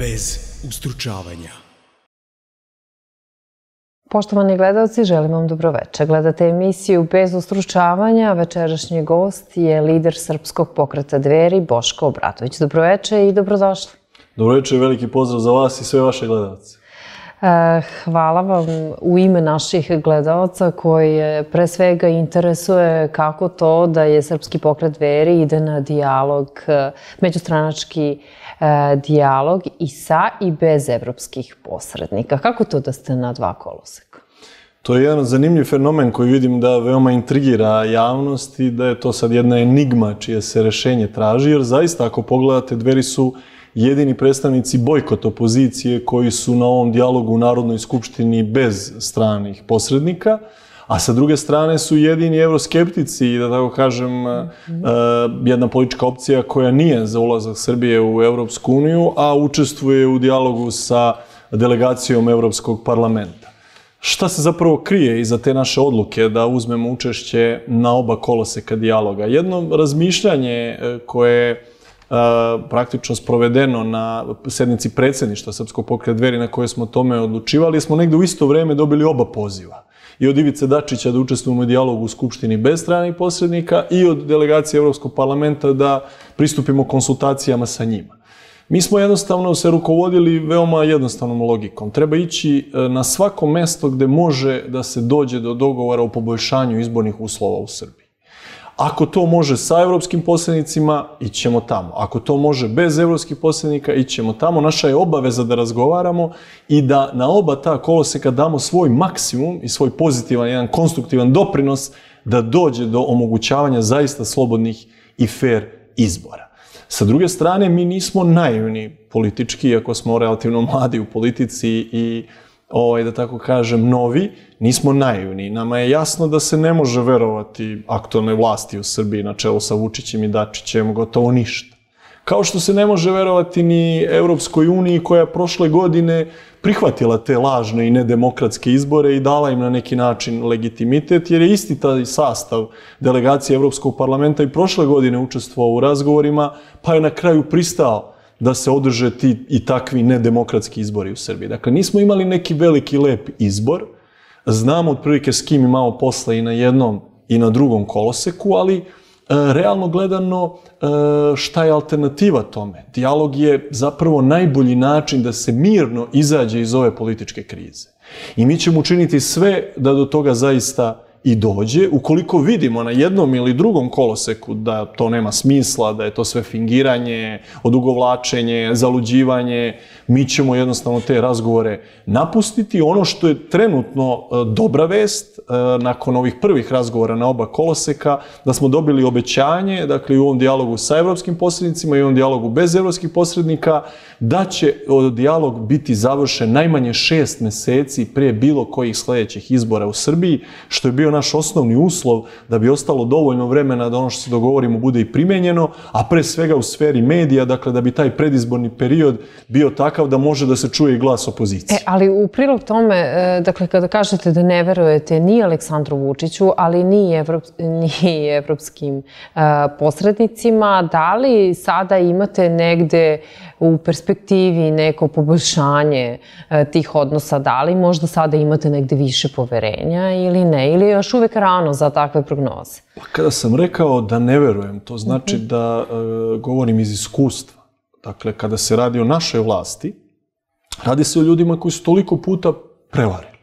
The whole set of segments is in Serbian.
bez ustručavanja. Poštovani gledalci, želim vam dobroveče. Gledate emisiju Bez ustručavanja. Večerašnji gost je lider Srpskog pokreta Dveri, Boško Obratović. Dobroveče i dobrodošli. Dobroveče i veliki pozdrav za vas i sve vaše gledalce. Hvala vam u ime naših gledalaca koji pre svega interesuje kako to da je Srpski pokret Dveri ide na dijalog, međustranački dijalog i sa i bez evropskih posrednika. Kako to da ste na dva koloseka? To je jedan zanimljiv fenomen koji vidim da veoma intrigira javnost i da je to sad jedna enigma čije se rešenje traži, jer zaista ako pogledate, Dveri su jedini predstavnici bojkot opozicije koji su na ovom dijalogu u Narodnoj skupštini bez stranih posrednika, a sa druge strane su jedini evroskeptici, da tako kažem, jedna politička opcija koja nije za ulazak Srbije u Evropsku uniju, a učestvuje u dijalogu sa delegacijom Evropskog parlamenta. Šta se zapravo krije iza te naše odluke da uzmemo učešće na oba koloseka dijaloga? Jedno razmišljanje koje je praktično sprovedeno na sednici predsjedništva Srpskog pokreta Dveri na kojoj smo tome odlučivali, smo negde u isto vreme dobili oba poziva. I od Ivice Dačića da učestvujemo u dijalogu u Skupštini bez stranih posrednika i od delegacije Evropskog parlamenta da pristupimo konsultacijama sa njima. Mi smo jednostavno se rukovodili veoma jednostavnom logikom. Treba ići na svako mesto gde može da se dođe do dogovora o poboljšanju izbornih uslova u Srbiji. Ako to može sa evropskim posrednicima, ićemo tamo. Ako to može bez evropskih posrednika, ićemo tamo. Naša je obaveza da razgovaramo i da na oba ta koloseka damo svoj maksimum i svoj pozitivan, jedan konstruktivan doprinos da dođe do omogućavanja zaista slobodnih i fair izbora. Sa druge strane, mi nismo naivni politički, iako smo relativno mladi u politici i da tako kažem, novi, nismo naivni. Nama je jasno da se ne može verovati aktualnoj vlasti u Srbiji na čelu sa Vučićem i Dačićem gotovo ništa. Kao što se ne može verovati ni Evropskoj uniji koja je prošle godine prihvatila te lažne i nedemokratske izbore i dala im na neki način legitimitet, jer je isti taj sastav delegacije Evropskog parlamenta i prošle godine učestvovao u razgovorima, pa je na kraju pristao da se održe ti i takvi nedemokratski izbori u Srbiji. Dakle, nismo imali neki veliki lep izbor, znamo otprilike s kim imamo posla i na jednom i na drugom koloseku, ali realno gledano šta je alternativa tome? Dijalog je zapravo najbolji način da se mirno izađe iz ove političke krize. I mi ćemo učiniti sve da do toga zaista i dođe. Ukoliko vidimo na jednom ili drugom koloseku da to nema smisla, da je to sve fingiranje, odugovlačenje, zaluđivanje, mi ćemo jednostavno te razgovore napustiti. Ono što je trenutno dobra vest, nakon ovih prvih razgovora na oba koloseka, da smo dobili obećanje, dakle u ovom dijalogu sa evropskim posrednicima i u ovom dijalogu bez evropskih posrednika, da će dijalog biti završen najmanje 6 meseci prije bilo kojih sljedećih izbora u Srbiji, što je bio naš osnovni uslov da bi ostalo dovoljno vremena da ono što se dogovorimo bude i primenjeno, a pre svega u sferi medija, dakle da bi taj predizborni period bio takav da može da se čuje i glas opozicije. Ali u prilog tome, dakle kada kažete da ne verujete ni Aleksandru Vučiću, ali ni evropskim posrednicima, da li sada imate negde u perspektivi neko poboljšanje tih odnosa, da li možda sada imate negde više poverenja ili ne, ili je još uvek rano za takve prognoze? Kada sam rekao da ne verujem, to znači da govorim iz iskustva. Dakle, kada se radi o našoj vlasti, radi se o ljudima koji su toliko puta prevarili,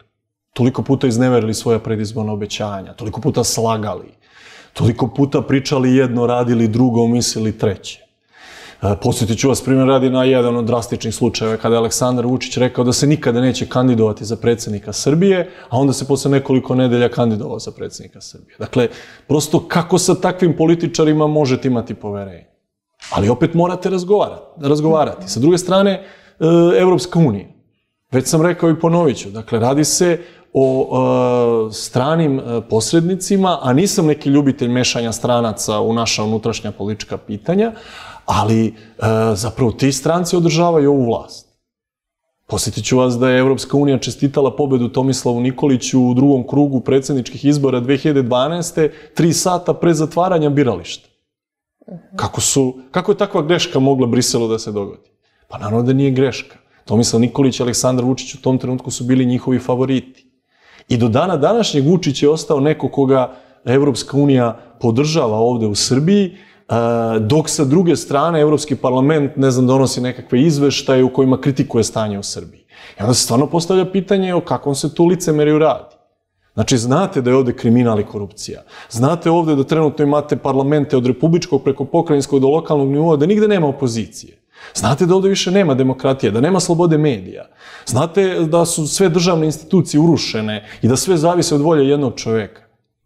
toliko puta izneverili svoja predizborna obećanja, toliko puta slagali, toliko puta pričali jedno, radili drugo, mislili treće. Podsjetit ću vas primjer radi na jedan od drastičnih slučajeva kada je Aleksandar Vučić rekao da se nikada neće kandidovati za predsjednika Srbije, a onda se posle nekoliko nedelja kandidovao za predsjednika Srbije. Dakle, prosto kako sa takvim političarima možete imati poverenje? Ali opet morate razgovarati. Sa druge strane, Evropska unija. Već sam rekao i ponovit ću. Dakle, radi se o stranim posrednicima, a nisam neki ljubitelj mešanja stranaca u naša unutrašnja politička pitanja, ali zapravo ti stranci održavaju ovu vlast. Podsjetit ću vas da je Evropska unija čestitala pobedu Tomislavu Nikoliću u drugom krugu predsjedničkih izbora 2012. 3 sata pre zatvaranja birališta. Kako je takva greška mogla Briselu da se dogodi? Pa naravno da nije greška. Tomislav Nikolić i Aleksandar Vučić u tom trenutku su bili njihovi favoriti. I do dana današnjeg Vučić je ostao neko koga Evropska unija podržava ovde u Srbiji, dok sa druge strane Evropski parlament, ne znam, donosi nekakve izveštaje u kojima kritikuje stanje u Srbiji. I onda se stvarno postavlja pitanje o kakvom se tu licemerju radi. Znači, znate da je ovde kriminal i korupcija. Znate ovde da trenutno imate parlamente od republičkog preko pokrajinskog do lokalnog nivoa, da nigde nema opozicije. Znate da ovde više nema demokratije, da nema slobode medija. Znate da su sve državne institucije urušene i da sve zavise od volje jednog čoveka.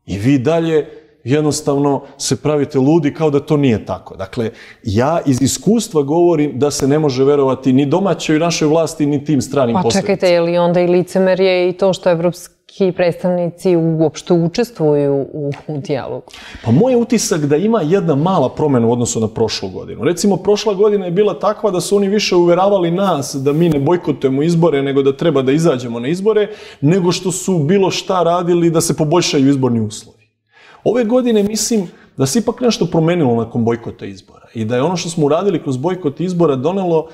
I vi dalje jednostavno se pravite ludi kao da to nije tako. Dakle, ja iz iskustva govorim da se ne može verovati ni domaćoj našoj vlasti, ni tim stranim posrednicima. Pa čekajte, je li onda i licemerje i to što evropski predstavnici uopšte učestvuju u dijalogu? Pa moj je utisak da ima jedna mala promena u odnosu na prošlu godinu. Recimo, prošla godina je bila takva da su oni više uveravali nas da mi ne bojkotujemo izbore, nego da treba da izađemo na izbore, nego što su bilo šta radili da se poboljšaju izborni uslovi. Ove godine mislim da se ipak nešto promenilo nakon bojkota izbora i da je ono što smo uradili kroz bojkot izbora donelo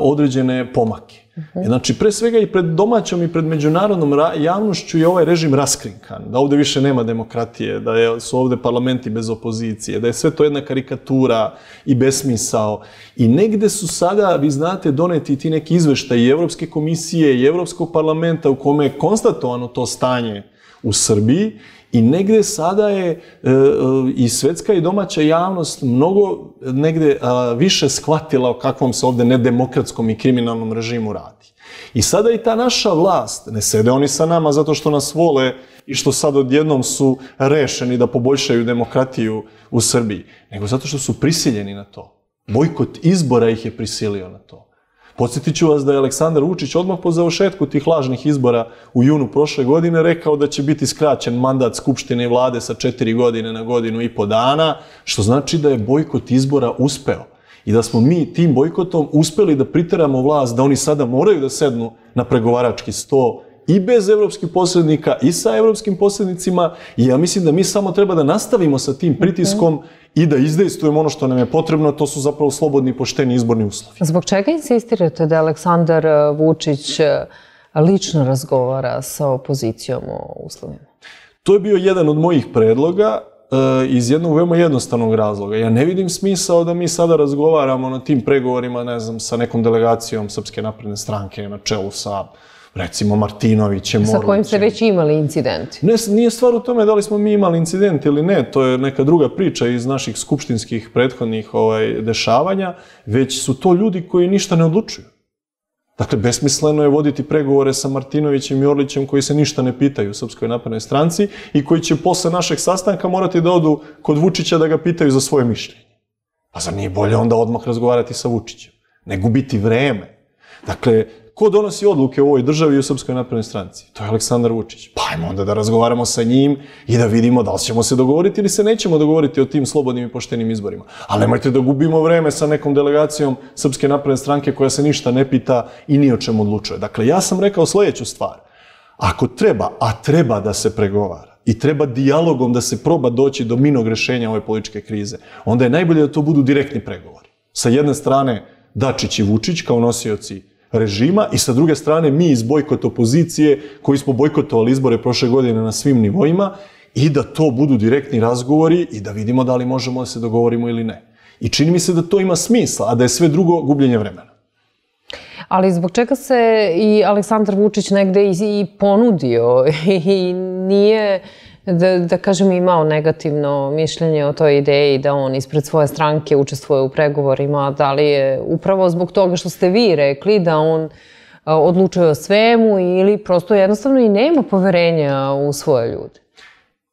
određene pomake. Znači, pre svega i pred domaćom i pred međunarodnom javnošću je ovaj režim raskrinkan, da ovde više nema demokratije, da su ovde parlamenti bez opozicije, da je sve to jedna karikatura i besmisao. I negde su sada, vi znate, doneti ti neki izveštaji i Evropske komisije i Evropskog parlamenta u kome je konstatovano to stanje u Srbiji. I negde sada je i svetska i domaća javnost mnogo negde više shvatila o kakvom se ovde nedemokratskom i kriminalnom režimu radi. I sada i ta naša vlast, ne sede oni sa nama zato što nas vole i što sad odjednom su rešeni da poboljšaju demokratiju u Srbiji, nego zato što su prisiljeni na to. Bojkot izbora ih je prisilio na to. Podsjetit ću vas da je Aleksandar Vučić odmah po završetku tih lažnih izbora u junu prošle godine rekao da će biti skraćen mandat Skupštine i vlade sa 4 godine na 1,5 dana, što znači da je bojkot izbora uspeo. I da smo mi tim bojkotom uspeli da priteramo vlast da oni sada moraju da sednu na pregovarački sto i bez evropskih posrednika i sa evropskim posrednicima. I ja mislim da mi samo treba da nastavimo sa tim pritiskom i da izdejstvujemo ono što nam je potrebno, to su zapravo slobodni i pošteni izborni uslovi. Zbog čega insistirate da Aleksandar Vučić lično razgovara sa opozicijom o uslovima? To je bio jedan od mojih predloga iz jednog veoma jednostavnog razloga. Ja ne vidim smisao da mi sada razgovaramo na tim pregovorima, ne znam, sa nekom delegacijom Srpske napredne stranke na čelu sa, recimo, Martinovićem, sa kojim ste već imali incidenti. Nije stvar u tome da li smo mi imali incident ili ne, to je neka druga priča iz naših skupštinskih prethodnih dešavanja, već su to ljudi koji ništa ne odlučuju. Dakle, besmisleno je voditi pregovore sa Martinovićem i Orlićem koji se ništa ne pitaju u Srpskoj naprednoj stranci i koji će posle našeg sastanka morati da odu kod Vučića da ga pitaju za svoje mišljenje. Pa zar nije bolje onda odmah razgovarati sa Vučićem? Ne gubiti vreme. Dakle, ko donosi odluke u ovoj državi i u Srpskoj naprednoj stranci? To je Aleksandar Vučić. Pa ajmo onda da razgovaramo sa njim i da vidimo da li ćemo se dogovoriti ili se nećemo dogovoriti o tim slobodnim i poštenim izborima. Ali nemojte da gubimo vreme sa nekom delegacijom Srpske napredne stranke koja se ništa ne pita i ni o čemu odlučuje. Dakle, ja sam rekao sledeću stvar. Ako treba, a treba da se pregovara i treba dijalogom da se proba doći do mirnog rešenja ove političke krize, onda je najbolje da to budu direktni pregovori. Sa jedne strane Dačić i Vučić kao nosioci režima i sa druge strane mi iz bojkot opozicije koji smo bojkotovali izbore prošle godine na svim nivoima i da to budu direktni razgovori i da vidimo da li možemo da se dogovorimo ili ne. I čini mi se da to ima smisla, a da je sve drugo gubljenje vremena. Ali zbog čega se i Aleksandar Vučić negde i ponudio i nije, da kažem, imao negativno mišljenje o toj ideji da on ispred svoje stranke učestvuje u pregovorima, da li je upravo zbog toga što ste vi rekli da on odlučuje o svemu ili prosto jednostavno i nema poverenja u svoje ljude?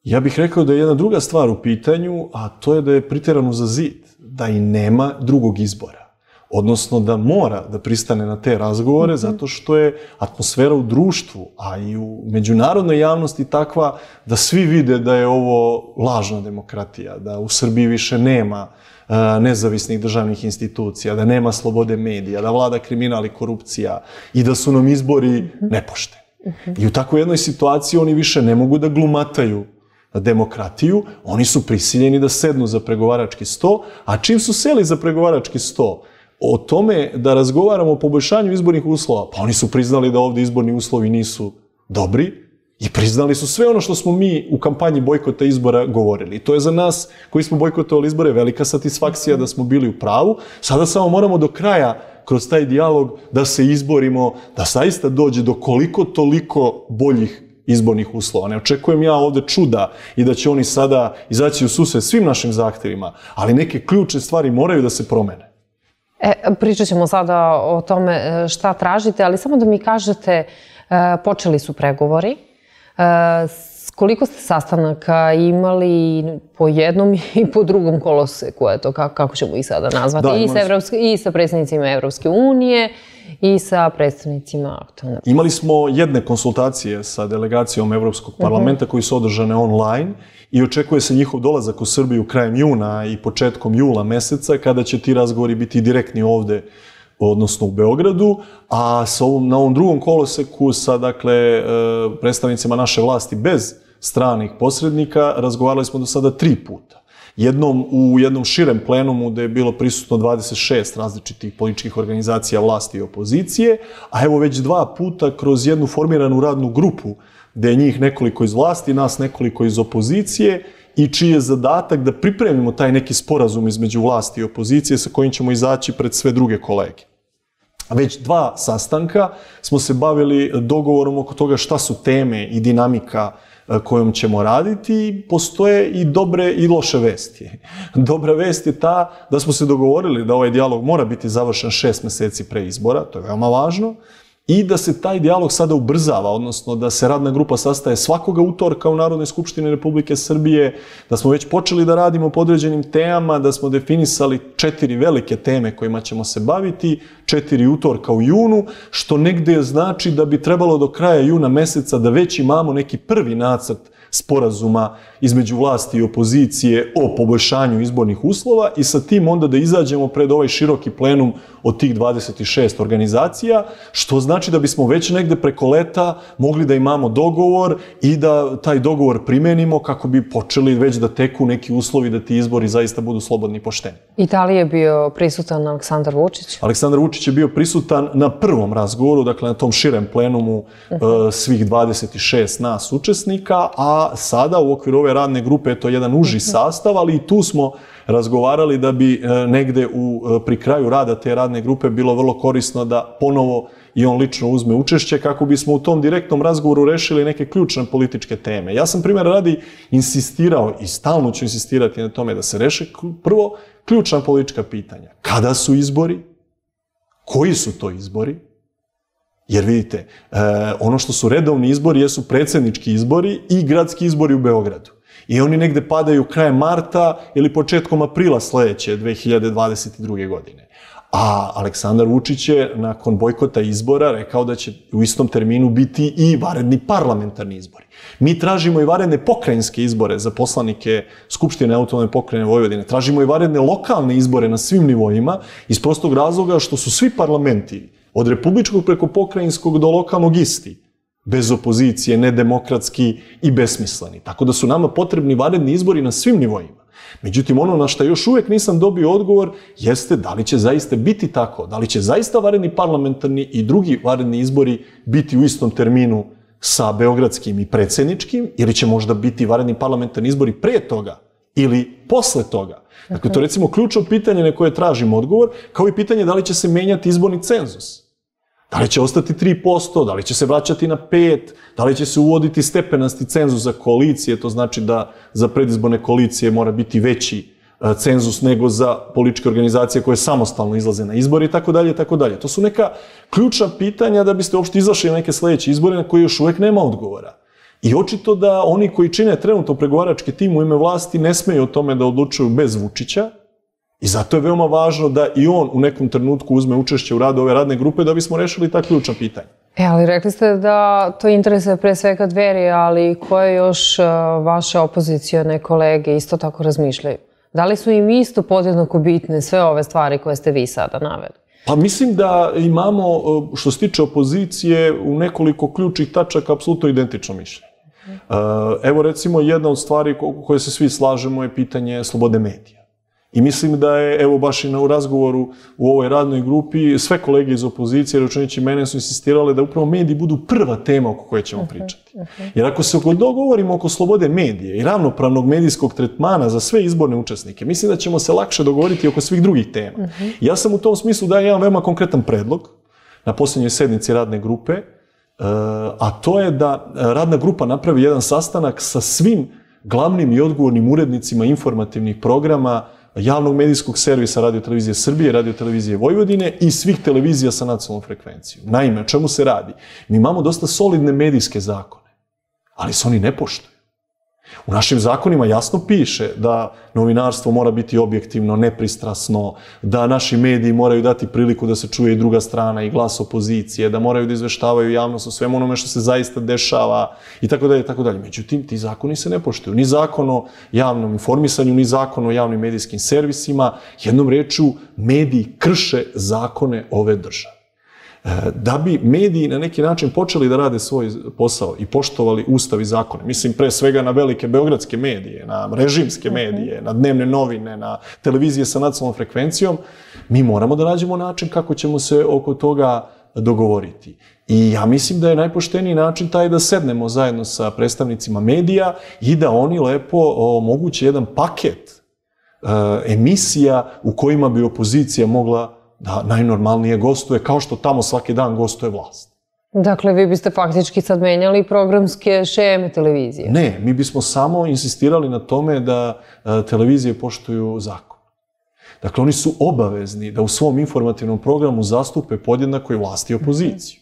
Ja bih rekao da je jedna druga stvar u pitanju, a to je da je priterano za zid, da i nema drugog izbora. Odnosno da mora da pristane na te razgovore zato što je atmosfera u društvu, a i u međunarodnoj javnosti takva da svi vide da je ovo lažna demokratija, da u Srbiji više nema nezavisnih državnih institucija, da nema slobode medija, da vlada kriminal i korupcija i da su nam izbori nepošteni. I u takvoj jednoj situaciji oni više ne mogu da glumataju demokratiju, oni su prisiljeni da sednu za pregovarački sto, a čim su seli za pregovarački sto, O tome da razgovaramo o poboljšanju izbornih uslova, pa oni su priznali da ovde izborni uslovi nisu dobri i priznali su sve ono što smo mi u kampanji bojkota izbora govorili. To je za nas koji smo bojkotovali izbore velika satisfakcija da smo bili u pravu. Sada samo moramo do kraja kroz taj dijalog da se izborimo, da zaista dođe do koliko toliko boljih izbornih uslova. Ne očekujem ja ovde čuda i da će oni sada izaći u susret svim našim zahtevima, ali neke ključne stvari moraju da se promene. Pričat ćemo sada o tome šta tražite, ali samo da mi kažete, počeli su pregovori. Koliko ste sastanaka imali po jednom i po drugom koloseku, kako ćemo ih sada nazvati, i sa predstavnicima Evropske unije i sa predstavnicima aktualne? Imali smo jedne konsultacije sa delegacijom Evropskog parlamenta koji su održane online i očekuje se njihov dolazak u Srbiju krajem juna i početkom jula meseca, kada će ti razgovori biti direktni ovde, odnosno u Beogradu, a na ovom drugom koloseku sa predstavnicima naše vlasti bez stranih posrednika razgovarali smo do sada 3 puta. Jednom u jednom širem plenumu gde je bilo prisutno 26 različitih političkih organizacija vlasti i opozicije, a evo već 2 puta kroz jednu formiranu radnu grupu gde je njih nekoliko iz vlasti, nas nekoliko iz opozicije i čiji je zadatak da pripremimo taj neki sporazum između vlasti i opozicije sa kojim ćemo izaći pred sve druge kolege. Već 2 sastanka smo se bavili dogovorom oko toga šta su teme i dinamika kojom ćemo raditi. Postoje i dobre i loše vesti. Dobra vest je ta da smo se dogovorili da ovaj dijalog mora biti završen 6 meseci pre izbora, to je veoma važno, i da se taj dijalog sada ubrzava, odnosno da se radna grupa sastaje svakoga utorka u Narodnoj skupštini Republike Srbije, da smo već počeli da radimo po određenim temama, da smo definisali 4 velike teme kojima ćemo se baviti, 4 utorka u junu, što negde znači da bi trebalo do kraja juna meseca da već imamo neki prvi nacrt sporazuma između vlasti i opozicije o poboljšanju izbornih uslova i sa tim onda da izađemo pred ovaj široki plenum od tih 26 organizacija, što znači da bismo već negde preko leta mogli da imamo dogovor i da taj dogovor primenimo kako bi počeli već da teku neki uslovi da ti izbori zaista budu slobodni i pošteni. I da li je bio prisutan Aleksandar Vučić? Aleksandar Vučić je bio prisutan na prvom razgovoru, dakle na tom širem plenumu svih 26 nas učesnika, a sada u okviru ove radne grupe je to jedan uži sastav, ali i tu smo razgovarali da bi negde pri kraju rada te radne grupe bilo vrlo korisno da ponovo i on lično uzme učešće kako bismo u tom direktnom razgovoru rešili neke ključne političke teme. Ja sam, primjer radi, insistirao i stalno ću insistirati na tome da se reše prvo ključna politička pitanja. Kada su izbori? Koji su to izbori? Jer vidite, ono što su redovni izbori jesu predsjednički izbori i gradski izbori u Beogradu. I oni negde padaju krajem marta ili početkom aprila sledeće 2022. godine. A Aleksandar Vučić je nakon bojkota izbora rekao da će u istom terminu biti i vanredni parlamentarni izbori. Mi tražimo i vanredne pokrajinske izbore za poslanike Skupštine autonomne pokrajine Vojvodine. Tražimo i vanredne lokalne izbore na svim nivoima iz prostog razloga što su svi parlamenti od republičkog preko pokrajinskog do lokalnog isti, bez opozicije, nedemokratski i besmisleni. Tako da su nama potrebni vanredni izbori na svim nivoima. Međutim, ono na što još uvek nisam dobio odgovor jeste da li će zaista biti tako, da li će zaista vanredni parlamentarni i drugi vanredni izbori biti u istom terminu sa beogradskim i predsjedničkim, ili će možda biti vanredni parlamentarni izbori pre toga ili posle toga. Dakle, to je recimo ključno pitanje na koje tražimo odgovor, kao i pitanje da li će se menjati izborni cenzus. Da li će ostati 3%, da li će se vraćati na 5%, da li će se uvoditi stepenasti cenzus za koalicije, to znači da za predizborne koalicije mora biti veći cenzus nego za političke organizacije koje samostalno izlaze na izbore i tako dalje, tako dalje. To su neka ključna pitanja da biste uopšte izašli na neke sledeće izbore na koje još uvek nema odgovora. I očito da oni koji čine trenutno pregovarački tim u ime vlasti ne smeju o tome da odlučuju bez Vučića. I zato je veoma važno da i on u nekom trenutku uzme učešće u radu ove radne grupe da bismo rešili ta ključna pitanja. Ali rekli ste da to interesuje pre svega Dveri, ali koje još vaše opozicione kolege isto tako razmišljaju? Da li su im isto podjednako bitne sve ove stvari koje ste vi sada naveli? Pa mislim da imamo, što se tiče opozicije, u nekoliko ključnih tačaka apsolutno identično mišljenje. Evo recimo jedna od stvari koje se svi slažemo je pitanje slobode medija. I mislim da je, evo baš i u razgovoru u ovoj radnoj grupi, sve kolege iz opozicije, računajući mene, su insistirale da upravo mediji budu prva tema oko koje ćemo pričati. Jer ako se dogovorimo oko slobode medije i ravnopravnog medijskog tretmana za sve izborne učesnike, mislim da ćemo se lakše dogovoriti oko svih drugih tema. Ja sam u tom smislu dao jedan veoma konkretan predlog na posljednjoj sednici radne grupe, a to je da radna grupa napravi jedan sastanak sa svim glavnim i odgovornim urednicima informativnih programa javnog medijskog servisa Radio-televizije Srbije, Radio-televizije Vojvodine i svih televizija sa nacionalnom frekvencijom. Naime, o čemu se radi? Mi imamo dosta solidne medijske zakone, ali se oni ne poštuju. U našim zakonima jasno piše da novinarstvo mora biti objektivno, nepristrasno, da naši mediji moraju dati priliku da se čuje i druga strana i glas opozicije, da moraju da izveštavaju javnost o svemu onome što se zaista dešava i tako dalje, tako dalje. Međutim, ti zakoni se ne poštuju. Ni zakon o javnom informisanju, ni zakon o javnim medijskim servisima. Jednom rečju, mediji krše zakone ove države. Da bi mediji na neki način počeli da rade svoj posao i poštovali ustav i zakone, mislim pre svega na velike beogradske medije, na režimske medije, na dnevne novine, na televizije sa nacionalnom frekvencijom, mi moramo da nađemo način kako ćemo se oko toga dogovoriti. I ja mislim da je najpošteniji način taj da sednemo zajedno sa predstavnicima medija i da oni lepo omoguće jedan paket emisija u kojima bi opozicija mogla da najnormalnije gostuje, kao što tamo svaki dan gostuje vlast. Dakle, vi biste faktički sad menjali programske šeme televizije? Ne, mi bismo samo insistirali na tome da televizije poštuju zakon. Dakle, oni su obavezni da u svom informativnom programu zastupe podjednako i vlast i opoziciju.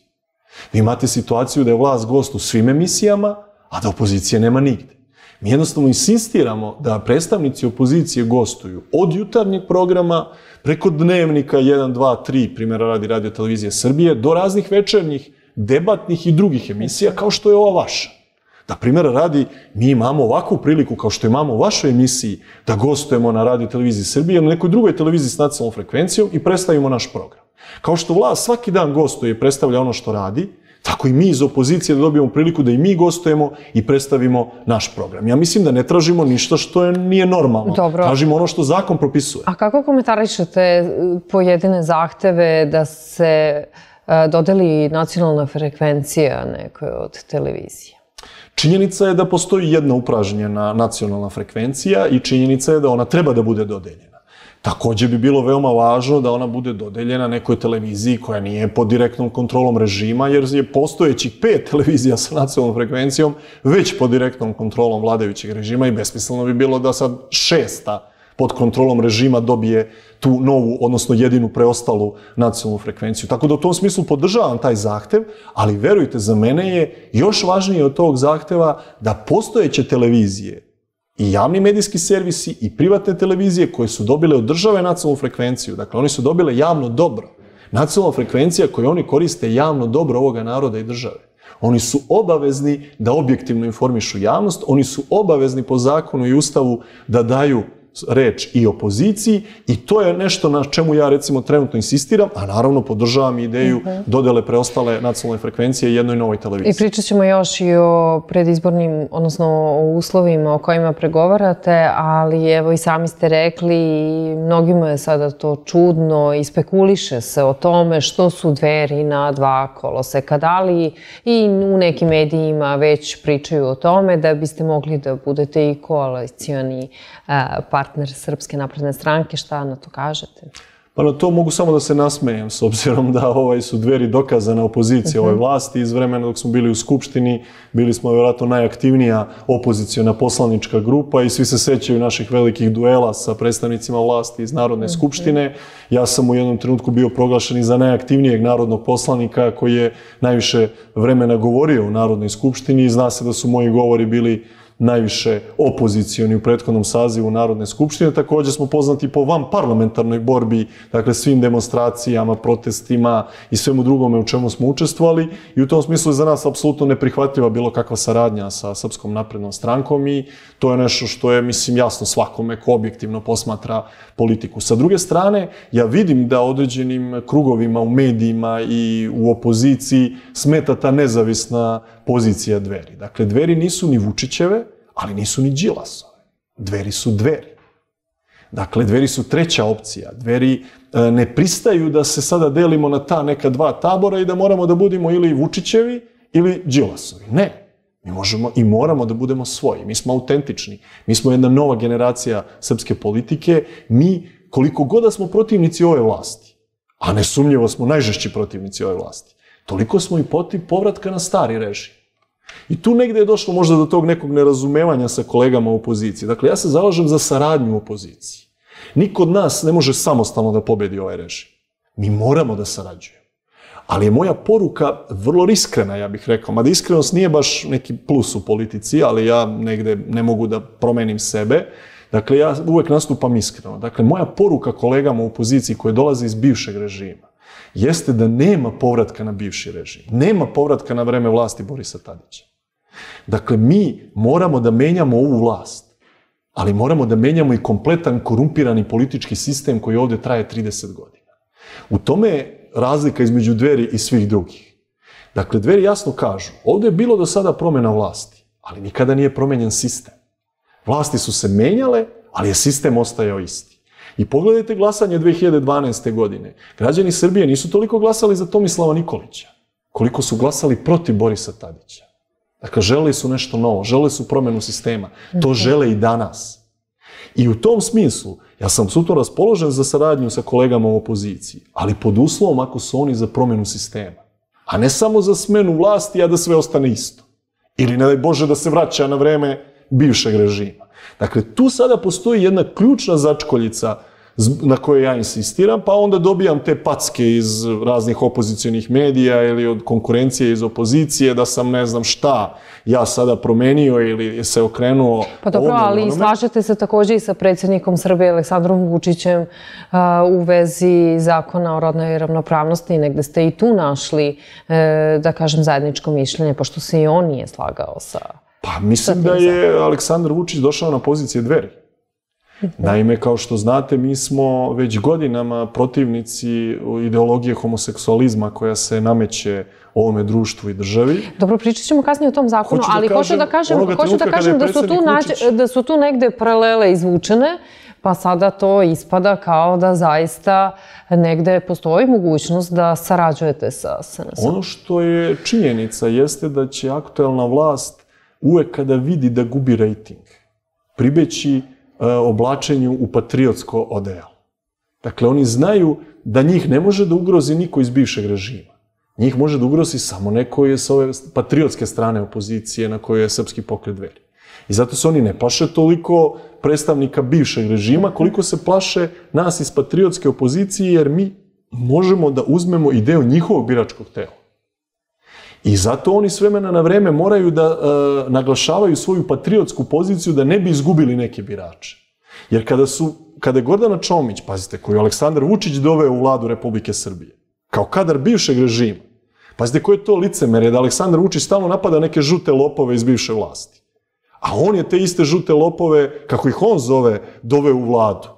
Vi imate situaciju da je vlast gost u svim emisijama, a da opozicije nema nigde. Mi jednostavno insistiramo da predstavnici opozicije gostuju od jutarnjeg programa, preko dnevnika 1, 2, 3, primjera radi Radio-televizije Srbije, do raznih večernjih, debatnih i drugih emisija, kao što je ova vaša. Da primjera radi, mi imamo ovakvu priliku, kao što imamo u vašoj emisiji, da gostujemo na Radio-televiziji Srbije ili nekoj drugoj televiziji s nacionalnom frekvencijom i predstavimo naš program. Kao što vlast svaki dan gostuje i predstavlja ono što radi, tako i mi iz opozicije da dobijemo priliku da i mi gostujemo i predstavimo naš program. Ja mislim da ne tražimo ništa što nije normalno. Tražimo ono što zakon propisuje. A kako komentarišete pojedine zahteve da se dodeli nacionalna frekvencija nekoj od televizije? Činjenica je da postoji jedna upražnjena nacionalna frekvencija i činjenica je da ona treba da bude dodeljena. Također bi bilo veoma važno da ona bude dodeljena nekoj televiziji koja nije pod direktnom kontrolom režima, jer je postojećih 5 televizija sa nacionalnom frekvencijom već pod direktnom kontrolom vladajućeg režima i besmisleno bi bilo da sad 6. pod kontrolom režima dobije tu novu, odnosno jedinu preostalu nacionalnu frekvenciju. Tako da u tom smislu podržavam taj zahtev, ali verujte, za mene je još važnije od tog zahteva da postojeće televizije i javni medijski servisi i privatne televizije koje su dobile od države nacionalnu frekvenciju, dakle oni su dobile javno dobro. Nacionalna frekvencija koju oni koriste je javno dobro ovoga naroda i države. Oni su obavezni da objektivno informišu javnost, oni su obavezni po zakonu i ustavu da daju reč i opoziciji i to je nešto na čemu ja recimo trenutno insistiram, a naravno podržavam ideju dodele preostale nacionalne frekvencije jednoj novoj televiziji. I pričat ćemo još i o predizbornim, odnosno o uslovima o kojima pregovarate, ali evo i sami ste rekli i mnogima je sada to čudno i spekuliše se o tome što su Dveri na 2 koloseka dali i u nekim medijima već pričaju o tome da biste mogli da budete i koalicioni partner Srpske napredne stranke. Šta na to kažete? Pa na to mogu samo da se nasmejem, s obzirom da su Dveri dokazana opozicija ove vlasti. Iz vremena dok smo bili u Skupštini, bili smo vjerojatno najaktivnija opoziciona poslanička grupa i svi se sećaju naših velikih duela sa predstavnicima vlasti iz Narodne skupštine. Ja sam u jednom trenutku bio proglašen i za najaktivnijeg narodnog poslanika koji je najviše vremena govorio u Narodnoj skupštini i zna se da su moji govori bili najviše opozicioni u prethodnom sazivu Narodne skupštine. Također smo poznati po vanparlamentarnoj borbi, dakle svim demonstracijama, protestima i svemu drugome u čemu smo učestvovali i u tom smislu je za nas apsolutno neprihvatljiva bilo kakva saradnja sa Srpskom naprednom strankom i to je nešto što je, mislim, jasno svakome ko objektivno posmatra politiku. Sa druge strane, ja vidim da određenim krugovima u medijima i u opoziciji smeta ta nezavisna pozicija Dveri. Dakle, Dveri nisu ni Vučićeve, ali nisu ni Đilasove. Dveri su Dveri. Dakle, Dveri su treća opcija. Dveri ne pristaju da se sada delimo na ta neka dva tabora i da moramo da budemo ili Vučićevi ili Đilasovi. Ne. Mi možemo i moramo da budemo svoji. Mi smo autentični. Mi smo jedna nova generacija srpske politike. Mi, koliko god da smo protivnici ove vlasti, a nesumnjivo smo najžešći protivnici ove vlasti, toliko smo i protiv povratka na stari režim. I tu negde je došlo možda do tog nekog nerazumevanja sa kolegama u opoziciji. Dakle, ja se zalažem za saradnju u opoziciji. Niko od nas ne može samostalno da pobedi ovaj režim. Mi moramo da sarađujemo. Ali je moja poruka vrlo iskrena, ja bih rekao. Mada iskrenost nije baš neki plus u politici, ali ja negde ne mogu da promenim sebe. Dakle, ja uvek nastupam iskreno. Dakle, moja poruka kolegama u opoziciji koje dolaze iz bivšeg režima jeste da nema povratka na bivši režim. Nema povratka na vreme vlasti Borisa Tadića. Dakle, mi moramo da menjamo ovu vlast, ali moramo da menjamo i kompletan korumpirani politički sistem koji ovde traje 30 godina. U tome je razlika između Dveri i svih drugih. Dakle, Dveri jasno kažu, ovde je bilo do sada promjena vlasti, ali nikada nije promenjen sistem. Vlasti su se menjale, ali je sistem ostajao isti. I pogledajte glasanje 2012. godine. Građani Srbije nisu toliko glasali za Tomislava Nikolića, koliko su glasali protiv Borisa Tadića. Dakle, želeli su nešto novo, želeli su promjenu sistema. To žele i danas. I u tom smislu, ja sam sutra raspoložen za saradnju sa kolegama u opoziciji, ali pod uslovom ako su oni za promjenu sistema. A ne samo za smenu vlasti, a da sve ostane isto. Ili, ne daj Bože, da se vraća na vreme bivšeg režima. Dakle, tu sada postoji jedna ključna začkoljica na kojoj ja insistiram, pa onda dobijam te packe iz raznih opozicionih medija ili od konkurencije iz opozicije da sam ne znam šta ja sada promenio ili se okrenuo. Pa dobro, ali slažete se također i sa predsjednikom Srbije Aleksandrom Vučićem u vezi zakona o rodnoj ravnopravnosti. Negde ste i tu našli, da kažem, zajedničko mišljenje, pošto se i on nije slagao sa... Pa mislim da je Aleksandar Vučić došao na pozicije Dveri. Naime, kao što znate, mi smo već godinama protivnici ideologije homoseksualizma koja se nameće ovome društvu i državi. Dobro, pričat ćemo kasnije o tom zakonu, ali hoću da kažem da su tu negde paralele izvučene, pa sada to ispada kao da zaista negde postoji mogućnost da sarađujete sa SNS-om. Ono što je činjenica jeste da će aktuelna vlast uvek kada vidi da gubi rejting, pribeći oblačenju u patriotsko odelo. Dakle, oni znaju da njih ne može da ugrozi niko iz bivšeg režima. Njih može da ugrozi samo neko je sa ove patriotske strane opozicije na kojoj je Srpski pokret Dveri. I zato se oni ne plaše toliko predstavnika bivšeg režima koliko se plaše nas iz patriotske opozicije, jer mi možemo da uzmemo i deo njihovog biračkog tela. I zato oni s vremena na vreme moraju da naglašavaju svoju patriotsku poziciju da ne bi izgubili neke birače. Jer kada je Gordana Čomić, pazite, koju Aleksandar Vučić doveo u vladu Republike Srbije, kao kadar bivšeg režima, pazite koje je to licemerje da Aleksandar Vučić stalno napada neke žute lopove iz bivše vlasti. A on je te iste žute lopove, kako ih on zove, doveo u vladu.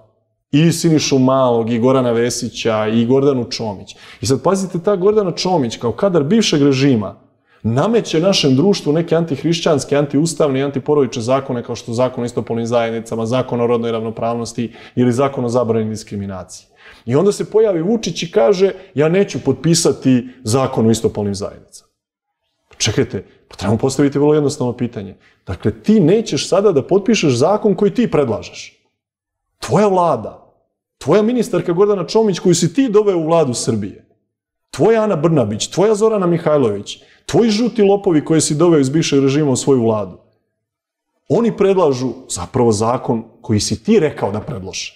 I Sinišu Malog, i Gorana Vesića, i Gordanu Čomić. I sad pazite, ta Gordana Čomić, kao kadar bivšeg režima, nameće našem društvu neke antihrišćanske, antiustavne i antiporodične zakone, kao što zakon o istopolnim zajednicama, zakon o rodnoj ravnopravnosti ili zakon o zabrani diskriminacije. I onda se pojavi Vučić i kaže, ja neću potpisati zakon o istopolnim zajednicama. Čekajte, pa trebamo postaviti vrlo jednostavno pitanje. Dakle, ti nećeš sada da potpišeš zakon koji ti predlažeš. Tvoja vlada, tvoja ministarka Gordana Čomić koju si ti doveo u vladu Srbije, tvoja Ana Brnabić, tvoja Zorana Mihajlović, tvoji žuti lopovi koje si doveo iz bivšeg režima u svoju vladu, oni predlažu zapravo zakon koji si ti rekao da predlože.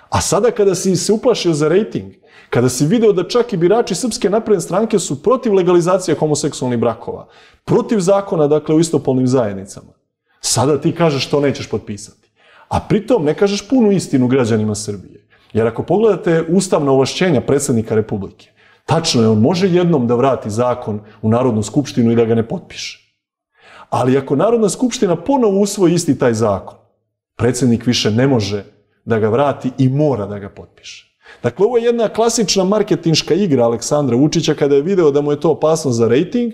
A sada kada si se uplašio za rejting, kada si video da čak i birači Srpske napredne stranke su protiv legalizacije homoseksualnih brakova, protiv zakona, dakle, o istopolnim zajednicama, sada ti kažeš što nećeš potpisati. A pritom ne kažeš punu istinu građanima Srbije. Jer ako pogledate ustavna ovlašćenja predsjednika Republike, tačno je, on može jednom da vrati zakon u Narodnu skupštinu i da ga ne potpiše. Ali ako Narodna skupština ponovo usvoji isti taj zakon, predsjednik više ne može da ga vrati i mora da ga potpiše. Dakle, ovo je jedna klasična marketinška igra Aleksandra Vučića kada je video da mu je to opasno za rejting,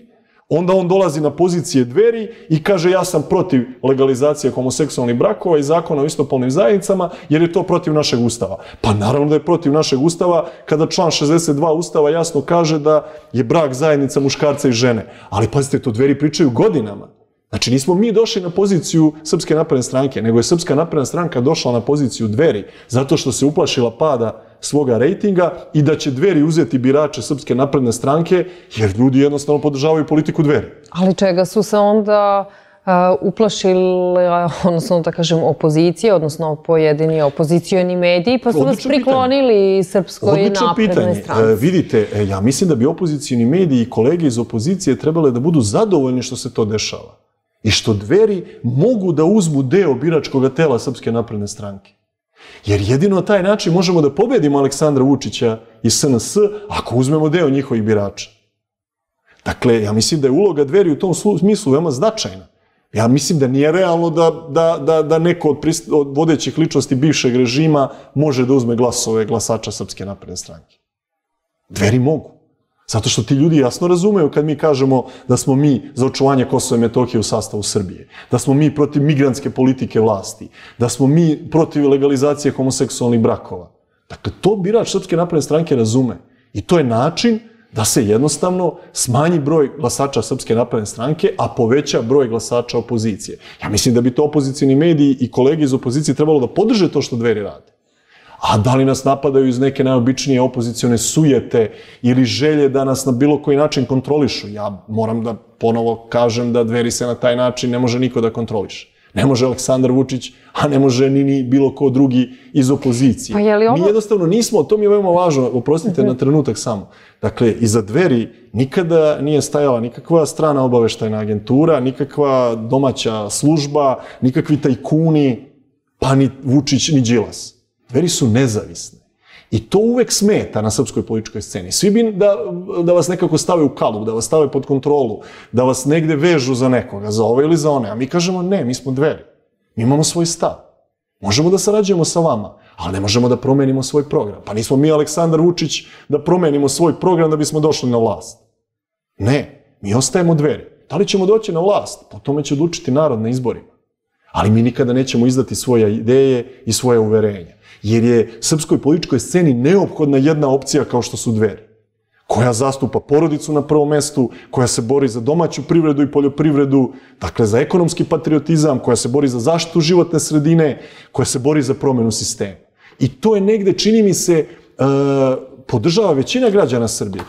Onda on dolazi na pozicije Dveri i kaže ja sam protiv legalizacije homoseksualnih brakova i zakona o istopolnim zajednicama jer je to protiv našeg ustava. Pa naravno da je protiv našeg ustava kada član 62 ustava jasno kaže da je brak zajednica muškarca i žene. Ali pazite, to Dveri pričaju godinama. Znači nismo mi došli na poziciju Srpske napredne stranke, nego je Srpska napredna stranka došla na poziciju Dveri zato što se uplašila pada svoga rejtinga i da će Dveri uzeti birače Srpske napredne stranke, jer ljudi jednostavno podržavaju politiku Dveri. Ali čega su se onda uplašili, odnosno da kažem opozicije, odnosno pojedini opozicioni mediji, pa su vas priklonili Srpskoj naprednoj stranci. Vidite, ja mislim da bi opozicioni mediji i kolege iz opozicije trebale da budu zadovoljni što se to dešava. I što Dveri mogu da uzmu deo biračkog tela Srpske napredne stranke. Jer jedino na taj način možemo da pobedimo Aleksandra Vučića i SNS ako uzmemo deo njihovih birača. Dakle, ja mislim da je uloga Dveri u tom smislu veoma značajna. Ja mislim da nije realno da neko od vodećih ličnosti bivšeg režima može da uzme glasove glasača Srpske napredne stranke. Dveri mogu. Zato što ti ljudi jasno razumeju kad mi kažemo da smo mi za očuvanje Kosova i Metohije u sastavu Srbije, da smo mi protiv migrantske politike vlasti, da smo mi protiv legalizacije homoseksualnih brakova. Dakle, to birač Srpske napredne stranke razume. I to je način da se jednostavno smanji broj glasača Srpske napredne stranke, a poveća broj glasača opozicije. Ja mislim da bi to opozicioni mediji i kolege iz opozicije trebalo da podrže to što Dveri rade. A da li nas napadaju iz neke najobičnije opozicione sujete ili želje da nas na bilo koji način kontrolišu? Ja moram da ponovo kažem da Dveri se na taj način ne može niko da kontroliše. Ne može Aleksandar Vučić, a ne može ni bilo ko drugi iz opozicije. Pa je li ovo... Mi jednostavno nismo, to mi je veoma važno, oprostite na trenutak samo. Dakle, iza Dveri nikada nije stajala nikakva strana obaveštajna agentura, nikakva domaća služba, nikakvi tajkuni, pa ni Vučić, ni Đilas. Dveri su nezavisne. I to uvek smeta na srpskoj političkoj sceni. Svi bi da vas nekako stave u kalup, da vas stave pod kontrolu, da vas negde vežu za nekoga, za ove ili za one. A mi kažemo ne, mi smo Dveri. Mi imamo svoj stav. Možemo da sarađujemo sa vama, ali ne možemo da promenimo svoj program. Pa nismo mi Aleksandar Vučić da promenimo svoj program da bismo došli na vlast. Ne, mi ostajemo Dveri. Da li ćemo doći na vlast? Po tome će odlučiti narod na izborima. Ali mi nikada nećemo izdati svoje ideje i svoje uverenja. Jer je srpskoj političkoj sceni neophodna jedna opcija kao što su Dveri, koja zastupa porodicu na prvom mestu, koja se bori za domaću privredu i poljoprivredu, dakle za ekonomski patriotizam, koja se bori za zaštitu životne sredine, koja se bori za promenu sistema. I to je negde, čini mi se, podržava većina građana Srbije.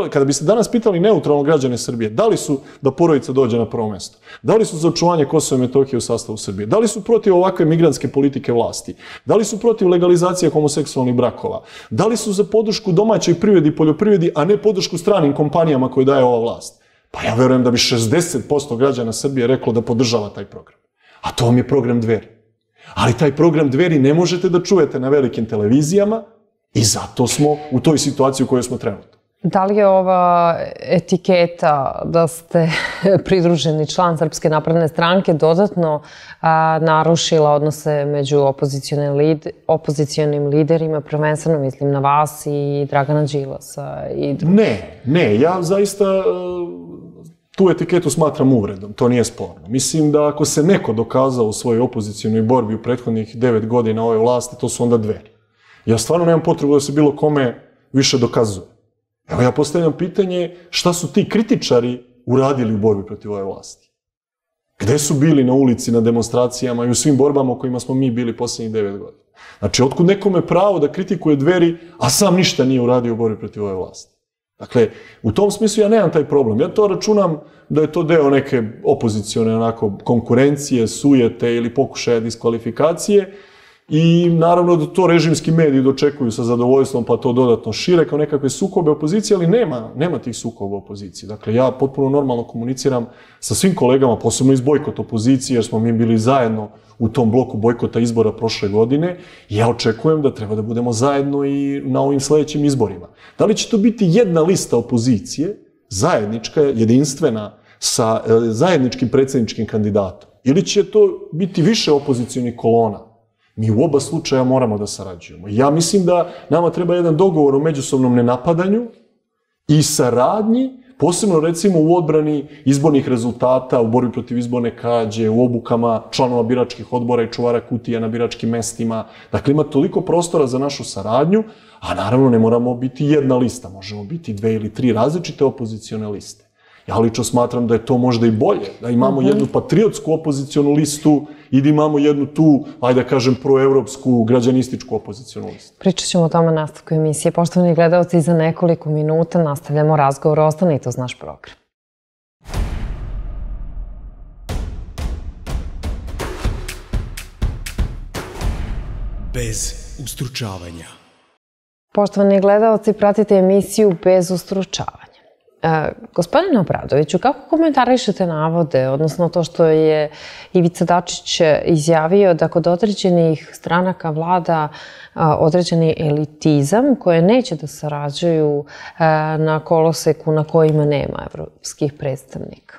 Kada biste danas pitali neutralno građane Srbije, da li su da porodica dođe na prvo mesto? Da li su za očuvanje Kosova i Metohije u sastavu Srbije? Da li su protiv ovakve migrantske politike vlasti? Da li su protiv legalizacije homoseksualnih brakova? Da li su za podršku domaćoj privredi i poljoprivredi, a ne podršku stranim kompanijama koje daje ova vlast? Pa ja verujem da bi 60% građana Srbije reklo da podržava taj program. A to vam je program Dveri. Ali taj program Dveri ne možete da čujete na velikim televizijama, i zato smo u toj situaciji u kojoj smo trenutno. Da li je ova etiketa da ste pridruženi član Srpske napredne stranke dodatno narušila odnose među opozicionim liderima, prvenstveno mislim na vas i Dragana Đilasa i drugi? Ne, ja zaista tu etiketu smatram uvredom, to nije sporno. Mislim da ako se neko dokazao u svojoj opozicijonoj borbi u prethodnih 9 godina ove vlasti, to su onda Dveri. Ja stvarno nemam potrebu da se bilo kome više dokazuje. Evo ja postavljam pitanje šta su ti kritičari uradili u borbi protiv ove vlasti? Gde su bili na ulici, na demonstracijama i u svim borbama u kojima smo mi bili posljednjih 9 godina? Znači, otkud nekome pravo da kritikuje Dveri, a sam ništa nije uradio u borbi protiv ove vlasti? Dakle, u tom smislu ja nemam taj problem. Ja to računam da je to deo neke opozicione onako konkurencije, sujete ili pokušaja diskvalifikacije. I naravno da to režimski mediji dočekuju sa zadovoljstvom pa to dodatno šire kao nekakve sukobe opozicije, ali nema tih sukoba opozicije. Dakle, ja potpuno normalno komuniciram sa svim kolegama, posebno iz bojkot opozicije, jer smo mi bili zajedno u tom bloku bojkota izbora prošle godine i ja očekujem da treba da budemo zajedno i na ovim sledećim izborima. Da li će to biti jedna lista opozicije, zajednička, jedinstvena, sa zajedničkim predsjedničkim kandidatom, ili će to biti više opozicionih kolona? Mi u oba slučaja moramo da sarađujemo. Ja mislim da nama treba jedan dogovor o međusobnom nenapadanju i saradnji, Posebno, recimo, u odbrani izbornih rezultata, u borbi protiv izborne krađe, u obukama članova biračkih odbora i čuvara kutija na biračkim mestima. Dakle, ima toliko prostora za našu saradnju, a naravno ne moramo biti jedna lista, možemo biti 2 ili 3 različite opozicione liste. Ja lično smatram da je to možda i bolje, da imamo jednu patriotsku opozicionu listu i da imamo jednu tu, ajde da kažem, proevropsku, građanističku opozicionu listu. Pričat ćemo o tome nastavku emisije. Poštovani gledalci, za nekoliko minuta nastavljamo razgovor. Ostanite uz naš program. Bez ustručavanja. Poštovani gledalci, pratite emisiju Bez ustručavanja. Gospodine Obradoviću, kako komentarišete navode, odnosno to što je Ivica Dačić izjavio da kod određenih stranaka vlada određeni elitizam koje neće da sarađuju na koloseku na kojima nema evropskih predstavnika?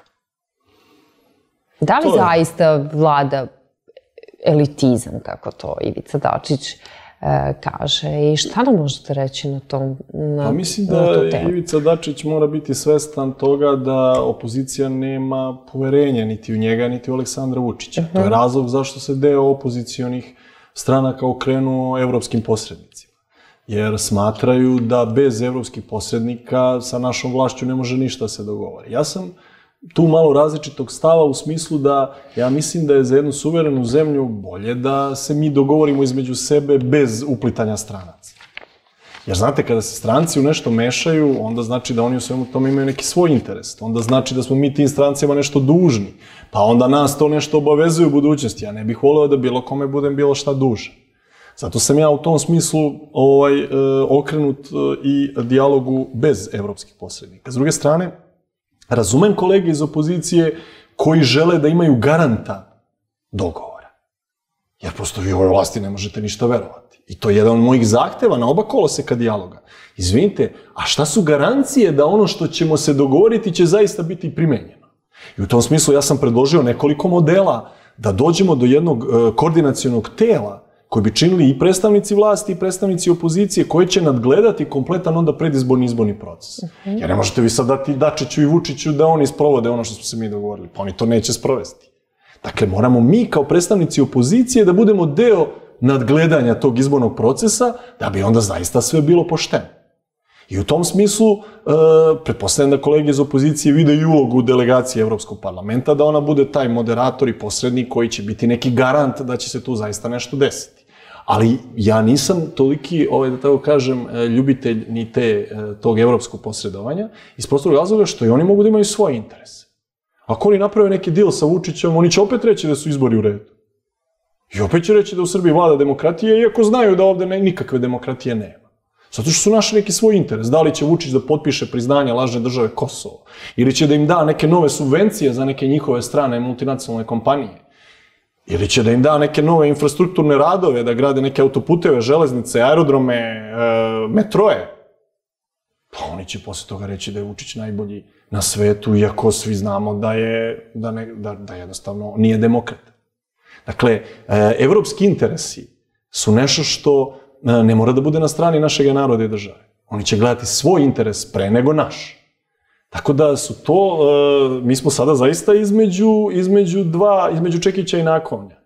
Da li zaista vlada elitizam, kako to Ivica Dačić kaže, i šta nam možete reći na tu temu? Mislim da Ivica Dačić mora biti svestan toga da opozicija nema poverenja niti u njega, niti u Aleksandra Vučića. To je razlog zašto se deo opozicionih stranaka okrenuo evropskim posrednicima. Jer smatraju da bez evropskih posrednika sa našom vlašću ne može ništa se dogovori. Ja sam tu malo različitog stava u smislu da ja mislim da je za jednu suverenu zemlju bolje da se mi dogovorimo između sebe bez uplitanja stranaca. Jer znate, kada se stranci u nešto mešaju, onda znači da oni u svemu tome imaju neki svoj interes. Onda znači da smo mi tim strancima nešto dužni. Pa onda nas to nešto obavezuje u budućnosti. Ja ne bih voleo da bilo kome budem bilo šta dužan. Zato sam ja u tom smislu okrenut i dijalogu bez evropskih posrednika. S druge strane, razumem kolege iz opozicije koji žele da imaju garanta dogovora. Jer prosto vi u ovoj vlasti ne možete ništa verovati. I to je jedan od mojih zahteva na oba koloseka dijaloga. Izvinite, a šta su garancije da ono što ćemo se dogovoriti će zaista biti primenjeno? I u tom smislu ja sam predložio nekoliko modela da dođemo do jednog koordinacionog tela koji bi činili i predstavnici vlasti i predstavnici opozicije, koji će nadgledati kompletan onda predizborni izborni proces. Jer ne možete vi sad dati Dačiću i Vučiću da oni sprovode ono što smo se mi dogovorili. Pa oni to neće sprovesti. Dakle, moramo mi kao predstavnici opozicije da budemo deo nadgledanja tog izbornog procesa, da bi onda zaista sve bilo pošteno. I u tom smislu, pretpostavljam da kolege iz opozicije vide i ulogu delegacije Evropskog parlamenta, da ona bude taj moderator i posrednik koji će biti neki garant da će se tu zaista nešto desiti. Ali ja nisam toliki, da tako kažem, ljubitelj ni tog evropskog posredovanja, iz prostog razloga što i oni mogu da imaju svoje interese. Ako oni naprave neki deal sa Vučićem, oni će opet reći da su izbori u redu. I opet će reći da u Srbiji vlada demokratija, iako znaju da ovde nikakve demokratije nema. Zato što su našli neki svoj interes. Da li će Vučić da potpiše priznanje lažne države Kosovo, ili će da im da neke nove subvencije za neke njihove strane multinacionalne kompanije, ili će da im da neke nove infrastrukturne radove, da grade neke autoputeve, železnice, aerodrome, metroje. Pa oni će posle toga reći da je Vučić najbolji na svetu, iako svi znamo da jednostavno nije demokrat. Dakle, evropski interesi su nešto što ne mora da bude na strani našeg naroda i države. Oni će gledati svoj interes pre nego naš. Tako da su to, mi smo sada zaista između čekića i nakovnja.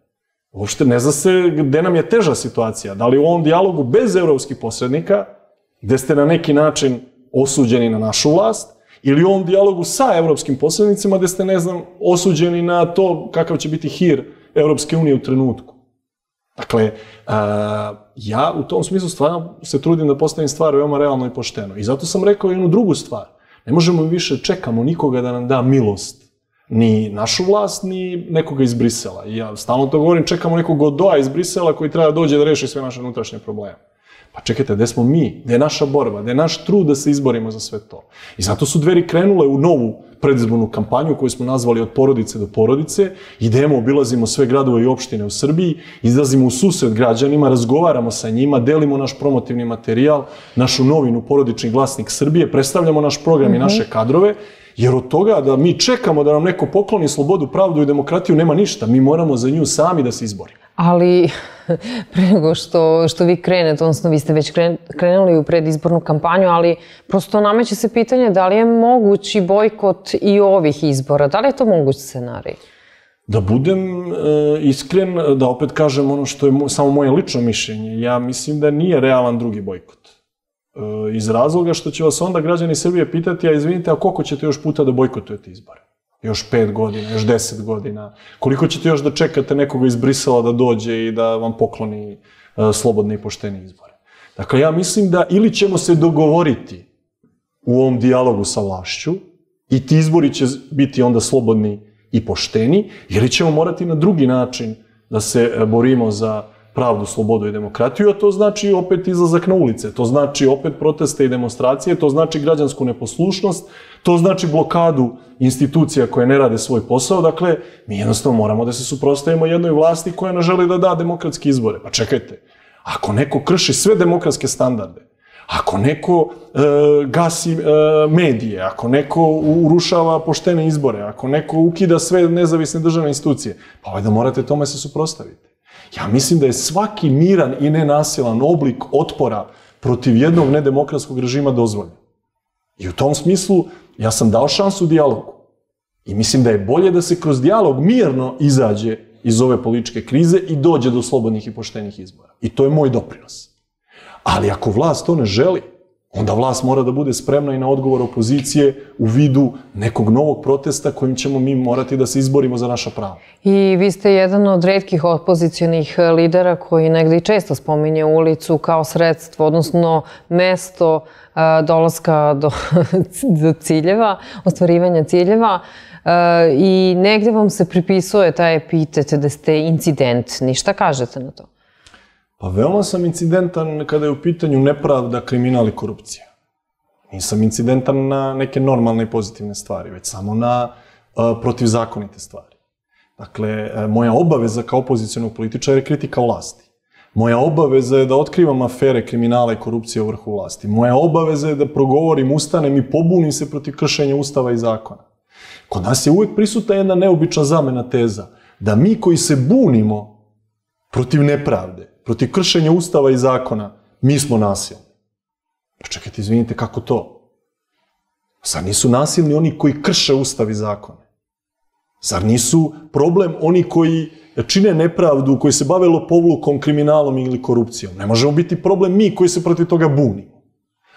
Uopšte ne zna se gde nam je teža situacija. Da li u ovom dijalogu bez evropskih posrednika, gde ste na neki način osuđeni na našu vlast, ili u ovom dijalogu sa evropskim posrednicima, gde ste, ne znam, osuđeni na to kakav će biti hir Evropske unije u trenutku. Dakle, ja u tom smislu stvarno se trudim da postavim stvar veoma realno i pošteno. I zato sam rekao jednu drugu stvar. Ne možemo više čekamo nikoga da nam da milost. Ni našu vlast, ni nekoga iz Brisela. I ja stalno to govorim, čekamo nekog Godoa iz Brisela koji treba dođe da reši sve naše unutrašnje probleme. Pa čekajte, gde smo mi? Gde je naša borba? Gde je naš trud da se izborimo za sve to? I zato su Dveri krenule u novu predizbornu kampanju koju smo nazvali Od porodice do porodice. Idemo, obilazimo sve gradove i opštine u Srbiji, izlazimo u susret građanima, razgovaramo sa njima, delimo naš promotivni materijal, našu novinu Porodični glasnik Srbije, predstavljamo naš program i naše kadrove, jer od toga da mi čekamo da nam neko pokloni slobodu, pravdu i demokratiju nema ništa. Mi moramo za nju sami da se izborimo. Ali pre nego što vi krenete, odnosno vi ste već krenuli u predizbornu kampanju, ali prosto nameće se pitanje da li je mogući bojkot i ovih izbora? Da li je to moguć scenarij? Da budem iskren, da opet kažem ono što je samo moje lično mišljenje, ja mislim da nije realan drugi bojkot. Iz razloga što će vas onda građani Srbije pitati, a izvinite, a koliko ćete još puta da bojkotujete izbore? Još 5 godina, još 10 godina? Koliko ćete još da čekate nekoga iz Brisela da dođe i da vam pokloni slobodne i poštene izbore? Dakle, ja mislim da ili ćemo se dogovoriti u ovom dijalogu sa vlašću i ti izbori će biti onda slobodni i pošteni, ili ćemo morati na drugi način da se borimo za pravdu, slobodu i demokratiju, a to znači opet izlazak na ulice, to znači opet proteste i demonstracije, to znači građansku neposlušnost, to znači blokadu institucija koje ne rade svoj posao. Dakle, mi jednostavno moramo da se suprotstavimo jednoj vlasti koja ne želi da da demokratske izbore. Pa čekajte, ako neko krši sve demokratske standarde, ako neko gasi medije, ako neko urušava poštene izbore, ako neko ukida sve nezavisne državne institucije, pa valjda morate tome se suprotstaviti. Ja mislim da je svaki miran i nenasilan oblik otpora protiv jednog nedemokratskog režima dozvoljen. I u tom smislu ja sam dao šansu dijalogu. I mislim da je bolje da se kroz dijalog mirno izađe iz ove političke krize i dođe do slobodnih i poštenih izbora. I to je moj doprinos. Ali ako vlast to ne želi, onda vlast mora da bude spremna i na odgovor opozicije u vidu nekog novog protesta kojim ćemo mi morati da se izborimo za naša prava. I vi ste jedan od retkih opozicionih lidera koji negde i često spominje ulicu kao sredstvo, odnosno mesto dolaska do ciljeva, ostvarivanja ciljeva. I negde vam se pripisuje taj epitet da ste incidentni. Šta kažete na to? Pa veoma sam incidentan kada je u pitanju nepravda, kriminal i korupcija. Nisam incidentan na neke normalne i pozitivne stvari, već samo na protivzakonite stvari. Dakle, moja obaveza kao opozicionog političara je kritika vlasti. Moja obaveza je da otkrivam afere kriminala i korupcije u vrhu vlasti. Moja obaveza je da progovorim, ustanem i pobunim se protiv kršenja ustava i zakona. Kod nas je uvek prisutna jedna neobična zamena teza, da mi koji se bunimo protiv nepravde, protiv kršenja ustava i zakona, mi smo nasilni. Pa čekajte, izvinite, kako to? Zar nisu nasilni oni koji krše ustav i zakone? Zar nisu problem oni koji čine nepravdu, koji se bave lopovlukom, kriminalom ili korupcijom? Ne možemo biti problem mi koji se protiv toga bunimo.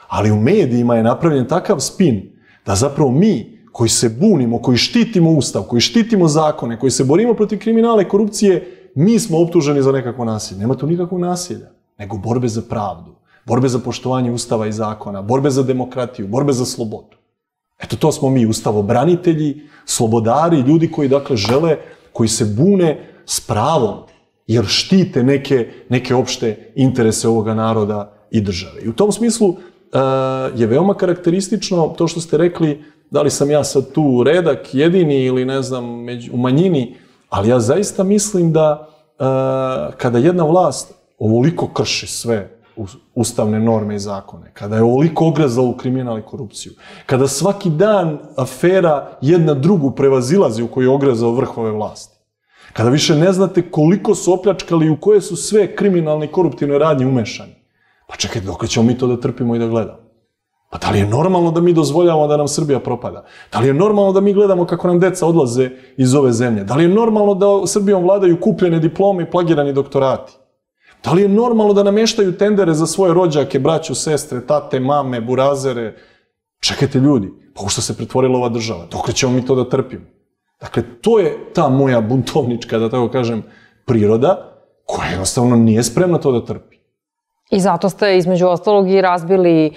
Ali u medijima je napravljen takav spin da zapravo mi koji se bunimo, koji štitimo ustav, koji štitimo zakone, koji se borimo protiv kriminala i korupcije, mi smo optuženi za nekakvo nasilje. Nema tu nikakvog nasilja, nego borbe za pravdu, borbe za poštovanje ustava i zakona, borbe za demokratiju, borbe za slobodu. Eto, to smo mi, ustavobranitelji, slobodari, ljudi koji dakle žele, koji se bune s pravom, jer štite neke opšte interese ovoga naroda i države. I u tom smislu je veoma karakteristično to što ste rekli, da li sam ja sad tu redak, jedini ili ne znam, u manjini, ali ja zaista mislim da kada jedna vlast ovoliko krši sve ustavne norme i zakone, kada je ovoliko ogrezala u kriminal i korupciju, kada svaki dan afera jedna drugu prevazilazi u koju je ogrezao vrh ove vlasti, kada više ne znate koliko su opljačkali i u koje su sve kriminalne i koruptivne radnje umešani, pa čekajte, dok ćemo mi to da trpimo i da gledamo? Pa da li je normalno da mi dozvoljavamo da nam Srbija propada? Da li je normalno da mi gledamo kako nam deca odlaze iz ove zemlje? Da li je normalno da Srbijom vladaju kupljene diplome i plagirani doktorati? Da li je normalno da nameštaju tendere za svoje rođake, braću, sestre, tate, mame, burazere? Čekajte ljudi, pa u što se pretvorila ova država? Dok ćemo mi to da trpimo? Dakle, to je ta moja buntovnička, da tako kažem, priroda, koja jednostavno nije spremna to da trpi. I zato ste, između ostalog, i razbili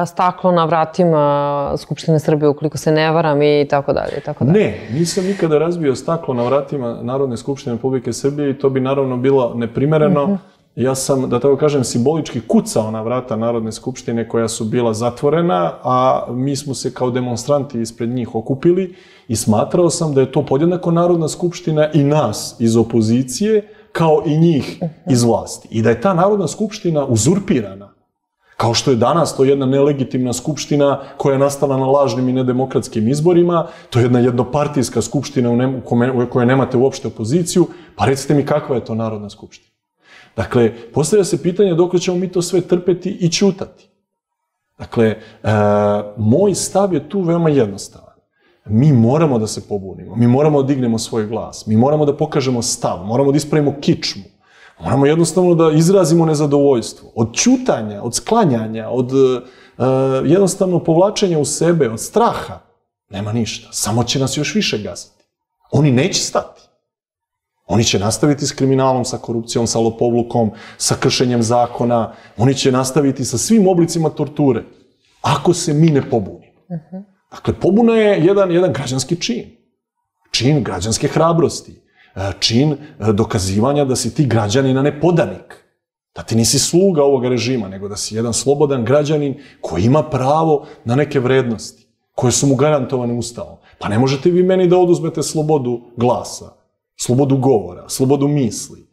staklo na vratima Skupštine Srbije, ukoliko se ne varam, i tako dalje, i tako dalje. Ne, nisam nikada razbio staklo na vratima Narodne skupštine Republike Srbije i to bi naravno bilo neprimereno. Ja sam, da tako kažem, simbolički kucao na vrata Narodne skupštine koja su bila zatvorena, a mi smo se kao demonstranti ispred njih okupili i smatrao sam da je to podjednako Narodna skupština i nas iz opozicije, kao i njih iz vlasti. I da je ta Narodna skupština uzurpirana Kao što je danas to jedna nelegitimna skupština koja je nastala na lažnim i nedemokratskim izborima, to je jedna jednopartijska skupština u kojoj nemate uopšte opoziciju, pa recite mi kakva je to Narodna skupština. Dakle, postavlja se pitanje dok ćemo mi to sve trpeti i ćutati. Dakle, moj stav je tu veoma jednostavan. Mi moramo da se pobunimo, mi moramo da dignemo svoj glas, mi moramo da pokažemo stav, moramo da ispravimo kičmu, moramo jednostavno da izrazimo nezadovoljstvo. Od ćutanja, od sklanjanja, od jednostavno povlačenja u sebe, od straha, nema ništa. Samo će nas još više gaziti. Oni neće stati. Oni će nastaviti s kriminalom, sa korupcijom, sa lopovlukom, sa kršenjem zakona. Oni će nastaviti sa svim oblicima torture. Ako se mi ne pobunimo. Dakle, pobuna je jedan građanski čin. Čin građanske hrabrosti. Čin dokazivanja da si ti građanin, a ne podanik. Da ti nisi sluga ovoga režima, nego da si jedan slobodan građanin koji ima pravo na neke vrednosti, koje su mu garantovane Ustavom. Pa ne možete vi meni da oduzmete slobodu glasa, slobodu govora, slobodu misli.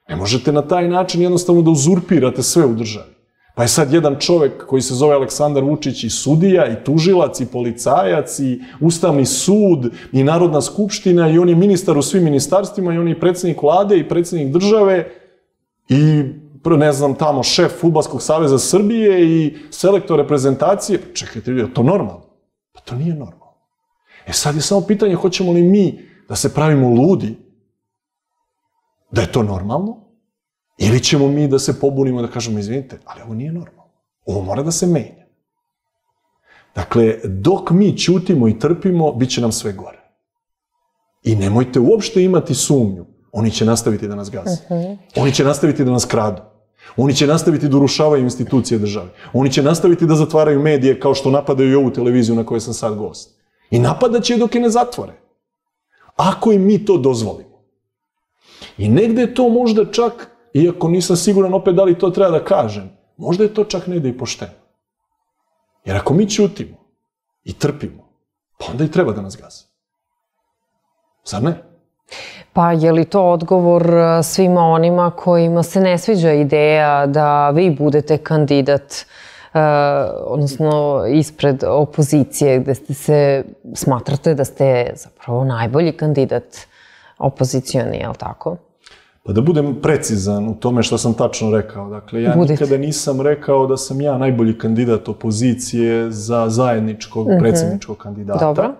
Ne možete na taj način jednostavno da uzurpirate sve u državi. Pa je sad jedan čovek koji se zove Aleksandar Vučić i sudija, i tužilac, i policajac, i Ustavni sud, i Narodna skupština, i on je ministar u svim ministarstvima, i on je predsjednik vlade, i predsjednik države, i ne znam tamo šef Fudbalskog saveza Srbije, i selektor reprezentacije. Čekajte, je to normalno? Pa to nije normalno. Sad je samo pitanje hoćemo li mi da se pravimo ludi, da je to normalno, ili ćemo mi da se pobunimo, da kažemo, izvinite, ali ovo nije normalno. Ovo mora da se menja. Dakle, dok mi ćutimo i trpimo, bit će nam sve gore. I nemojte uopšte imati sumnju. Oni će nastaviti da nas gaze. Oni će nastaviti da nas kradu. Oni će nastaviti da urušavaju institucije države. Oni će nastaviti da zatvaraju medije kao što napadaju i ovu televiziju na kojoj sam sad gost. I napadat će je dok je ne zatvore. Ako im mi to dozvolimo. I negde je to možda čak, iako nisam siguran opet da li to treba da kažem, možda je to čak negde i pošteno. Jer ako mi ćutimo i trpimo, pa onda i treba da nas gaze. Zar ne? Pa je li to odgovor svima onima kojima se ne sviđa ideja da vi budete kandidat, odnosno ispred opozicije, gde smatrate da ste zapravo najbolji kandidat opozicioni, je li tako? Pa da budem precizan u tome što sam tačno rekao. Dakle, ja nikada nisam rekao da sam ja najbolji kandidat opozicije za zajedničkog predsjedničkog kandidata. Dobro.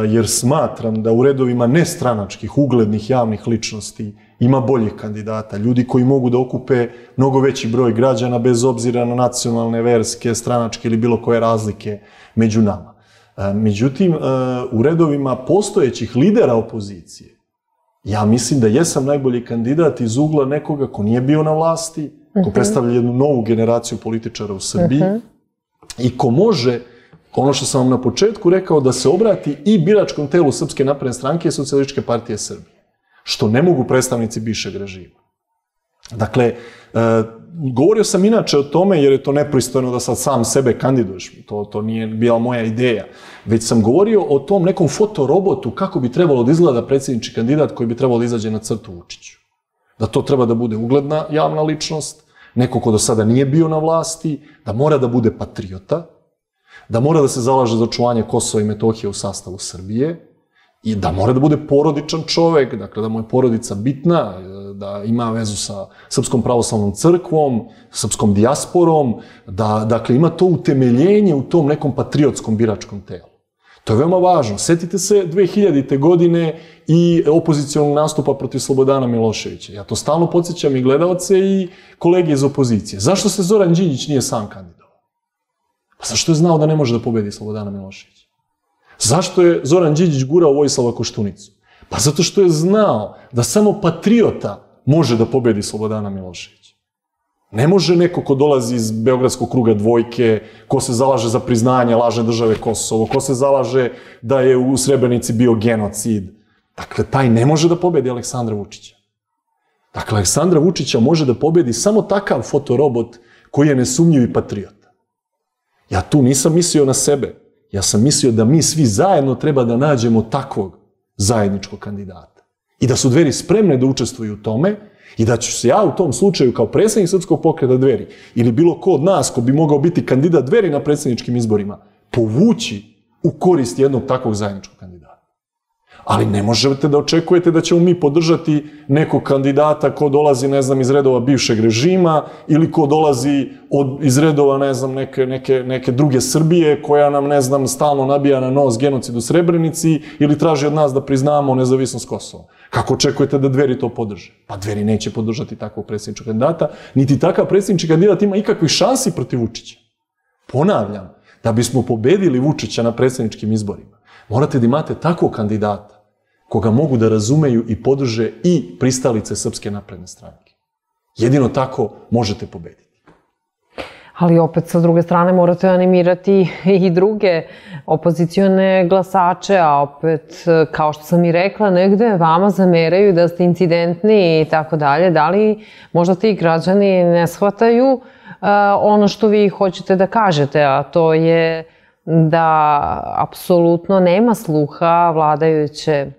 Jer smatram da u redovima nestranačkih, uglednih javnih ličnosti ima boljih kandidata. Ljudi koji mogu da okupe mnogo veći broj građana bez obzira na nacionalne, verske, stranačke ili bilo koje razlike među nama. Međutim, u redovima postojećih lidera opozicije, ja mislim da jesam najbolji kandidat iz ugla nekoga ko nije bio na vlasti, ko predstavlja jednu novu generaciju političara u Srbiji i ko može, ono što sam vam na početku rekao, da se obrati i biračkom telu Srpske napredne stranke i Socijalističke partije Srbije, što ne mogu predstavnici bivšeg režima. Dakle, govorio sam inače o tome, jer je to nepristojno da sad sam sebe kandiduješ, to nije bila moja ideja, već sam govorio o tom nekom fotorobotu kako bi trebalo da izgleda predsjednički kandidat koji bi trebalo da izađe na crtu Vučiću. Da to treba da bude ugledna javna ličnost, neko ko do sada nije bio na vlasti, da mora da bude patriota, da mora da se zalaže za očuvanje Kosova i Metohije u sastavu Srbije i da mora da bude porodičan čovek, dakle da mu je porodica bitna, da ima vezu sa Srpskom pravoslavnom crkvom, srpskom dijasporom, da dakle ima to utemeljenje u tom nekom patriotskom biračkom telu. To je veoma važno. Setite se 2000. godine i opozicionog nastupa protiv Slobodana Miloševića. Ja to stalno podsjećam i gledalce i kolege iz opozicije. Zašto se Zoran Đinđić nije sam kandidovao? Pa zašto je znao da ne može da pobedi Slobodana Miloševića? Zašto je Zoran Đinđić gurao Vojislava Koštunicu? Pa zato što je znao da samo patriota može da pobedi Slobodana Miloševića. Ne može neko ko dolazi iz Beogradskog kruga dvojke, ko se zalaže za priznanje lažne države Kosovo, ko se zalaže da je u Srebrenici bio genocid. Dakle, taj ne može da pobedi Aleksandra Vučića. Dakle, Aleksandra Vučića može da pobedi samo takav fotorobot koji je nesumnjivi patriota. Ja tu nisam mislio na sebe. Ja sam mislio da mi svi zajedno treba da nađemo takvog zajedničkog kandidata. I da su Dveri spremne da učestvuju u tome i da ću se ja u tom slučaju kao predsjednik Srpskog pokreta Dveri ili bilo ko od nas ko bi mogao biti kandidat Dveri na predsjedničkim izborima povući u korist jednog takvog zajedničkog kandidata. Ali ne možete da očekujete da ćemo mi podržati nekog kandidata ko dolazi, ne znam, iz redova bivšeg režima ili ko dolazi iz redova, ne znam, neke druge Srbije koja nam, ne znam, stalno nabija na nos genocid u Srebrenici ili traži od nas da priznamo nezavisnost Kosova. Kako očekujete da Dveri to podrže? Pa Dveri neće podržati takvog predsjedničkog kandidata, niti takav predsjednički kandidat ima ikakvih šansi protiv Vučića. Ponavljam, da bismo pobedili Vučića na predsjedničkim izborima, morate da imate takvog kandidata koga mogu da razumeju i podrže i pristalice Srpske napredne stranke. Jedino tako možete pobediti. Ali opet, sa druge strane, morate animirati i druge opozicione glasače, a opet, kao što sam i rekla, negde vama zameraju da ste incidentni i tako dalje. Da li možda ti građani ne shvataju ono što vi hoćete da kažete, a to je da apsolutno nema sluha vladajuće,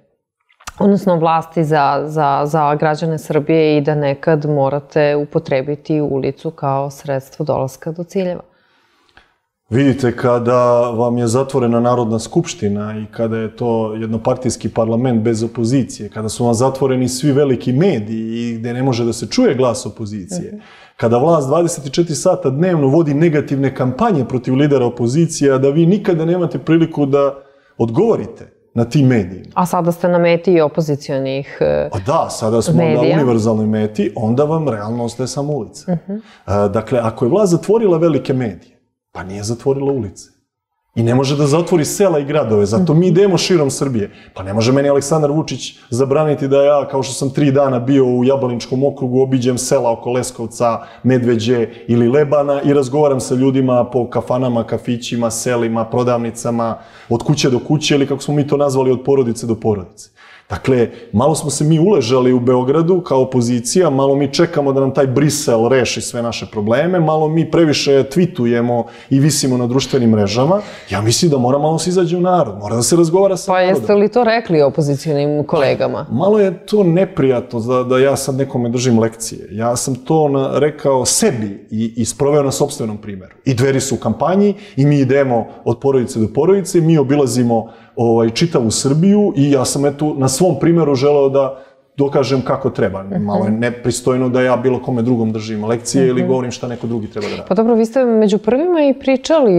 odnosno vlasti za građane Srbije i da nekad morate upotrebiti ulicu kao sredstvo dolaska do ciljeva? Vidite, kada vam je zatvorena Narodna skupština i kada je to jednopartijski parlament bez opozicije, kada su vam zatvoreni svi veliki mediji i gde ne može da se čuje glas opozicije, kada vlast 24 sata dnevno vodi negativne kampanje protiv lidera opozicije, a da vi nikada nemate priliku da odgovorite na tim medijima. A sada ste na meti i opozicionih medija. Da, sada smo na univerzalnoj meti, onda vam realno ostaje samo ulica. Dakle, ako je vlast zatvorila velike medije, pa nije zatvorila ulice. I ne može da zatvori sela i gradove, zato mi idemo širom Srbije. Pa ne može meni Aleksandar Vučić zabraniti da ja, kao što sam 3 dana bio u Jablaničkom okrugu, obiđem sela oko Leskovca, Medveđe ili Lebana i razgovaram sa ljudima po kafanama, kafićima, selima, prodavnicama, od kuće do kuće ili kako smo mi to nazvali, od porodice do porodice. Dakle, malo smo se mi uležali u Beogradu kao opozicija, malo mi čekamo da nam taj Brisel reši sve naše probleme, malo mi previše tvitujemo i visimo na društvenim mrežama. Ja mislim da mora malo se izađe u narod, mora da se razgovara sa narodom. Pa jeste li to rekli opozicionim kolegama? Malo je to neprijatno da ja sad nekome držim lekcije. Ja sam to rekao sebi i sproveo na sopstvenom primjeru. I Dveri su u kampanji i mi idemo od porodice do porodice, mi obilazimo čitavu Srbiju i ja sam na svom primjeru želeo da dokažem kako treba. Malo je nepristojno da ja bilo kome drugom držim lekcije ili govorim šta neko drugi treba da radi. Pa dobro, vi ste među prvima i pričali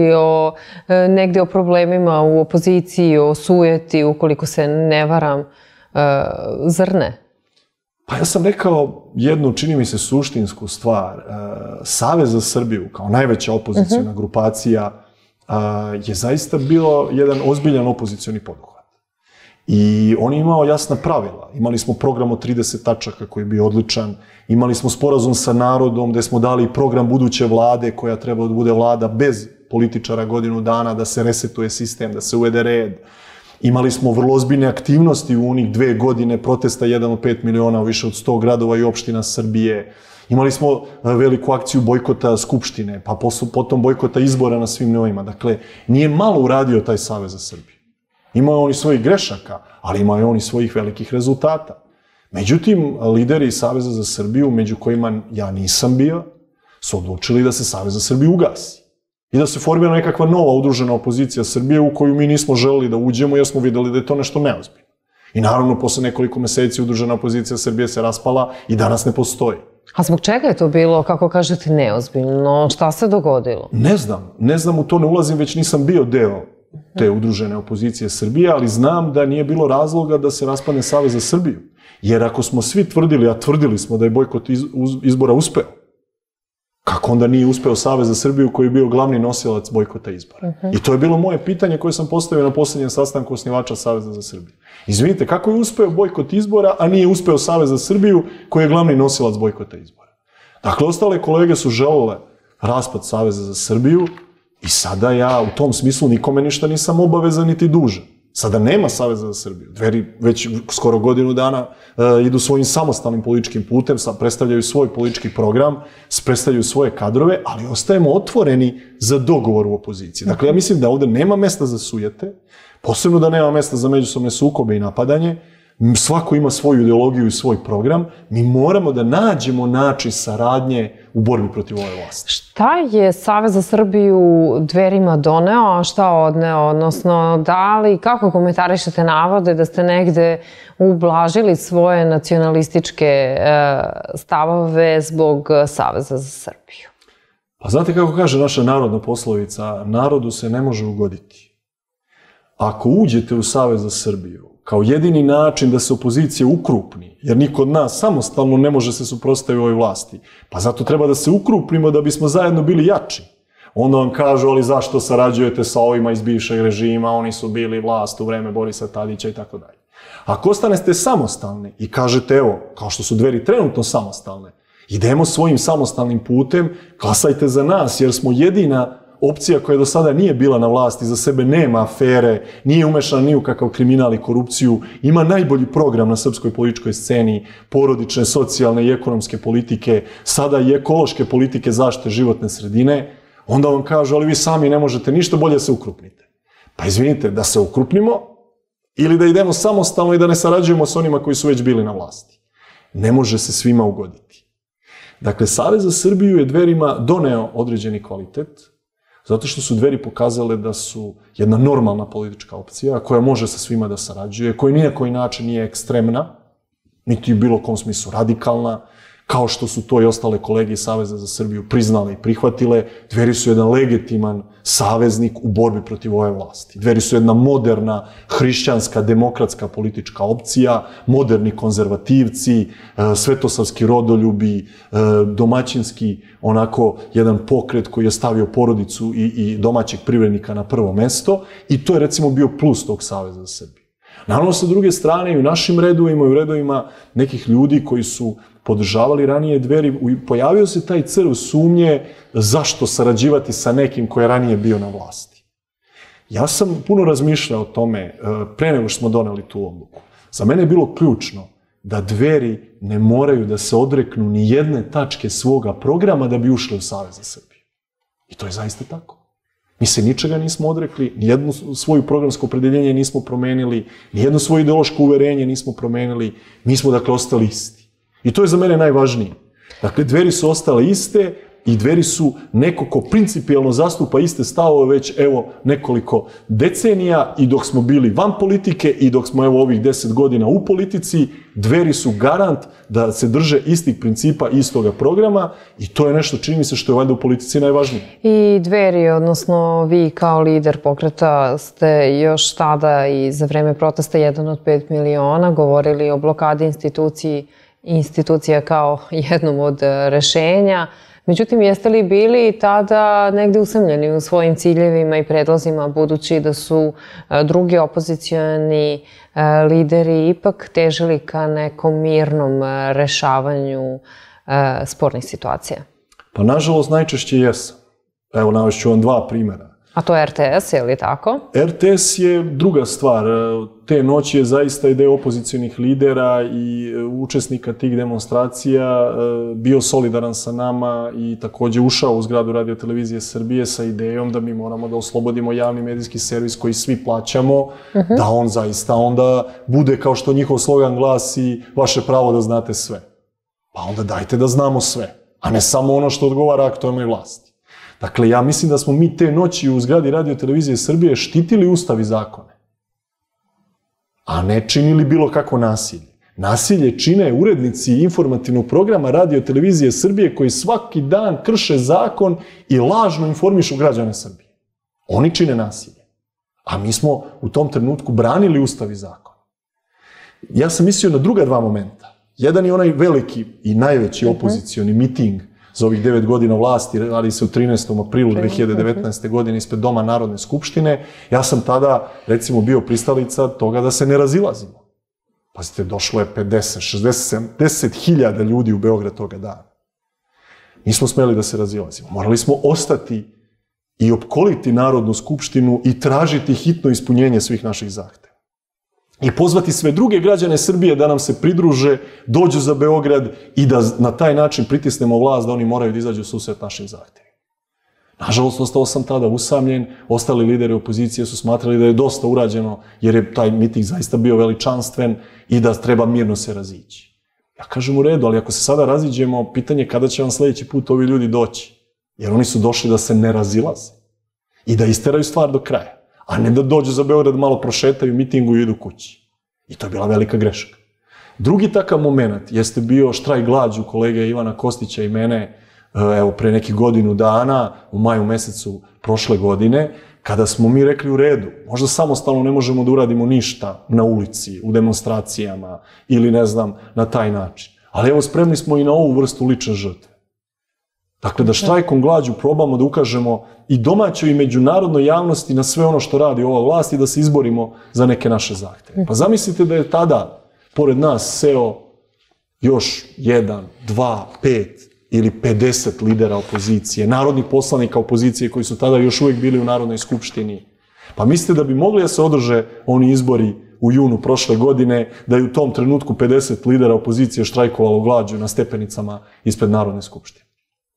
negde o problemima u opoziciji, o sujeti, ukoliko se ne varam, zar ne? Pa ja sam rekao jednu, čini mi se, suštinsku stvar. Savez za Srbiju, kao najveća opozicijona grupacija, je zaista bilo jedan ozbiljan opozicioni poduhvat. I on je imao jasna pravila. Imali smo program od 30 tačaka koji je bio odličan. Imali smo sporazum sa narodom gde smo dali program buduće vlade koja treba da bude vlada bez političara godinu dana, da se resetuje sistem, da se uvede red. Imali smo vrlo ozbiljne aktivnosti u onih 2 godine protesta 1 od 5 miliona u više od 100 gradova i opština Srbije. Imali smo veliku akciju bojkota Skupštine, pa potom bojkota izbora na svim nivoima. Dakle, nije malo uradio taj Savez za Srbiju. Imao je on i svojih grešaka, ali imao je on i svojih velikih rezultata. Međutim, lideri Saveza za Srbiju, među kojima ja nisam bio, su odlučili da se Savez za Srbiju ugasi. I da se formira nekakva nova udružena opozicija Srbije u koju mi nismo želeli da uđemo jer smo videli da je to nešto neozbiljno. I naravno, posle nekoliko meseci udružena opozicija Srbije se raspala i danas ne postoji. A zbog čega je to bilo, kako kažete, neozbiljno? Šta se dogodilo? Ne znam, u to ne ulazim, već nisam bio deo te udružene opozicije Srbije, ali znam da nije bilo razloga da se raspadne Savez za Srbiju. Jer ako smo svi tvrdili, a tvrdili smo da je bojkot izbora uspeo, kako onda nije uspeo Savez za Srbiju koji je bio glavni nosilac bojkota izbora? I to je bilo moje pitanje koje sam postavio na posljednjem sastanku osnivača Saveza za Srbiju. Izvinite, kako je uspeo bojkot izbora, a nije uspeo Savez za Srbiju koji je glavni nosilac bojkota izbora? Dakle, ostale kolege su želele raspad Saveza za Srbiju i sada ja u tom smislu nikome ništa nisam obavezan niti dužan. Sada nema Saveza za Srbiju. Dveri već skoro godinu dana idu svojim samostalnim političkim putem, predstavljaju svoj politički program, predstavljaju svoje kadrove, ali ostajemo otvoreni za dogovor u opoziciji. Dakle, ja mislim da ovde nema mesta za sujete, posebno da nema mesta za međusobne sukobe i napadanje. svako ima svoju ideologiju i svoj program, mi moramo da nađemo način saradnje u borbi protiv ove vlasti. Šta je Savez za Srbiju Dverima doneo, a šta odneo? Odnosno, kako komentarišete navode da ste negde ublažili svoje nacionalističke stavove zbog Saveza za Srbiju? Pa znate kako kaže naša narodna poslovica, narodu se ne može ugoditi. Ako uđete u Savez za Srbiju, kao jedini način da se opozicija ukrupni, jer niko od nas samostalno ne može se suprotstaviti ovoj vlasti, pa zato treba da se ukrupnimo da bismo zajedno bili jači. Onda vam kažu, ali zašto sarađujete sa ovima iz bivšeg režima, oni su bili vlast u vreme Borisa Tadića i tako dalje. Ako ostanete samostalni i kažete, evo, kao što su Dveri trenutno samostalne, idemo svojim samostalnim putem, glasajte za nas, jer smo jedina opcija koja do sada nije bila na vlasti, za sebe nema afere, nije umešana ni u kakav kriminal i korupciju, ima najbolji program na srpskoj političkoj sceni, porodične, socijalne i ekonomske politike, sada i ekološke politike zaštite životne sredine, onda vam kažu, ali vi sami ne možete ništa, bolje se ukrupnite. Pa izvinite, da se ukrupnimo ili da idemo samostalno i da ne sarađujemo s onima koji su već bili na vlasti. Ne može se svima ugoditi. Dakle, Savez za Srbiju je Dverima doneo određeni kvalitet, zato što su Dveri pokazale da su jedna normalna politička opcija koja može sa svima da sarađuje, koja ni na koji način nije ekstremna, niti u bilo kom smislu radikalna, kao što su to i ostale kolege iz Saveza za Srbiju priznale i prihvatile. Dveri su jedan legitiman saveznik u borbi protiv ove vlasti. Dveri su jedna moderna, hrišćanska, demokratska politička opcija, moderni konzervativci, svetosavski rodoljubi, domaćinski, onako, jedan pokret koji je stavio porodicu i domaćeg privrednika na prvo mesto, i to je, recimo, bio plus tog Saveza za Srbiju. Naravno, sa druge strane, i u našim redovima i u redovima nekih ljudi koji su podržavali ranije Dveri, pojavio se taj crv sumnje zašto sarađivati sa nekim ko je ranije bio na vlasti. Ja sam puno razmišljao o tome pre nego što smo doneli tu odluku. Za mene je bilo ključno da Dveri ne moraju da se odreknu ni jedne tačke svoga programa da bi ušli u Savez za Srbiju. I to je zaista tako. Mi se ničega nismo odrekli, nijedno svoju programsko opredeljenje nismo promenili, nijedno svoje ideološko uverenje nismo promenili, mi smo, dakle, ostali isti. I to je za mene najvažnije. Dakle, Dveri su ostale iste i Dveri su neko ko principijalno zastupa iste stavove već, evo, nekoliko decenija, i dok smo bili van politike i dok smo, evo, ovih 10 godina u politici, Dveri su garant da se drže istih principa, istoga programa, i to je nešto, čini mi se, što je valjda u politici najvažnije. I Dveri, odnosno vi kao lider pokreta, ste još tada i za vreme protesta 1 od 5 miliona govorili o blokadi institucija kao jednom od rešenja. Međutim, jeste li bili tada negde usamljeni u svojim ciljevima i predlozima, budući da su drugi opozicioni lideri ipak težili ka nekom mirnom rešavanju spornih situacija? Pa, nažalost, najčešće jesam. Evo, navešću vam 2 primjera. A to je RTS, je li tako? RTS je druga stvar. Te noći je zaista i deo opozicionih lidera i učesnika tih demonstracija bio solidaran sa nama i takođe ušao u zgradu Radio televizije Srbije sa idejom da mi moramo da oslobodimo javni medijski servis koji svi plaćamo, da on zaista onda bude, kao što njihov slogan glasi, vaše pravo da znate sve. Pa onda dajte da znamo sve, a ne samo ono što odgovara aktuelnoj vlasti. Dakle, ja mislim da smo mi te noći u zgradi Radio televizije Srbije štitili Ustav i zakone, a ne činili bilo kakvo nasilje. Nasilje čine urednici informativnog programa Radio televizije Srbije koji svaki dan krše zakon i lažno informišu građane Srbije. Oni čine nasilje. A mi smo u tom trenutku branili Ustav i zakon. Ja sam mislio na druga 2 momenta. Jedan je onaj veliki i najveći opozicioni miting za ovih 9 godina vlasti, radi se u 13. aprilu 2019. godine ispred Doma Narodne skupštine. Ja sam tada, recimo, bio pristalica toga da se ne razilazimo. Pazite, došlo je 50, 60, 70 hiljada ljudi u Beograd toga dana. Nismo smeli da se razilazimo. Morali smo ostati i opkoliti Narodnu skupštinu i tražiti hitno ispunjenje svih naših zahteva. I pozvati sve druge građane Srbije da nam se pridruže, dođu za Beograd i da na taj način pritisnemo vlast da oni moraju da izađu u susret našim zahtevima. Nažalost, ostao sam tada usamljen, ostali lideri opozicije su smatrali da je dosta urađeno, jer je taj miting zaista bio veličanstven i da treba mirno se razići. Ja kažem u redu, ali ako se sada raziđemo, pitanje kada će vam sljedeći put ovi ljudi doći. Jer oni su došli da se ne razilaze i da isteraju stvar do kraja, a ne da dođu za Beograd, malo prošetaju mitingu i idu kući. I to je bila velika greška. Drugi takav moment jeste bio štrajk glađu kolege Ivana Kostića i mene, evo, pre nekih godinu dana, u maju mesecu prošle godine, kada smo mi rekli u redu, možda samostalno ne možemo da uradimo ništa na ulici, u demonstracijama ili ne znam, na taj način. Ali evo, spremni smo i na ovu vrstu lične žrtve. Dakle, da štrajkom glađu probamo da ukažemo i domaćoj i međunarodnoj javnosti na sve ono što radi ova vlast i da se izborimo za neke naše zahteve. Pa zamislite da je tada, pored nas, seo još 1, 2, 5 ili 50 lidera opozicije, narodnih poslanika opozicije koji su tada još uvijek bili u Narodnoj skupštini. Pa mislite da bi mogli da se održe oni izbori u junu prošle godine, da je u tom trenutku 50 lidera opozicije štrajkovalo glađu na stepenicama ispred Narodne skupštine?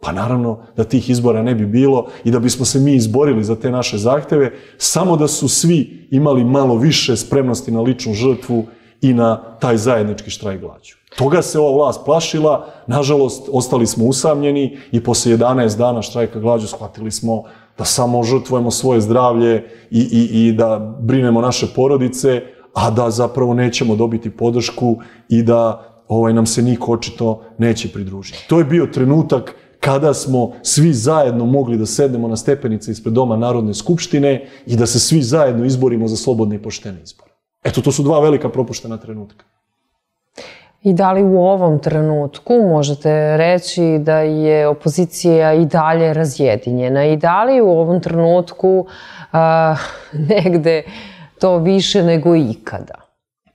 Pa naravno da tih izbora ne bi bilo i da bismo se mi izborili za te naše zahteve, samo da su svi imali malo više spremnosti na ličnu žrtvu i na taj zajednički štrajk glađu. Toga se ova vlast plašila, nažalost, ostali smo usamljeni i posle 11 dana štrajka glađu shvatili smo da samo žrtvujemo svoje zdravlje i da brinemo naše porodice, a da zapravo nećemo dobiti podršku i da nam se niko očito neće pridružiti. To je bio trenutak kada smo svi zajedno mogli da sednemo na stepenice ispred Doma Narodne skupštine i da se svi zajedno izborimo za slobodne i poštene izbore. Eto, to su dva velika propuštena trenutka. I da li u ovom trenutku možete reći da je opozicija i dalje razjedinjena? I da li u ovom trenutku negde to više nego ikada?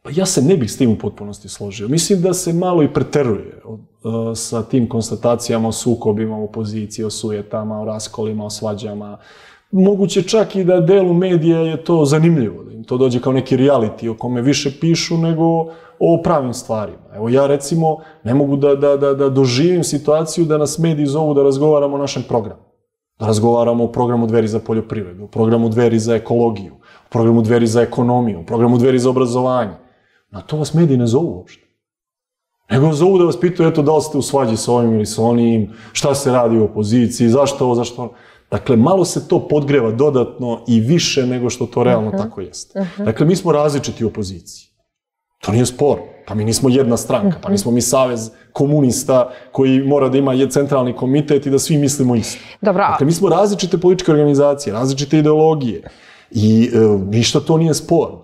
Pa ja se ne bih s tim u potpunosti složio. Mislim da se malo i preteruje sa tim konstatacijama o sukobima u opoziciji, o sujetama, o raskolima, o svađama. Moguće čak i da delu medija je to zanimljivo, da im to dođe kao neki reality o kome više pišu nego o pravim stvarima. Evo ja recimo ne mogu da doživim situaciju da nas mediji zovu da razgovaramo o našem programu. Da razgovaramo o programu Dveri za poljoprivredu, o programu Dveri za ekologiju, o programu Dveri za ekonomiju, o programu Dveri za obrazovanje. Na to vas mediji ne zovu uopšte. Nego zovu da vas pitaju, eto, da li ste u svađi sa ovim ili sa onim, šta se radi u opoziciji, zašto ovo, zašto ono. Dakle, malo se to podgreva dodatno i više nego što to realno tako jeste. Dakle, mi smo različiti u opoziciji. To nije spor. Pa mi nismo jedna stranka, pa nismo mi savez komunista koji mora da ima centralni komitet i da svi mislimo isto. Dakle, mi smo različite političke organizacije, različite ideologije i ništa to nije sporno.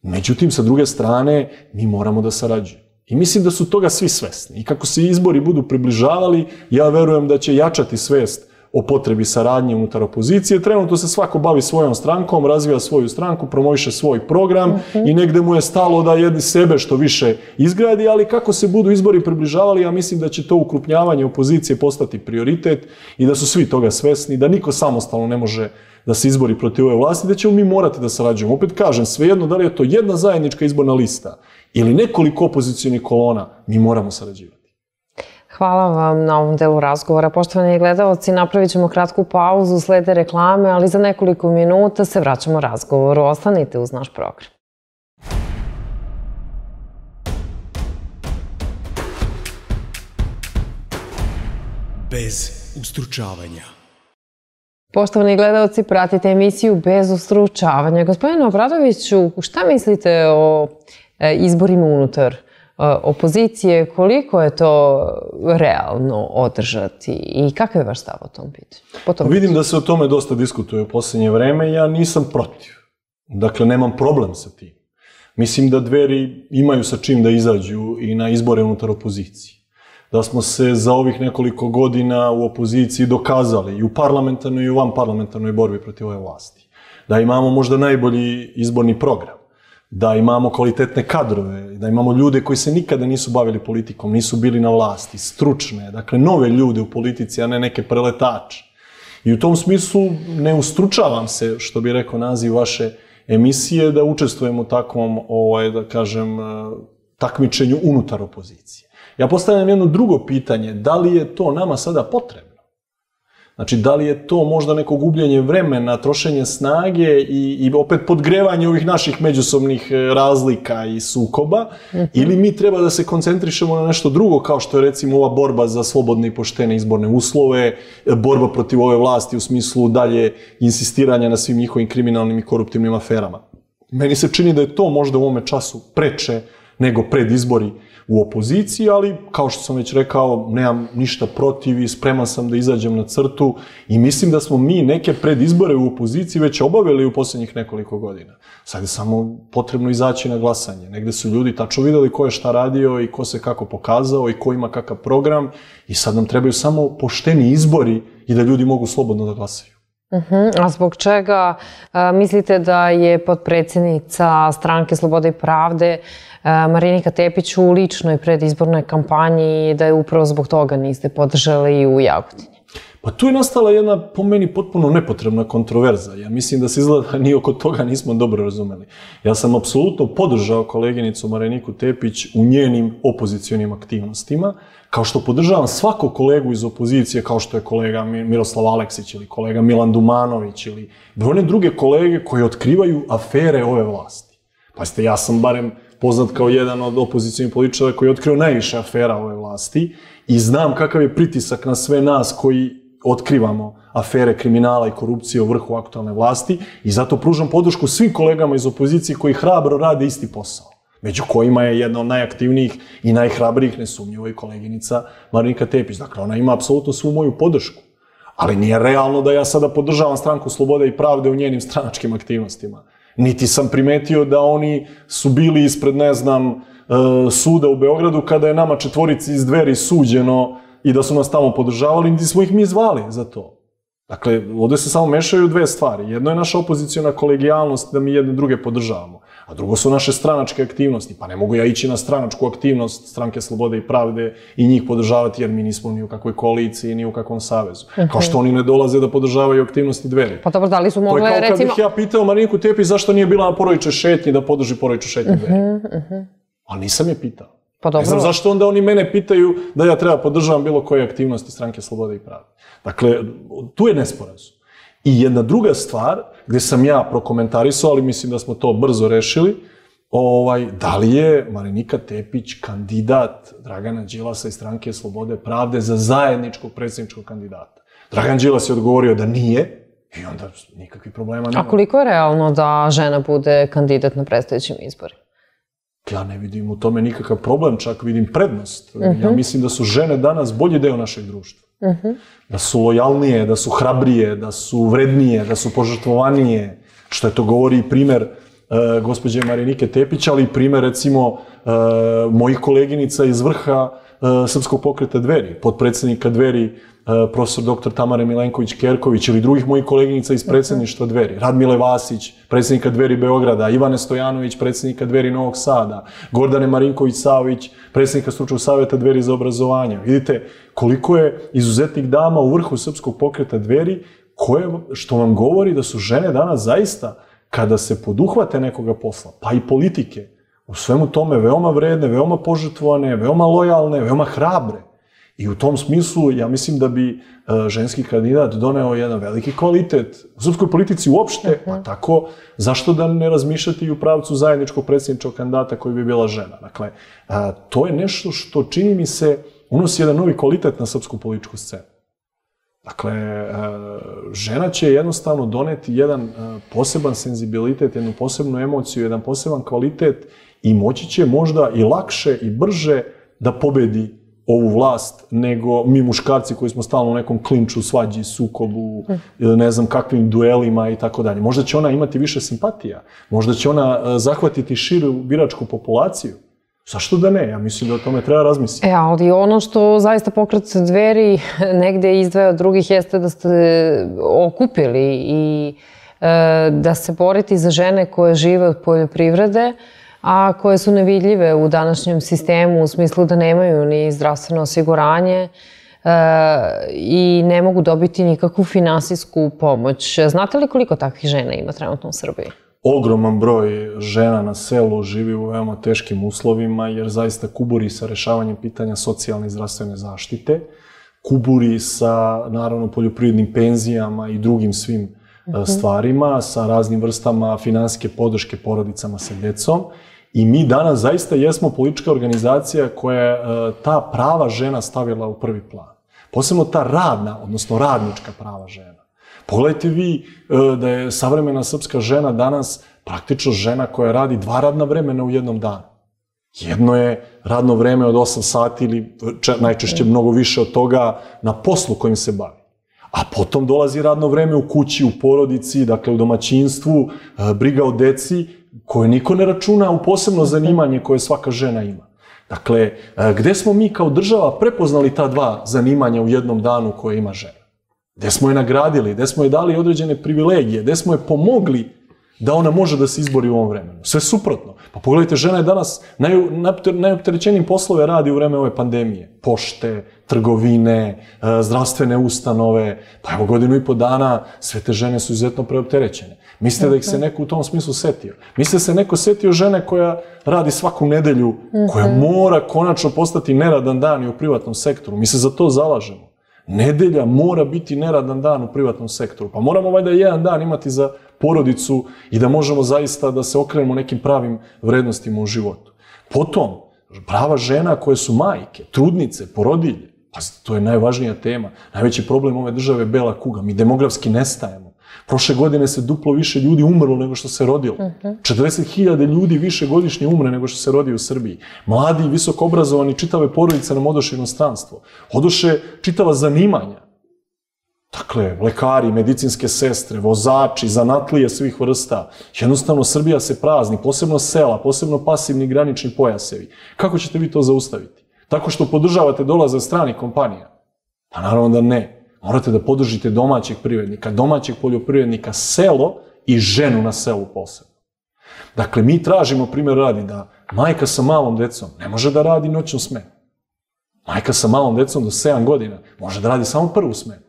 Međutim, sa druge strane, mi moramo da sarađujemo. I mislim da su toga svi svesni. I kako se izbori budu približavali, ja verujem da će jačati svest o potrebi saradnje unutar opozicije. Trenutno se svako bavi svojom strankom, razvija svoju stranku, promoviše svoj program i negde mu je stalo da jedni sebe što više izgradi, ali kako se budu izbori približavali, ja mislim da će to ukrupnjavanje opozicije postati prioritet i da su svi toga svesni, da niko samostalno ne može da se izbori protiv ove vlasti, da ćemo mi morati da sarađujemo. Opet kažem, svejedno da li je to jedna zajednička izborna lista ili nekoliko opozicionih kolona, mi moramo sarađivati. Hvala vam na ovom delu razgovora. Poštovani gledalci, napravit ćemo kratku pauzu, slede reklame, ali za nekoliko minuta se vraćamo razgovoru. Ostanite uz naš program. Bez ustručavanja. Poštovani gledalci, pratite emisiju Bez ustručavanja. Gospodine Obradoviću, šta mislite o izborima unutar opozicije? Koliko je to realno održati i kakav je vaš stav o tom pitanju? Vidim da se o tome dosta diskutuje u posljednje vreme. Ja nisam protiv. Dakle, nemam problem sa tim. Mislim da Dveri imaju sa čim da izađu i na izbore unutar opozicije. Da smo se za ovih nekoliko godina u opoziciji dokazali i u parlamentarnoj i u vanparlamentarnoj borbi protiv ove vlasti. Da imamo možda najbolji izborni program, da imamo kvalitetne kadrove, da imamo ljude koji se nikada nisu bavili politikom, nisu bili na vlasti, stručne, dakle nove ljude u politici, a ne neke preletače. I u tom smislu ne ustručavam se, što bi rekao naziv vaše emisije, da učestvujem u takvom, da kažem, takmičenju unutar opozicije. Ja postavljam jedno drugo pitanje, da li je to nama sada potrebno? Znači, da li je to možda neko gubljenje vremena, trošenje snage i opet podgrevanje ovih naših međusobnih razlika i sukoba, ili mi treba da se koncentrišemo na nešto drugo, kao što je recimo ova borba za slobodne i poštene izborne uslove, borba protiv ove vlasti u smislu dalje insistiranja na svim njihovim kriminalnim i koruptivnim aferama. Meni se čini da je to možda u ovome času preče nego pred izbori u opoziciji, ali kao što sam već rekao, nemam ništa protiv i spreman sam da izađem na crtu i mislim da smo mi neke predizbore u opoziciji već obavili u posljednjih nekoliko godina. Sad je samo potrebno izaći na glasanje. Negde su ljudi tačno videli ko je šta radio i ko se kako pokazao i ko ima kakav program i sad nam trebaju samo pošteni izbori i da ljudi mogu slobodno da glasaju. A zbog čega mislite da je potpredsjednica Stranke Slobode i pravde Marinika Tepić u ličnoj predizbornoj kampanji, da je upravo zbog toga niste podržali i u Jagodini? Pa tu je nastala jedna, po meni, potpuno nepotrebna kontroverza. Ja mislim da se izgleda ni oko toga nismo dobro razumeli. Ja sam apsolutno podržao koleginicu Mariniku Tepić u njenim opozicionim aktivnostima, kao što podržavam svakog kolegu iz opozicije, kao što je kolega Miroslav Aleksić ili kolega Milan Dumanović ili brojne druge kolege koji otkrivaju afere ove vlasti. Pazite, ja sam barem poznat kao jedan od opozicionih političara koji je otkrio najviše afera ove vlasti i znam kakav je pritisak na sve nas koji otkrivamo afere kriminala i korupcije u vrhu aktualne vlasti i zato pružam podršku svim kolegama iz opozicije koji hrabro rade isti posao. Među kojima je jedna od najaktivnijih i najhrabrijih, nesumnjivo, i koleginica Marinika Tepić. Dakle, ona ima apsolutno svu moju podršku. Ali nije realno da ja sada podržavam Stranku Slobode i pravde u njenim stranačkim aktivnostima. Niti sam primetio da oni su bili ispred, ne znam, suda u Beogradu kada je nama četvorici iz Dveri suđeno i da su nas tamo podržavali, niti smo ih mi zvali za to. Dakle, ovdje se samo mešaju dve stvari. Jedno je naša opozicijona kolegijalnost da mi jedne druge podržavamo, a drugo su naše stranačke aktivnosti. Pa ne mogu ja ići na stranačku aktivnost Stranke Slobode i pravde i njih podržavati jer mi nismo ni u kakvoj koaliciji, ni u kakvom savezu. Kao što oni ne dolaze da podržavaju aktivnosti Dveri. Pa dobro, da li su mogle, recimo... To je kao kad bih ja pitao Mariniku Tepić zašto nije bila na porodičnoj šetnji da podrži porodičnu šetnju Dveri. Ali nisam je pitao. Ne znam zašto onda oni mene pitaju da ja treba podržavam bilo koje aktivnosti Stranke Slobode i pravde. Dakle, tu je nesporazum. I jedna druga stvar, gde sam ja prokomentarisao, ali mislim da smo to brzo rešili, da li je Marinika Tepić kandidat Dragana Đilasa i Stranke Slobode i pravde za zajedničkog predsjedničkog kandidata? Dragan Đilas je odgovorio da nije i onda nikakvih problema nema. A koliko je realno da žena bude kandidat na predstojećim izborima? Ja ne vidim u tome nikakav problem, čak vidim prednost. Ja mislim da su žene danas bolji deo našeg društva. Da su lojalnije, da su hrabrije, da su vrednije, da su požrtvovanije, što je to govori i primer gospođe Marinike Tepić, ali i primer, recimo, mojih koleginica iz vrha Srpskog pokreta Dveri, potpredsjednika Dveri, profesor dr. Tamare Milenković-Kerković ili drugih mojih koleginica iz predsjedništva Dveri, Radmile Vasić, predsjednika Dveri Beograda, Ivane Stojanović, predsjednika Dveri Novog Sada, Gordane Marinković-Savić, predsjednika Stručnog savjeta Dveri za obrazovanje. Vidite koliko je izuzetnih dama u vrhu Srpskog pokreta Dveri, što vam govori da su žene danas zaista, kada se poduhvate nekoga posla, pa i politike, u svemu tome veoma vredne, veoma požrtvovane, veoma lojalne, veoma hrabre. I u tom smislu, ja mislim da bi ženski kandidat doneo jedan veliki kvalitet u srpskoj politici uopšte, pa tako, zašto da ne razmišljati i u pravcu zajedničkog predsjedničkog kandidata koji bi bila žena? Dakle, to je nešto što, čini mi se, unosi jedan novi kvalitet na srpsku političku scenu. Dakle, žena će jednostavno doneti jedan poseban senzibilitet, jednu posebnu emociju, jedan poseban kvalitet i moći će možda i lakše i brže da pobedi ovu vlast nego mi muškarci koji smo stalno u nekom klinču, svađi, sukobu, ne znam kakvim duelima i tako dalje. Možda će ona imati više simpatija, možda će ona zahvatiti širu biračku populaciju. Zašto da ne? Ja mislim da o tome treba razmisliti. Ali ono što zaista pokret Dveri negde izdvaja od drugih jeste da ste okupili i da se boriti za žene koje žive od poljoprivrede, a koje su nevidljive u današnjem sistemu u smislu da nemaju ni zdravstveno osiguranje i ne mogu dobiti nikakvu finansijsku pomoć. Znate li koliko takvih žena ima trenutno u Srbiji? Ogroman broj žena na selu živi u veoma teškim uslovima jer zaista kuburi sa rešavanjem pitanja socijalne i zdravstvene zaštite. kuburi sa, naravno, poljoprivrednim penzijama i drugim svim stvarima, sa raznim vrstama finansijske podrške porodicama sa decom. I mi danas zaista jesmo politička organizacija koja je ta prava žena stavila u prvi plan. Posebno ta radna, odnosno radnička prava žena. Pogledajte vi da je savremena srpska žena danas praktično žena koja radi 2 radna vremena u jednom danu. Jedno je radno vreme od 8 sati ili najčešće mnogo više od toga na poslu kojim se bavi. A potom dolazi radno vreme u kući, u porodici, dakle u domaćinstvu, briga o deci, koje niko ne računa u posebno zanimanje koje svaka žena ima. Dakle, gde smo mi kao država prepoznali ta 2 zanimanja u jednom danu koje ima žena? Gde smo je nagradili, gde smo je dali određene privilegije, gde smo je pomogli da ona može da se izbori u ovom vremenu? Sve suprotno. Pa pogledajte, žena je danas najopterećenijim poslove radi u vreme ove pandemije. Pošte, trgovine, zdravstvene ustanove. Pa evo 1,5 dana sve te žene su izuzetno preopterećene. Mislite da ih se neko u tom smislu setio? Mislite da se neko setio žene koja radi svaku nedelju, koja mora konačno postati neradan dan i u privatnom sektoru? Mi se za to zalažemo. Nedelja mora biti neradan dan u privatnom sektoru. Pa moramo valjda jedan dan imati za porodicu i da možemo zaista da se okrenemo nekim pravim vrednostima u životu. Potom, prava žena koje su majke, trudnice, porodilje. To je najvažnija tema. Najveći problem ove države je bela kuga. Mi demografski nestajemo. Prošle godine se duplo više ljudi umrlo nego što se rodilo. 40.000 ljudi više godišnje umre nego što se rodi u Srbiji. Mladi i visoko obrazovani čitave porodice nam odoše inostranstvo. Odoše čitava zanimanja. Dakle, lekari, medicinske sestre, vozači, zanatlije svih vrsta. Jednostavno, Srbija se prazni, posebno sela, posebno pasivni granični pojasevi. Kako ćete vi to zaustaviti? Tako što podržavate dolazak stranih kompanija? Pa naravno da ne. Morate da podržite domaćeg privrednika, domaćeg poljoprivrednika, selo i ženu na selu posebno. Dakle, mi tražimo, primjer radi, da majka sa malom decom ne može da radi noćnu smenu. Majka sa malom decom do 7 godina može da radi samo prvu smenu.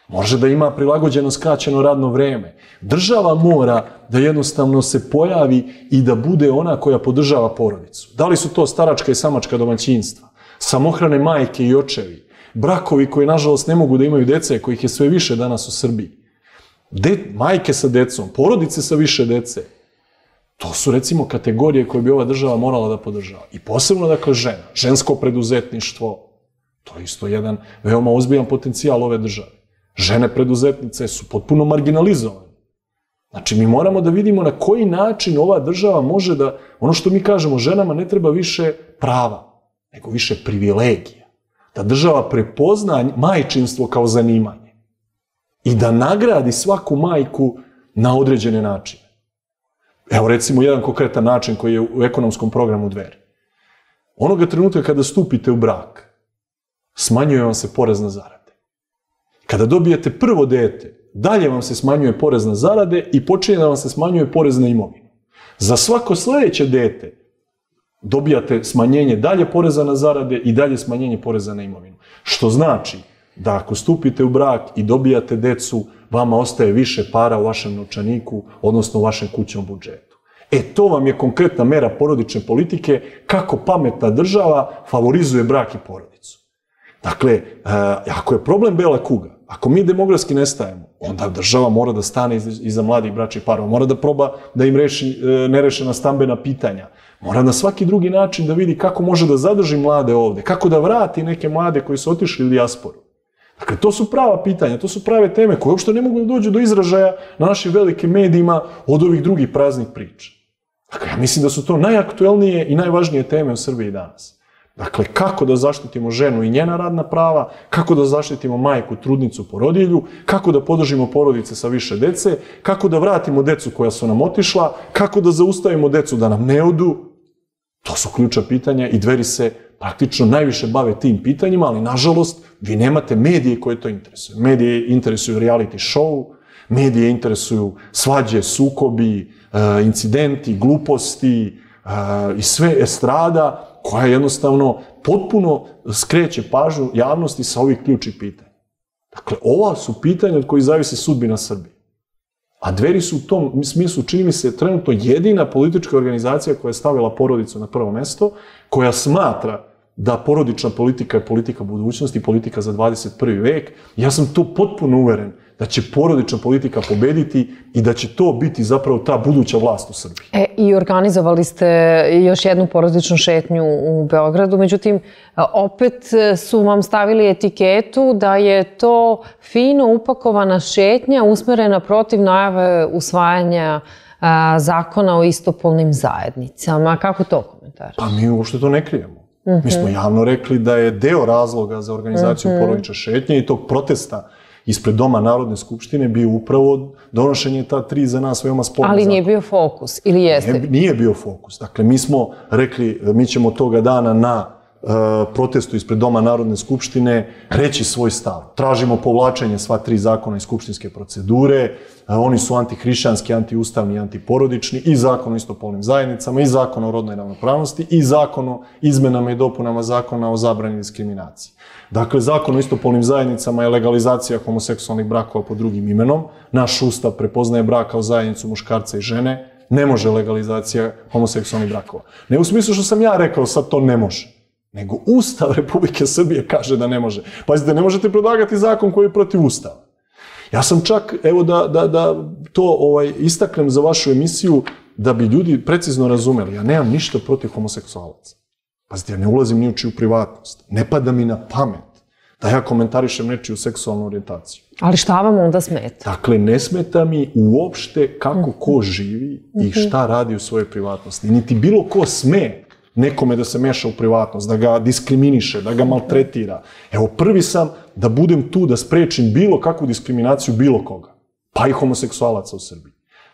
Može da ima prilagođeno skraćeno radno vreme. Država mora da jednostavno se pojavi i da bude ona koja podržava porodicu. Da li su to staračka i samačka domaćinstva, samohrane majke i očevi, brakovi koji, nažalost, ne mogu da imaju dece, kojih je sve više danas u Srbiji. Majke sa decom, porodice sa više dece. To su, recimo, kategorije koje bi ova država morala da podržava. I posebno, dakle, žena. Žensko preduzetništvo. To je isto jedan veoma ozbiljan potencijal ove države. Žene preduzetnice su potpuno marginalizovane. Znači, mi moramo da vidimo na koji način ova država može da, ono što mi kažemo, ženama ne treba više prava, nego više privilegija. Da država prepozna majčinstvo kao zanimanje i da nagradi svaku majku na određene načine. Evo, recimo, jedan konkretan način koji je u ekonomskom programu Dveri. Onoga trenutka kada stupite u brak, smanjuje vam se porez na zarade. Kada dobijete prvo dete, dalje vam se smanjuje porez na zarade i počinje da vam se smanjuje porez na imovinu. Za svako sledeće dete dobijate smanjenje dalje poreza na zarade i dalje smanjenje poreza na imovinu. Što znači da ako stupite u brak i dobijate decu, vama ostaje više para u vašem novčaniku, odnosno u vašem kućnom budžetu. To vam je konkretna mera porodične politike kako pametna država favorizuje brak i porodicu. Dakle, ako je problem bela kuga, ako mi demografski nestajemo, onda država mora da stane iza mladih bračnih parova, mora da proba da im reši nerešena stambena pitanja, mora na svaki drugi način da vidi kako može da zadrži mlade ovde, kako da vrati neke mlade koji su otišli u dijasporu. Dakle, to su prava pitanja, to su prave teme koje uopšte ne mogu da dođu do izražaja na našim velikim medijima od ovih drugih praznih priča. Dakle, ja mislim da su to najaktuelnije i najvažnije teme u Srbiji danas. Dakle, kako da zaštitimo ženu i njena radna prava, kako da zaštitimo majku, trudnicu, porodilju, kako da podržimo porodice sa više dece, kako da vratimo decu koja su nam otišla, kako da zaustavimo decu da nam ne odu. To su ključna pitanja i Dveri se praktično najviše bave tim pitanjima, ali nažalost vi nemate medije koje to interesuju. Medije interesuju reality show, medije interesuju svađe, sukobi, incidenti, gluposti i sve estrada koja jednostavno potpuno skreće pažnju javnosti sa ovih ključnih pitanja. Dakle, ova su pitanja od kojih zavisi sudbina Srbije. A Dveri su u tom smislu, čini mi se, trenutno jedina politička organizacija koja je stavila porodicu na prvo mesto, koja smatra da porodična politika je politika budućnosti, politika za 21. vek. Ja sam tu potpuno uveren da će porodična politika pobediti i da će to biti zapravo ta buduća vlast u Srbiji. I organizovali ste još jednu porodičnu šetnju u Beogradu, međutim, opet su vam stavili etiketu da je to fino upakovana šetnja usmerena protiv najave usvajanja zakona o istopolnim zajednicama. Kako to komentar? Pa mi uopšte to ne krijemo. Mi smo javno rekli da je deo razloga za organizaciju porodične šetnje i tog protesta ispred Doma Narodne skupštine bio upravo donošenje ta 3 za nas veoma sporna zakona. Ali nije bio fokus, ili jeste? Nije bio fokus. Dakle, mi smo rekli, mi ćemo toga dana na protestu ispred Doma Narodne skupštine reći svoj stav. Tražimo povlačenje sva 3 zakona iz skupštinske procedure. Oni su antihrišćanski, antiustavni i antiporodični, i zakon o istopolnim zajednicama, i zakon o rodnoj ravnopravnosti, i zakon o izmenama i dopunama zakona o zabrani diskriminacije. Dakle, zakon o istopolnim zajednicama je legalizacija homoseksualnih brakova pod drugim imenom. Naš ustav prepoznaje brak kao zajednicu muškarca i žene. Ne može legalizacija homoseksualnih brakova. Ne u smislu što sam ja rekao, sad to ne može. Nego Ustav Republike Srbije kaže da ne može. Pazite, ne možete predlagati zakon koji je protiv Ustava. Ja sam čak, evo da to istaknem za vašu emisiju, da bi ljudi precizno razumeli, ja nemam ništa protiv homoseksualaca. Pazite, ja ne ulazim ni u čiju privatnost. Ne pada mi na pamet da ja komentarišem nečiju seksualnu orijentaciju. Ali šta vam onda smeta? Dakle, ne smeta mi uopšte kako ko živi i šta radi u svojoj privatnosti. Niti bilo ko sme nekome da se meša u privatnost, da ga diskriminiše, da ga maltretira. Evo, prvi sam da budem tu da sprečim bilo kakvu diskriminaciju bilo koga, pa i homoseksualaca u Srbiji.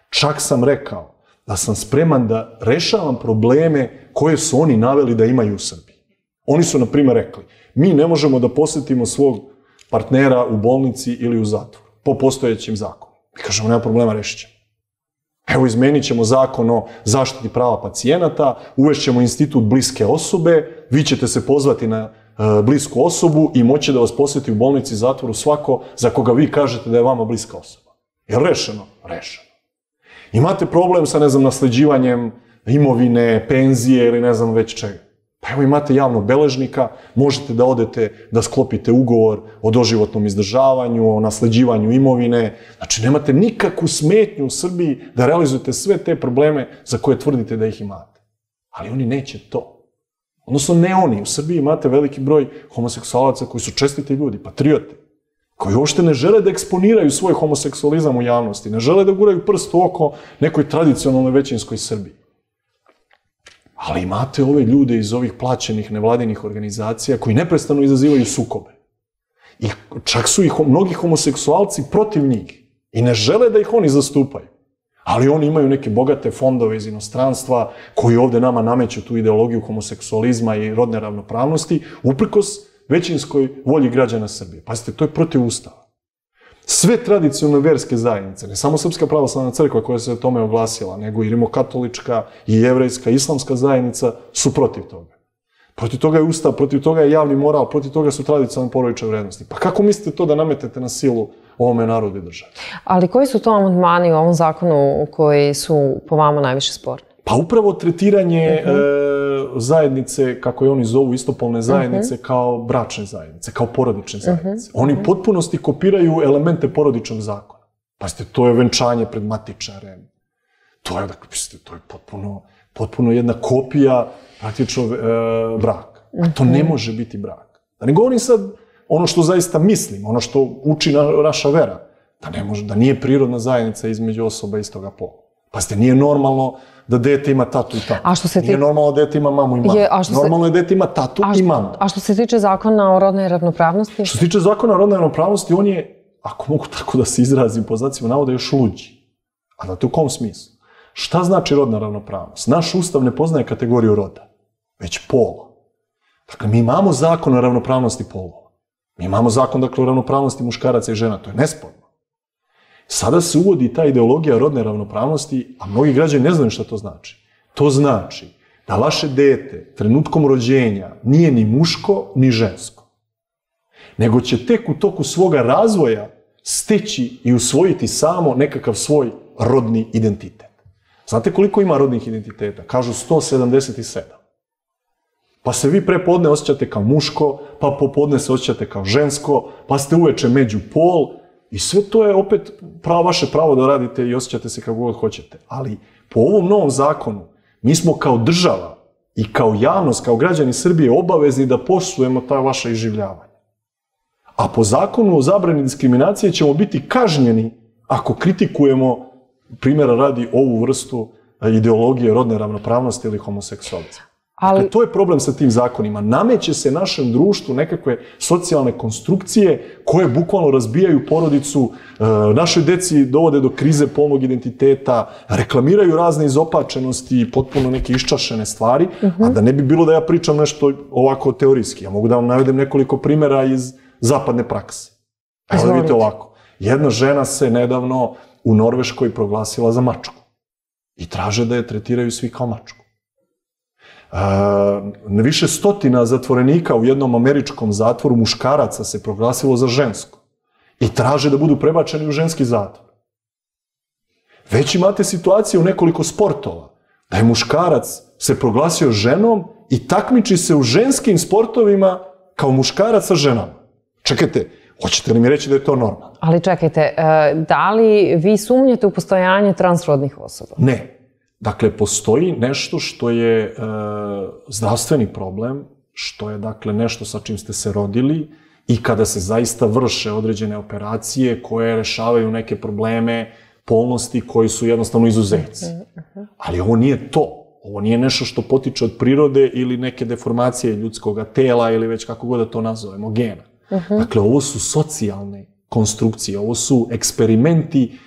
Čak sam rekao da sam spreman da rešavam probleme koje su oni naveli da imaju u Srbiji. Oni su, na primjer, rekli, mi ne možemo da posjetimo svog partnera u bolnici ili u zatvoru, po postojećim zakonu. Mi kažemo, nema problema, rešit ćemo. Evo, izmenit ćemo zakon o zaštiti prava pacijenata, uvešćemo institut bliske osobe, vi ćete se pozvati na blisku osobu i moći da vas posjeti u bolnici i zatvoru svako za koga vi kažete da je vama bliska osoba. Je li rešeno? Rešeno. Imate problem sa, ne znam, nasleđivanjem imovine, penzije ili ne znam već čega. Pa evo, imate javnog beležnika, možete da odete da sklopite ugovor o doživotnom izdržavanju, o nasleđivanju imovine. Znači, nemate nikakvu smetnju u Srbiji da realizujete sve te probleme za koje tvrdite da ih imate. Ali oni neće to. Odnosno, ne oni. U Srbiji imate veliki broj homoseksualaca koji su čestiti ljudi, patriote, koji uopšte ne žele da eksponiraju svoj homoseksualizam u javnosti, ne žele da guraju prst u oko nekoj tradicionalnoj većinskoj Srbiji. Ali imate ove ljude iz ovih plaćenih nevladinih organizacija koji neprestano izazivaju sukobe. I čak su mnogi homoseksualci protiv njih i ne žele da ih oni zastupaju. Ali oni imaju neke bogate fondove iz inostranstva koji ovde nama nameću tu ideologiju homoseksualizma i rodne ravnopravnosti uprkos većinskoj volji građana Srbije. Pazite, to je protiv Ustava. Sve tradicionalne verske zajednice, ne samo Srpska pravoslavna crkva koja se o tome oglasila, nego i rimokatolička i jevrejska, islamska zajednica su protiv toga. Protiv toga je Ustav, protiv toga je javni moral, protiv toga su tradicionalne porodične vrednosti. Pa kako mislite to da nametete na silu ovome narodu i državi? Ali koji su to amandmani u ovom zakonu koji su po vama najviše sporni? Pa upravo tretiranje zajednice, kako je oni zovu, istopolne zajednice, kao bračne zajednice, kao porodične zajednice. Oni u potpunosti kopiraju elemente porodičnog zakona. Pazite, to je venčanje pred matičarem. To je potpuno jedna kopija praktično braka. A to ne može biti brak. Da ne govorim sad ono što zaista mislim, ono što uči naša vera, da nije prirodna zajednica između osoba istoga pola. Pazite, nije normalno da dete ima tatu i tatu. Nije normalno da dete ima mamu i mamu. Normalno je da dete ima tatu i mamu. A što se tiče zakona o rodnoj ravnopravnosti? Što se tiče zakona o rodnoj ravnopravnosti, on je, ako mogu tako da se izrazim po znacima navoda, još luđi. A znate u kom smislu? Šta znači rodna ravnopravnost? Naš ustav ne poznaje kategoriju roda, već pola. Dakle, mi imamo zakon o ravnopravnosti polova. Mi imamo zakon, dakle, o ravnopravnosti muškaraca i žena. To je nesporno. Sada se uvodi ta ideologija rodne ravnopravnosti, a mnogi građani ne znaju šta to znači. To znači da vaše dete trenutkom rođenja nije ni muško, ni žensko. Nego će tek u toku svoga razvoja steći i usvojiti samo nekakav svoj rodni identitet. Znate koliko ima rodnih identiteta? Kažu 177. Pa se vi prepodne osjećate kao muško, pa popodne se osjećate kao žensko, pa ste uveče među pol i sve to je opet vaše pravo da radite i osjećate se kako god hoćete. Ali po ovom novom zakonu mi smo kao država i kao javnost, kao građani Srbije obavezni da poštujemo ta vaša iživljavanja. A po zakonu o zabrani diskriminacije ćemo biti kažnjeni ako kritikujemo, primjera radi, ovu vrstu ideologije rodne ravnopravnosti ili homoseksualizma. Dakle, to je problem sa tim zakonima. Nameće se našem društvu nekakve socijalne konstrukcije koje bukvalno razbijaju porodicu, našoj deci dovode do krize polnog identiteta, reklamiraju razne izopačenosti i potpuno neke iščašene stvari, a da ne bi bilo da ja pričam nešto ovako teorijski. Ja mogu da vam navedem nekoliko primjera iz zapadne prakse. Evo da vidite ovako. Jedna žena se nedavno u Norveškoj proglasila za mačku i traže da je tretiraju svi kao mačku. Više stotina zatvorenika u jednom američkom zatvoru muškaraca se proglasilo za žensko i traže da budu prebačeni u ženski zatvor. Već imate situacije u nekoliko sportova da je muškarac se proglasio ženom i takmiči se u ženskim sportovima kao muškarac sa ženama. Čekajte, hoćete li mi reći da je to normalno? Ali čekajte, da li vi sumnjate u postojanje transrodnih osoba? Ne. Dakle, postoji nešto što je zdravstveni problem, što je, dakle, nešto sa čim ste se rodili i kada se zaista vrše određene operacije koje rešavaju neke probleme, polnosti koji su jednostavno izuzeci. Ali ovo nije to. Ovo nije nešto što potiče od prirode ili neke deformacije ljudskog tela ili već kako god da to nazovemo, gena. Dakle, ovo su socijalne konstrukcije, ovo su eksperimenti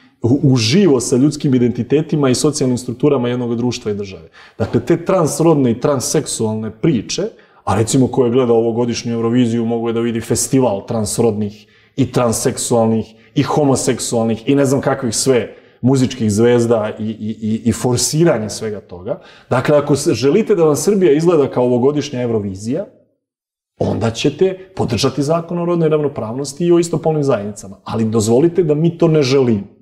uživo sa ljudskim identitetima i socijalnim strukturama jednog društva i države. Dakle, te transrodne i transseksualne priče, a recimo ko je gledao ovogodišnju Euroviziju mogu je da vidi festival transrodnih i transseksualnih i homoseksualnih i ne znam kakvih sve muzičkih zvezda i forsiranje svega toga. Dakle, ako želite da vam Srbija izgleda kao ovogodišnja Eurovizija, onda ćete podržati zakon o rodnoj ravnopravnosti i o istopolnim zajednicama. Ali dozvolite da mi to ne želimo.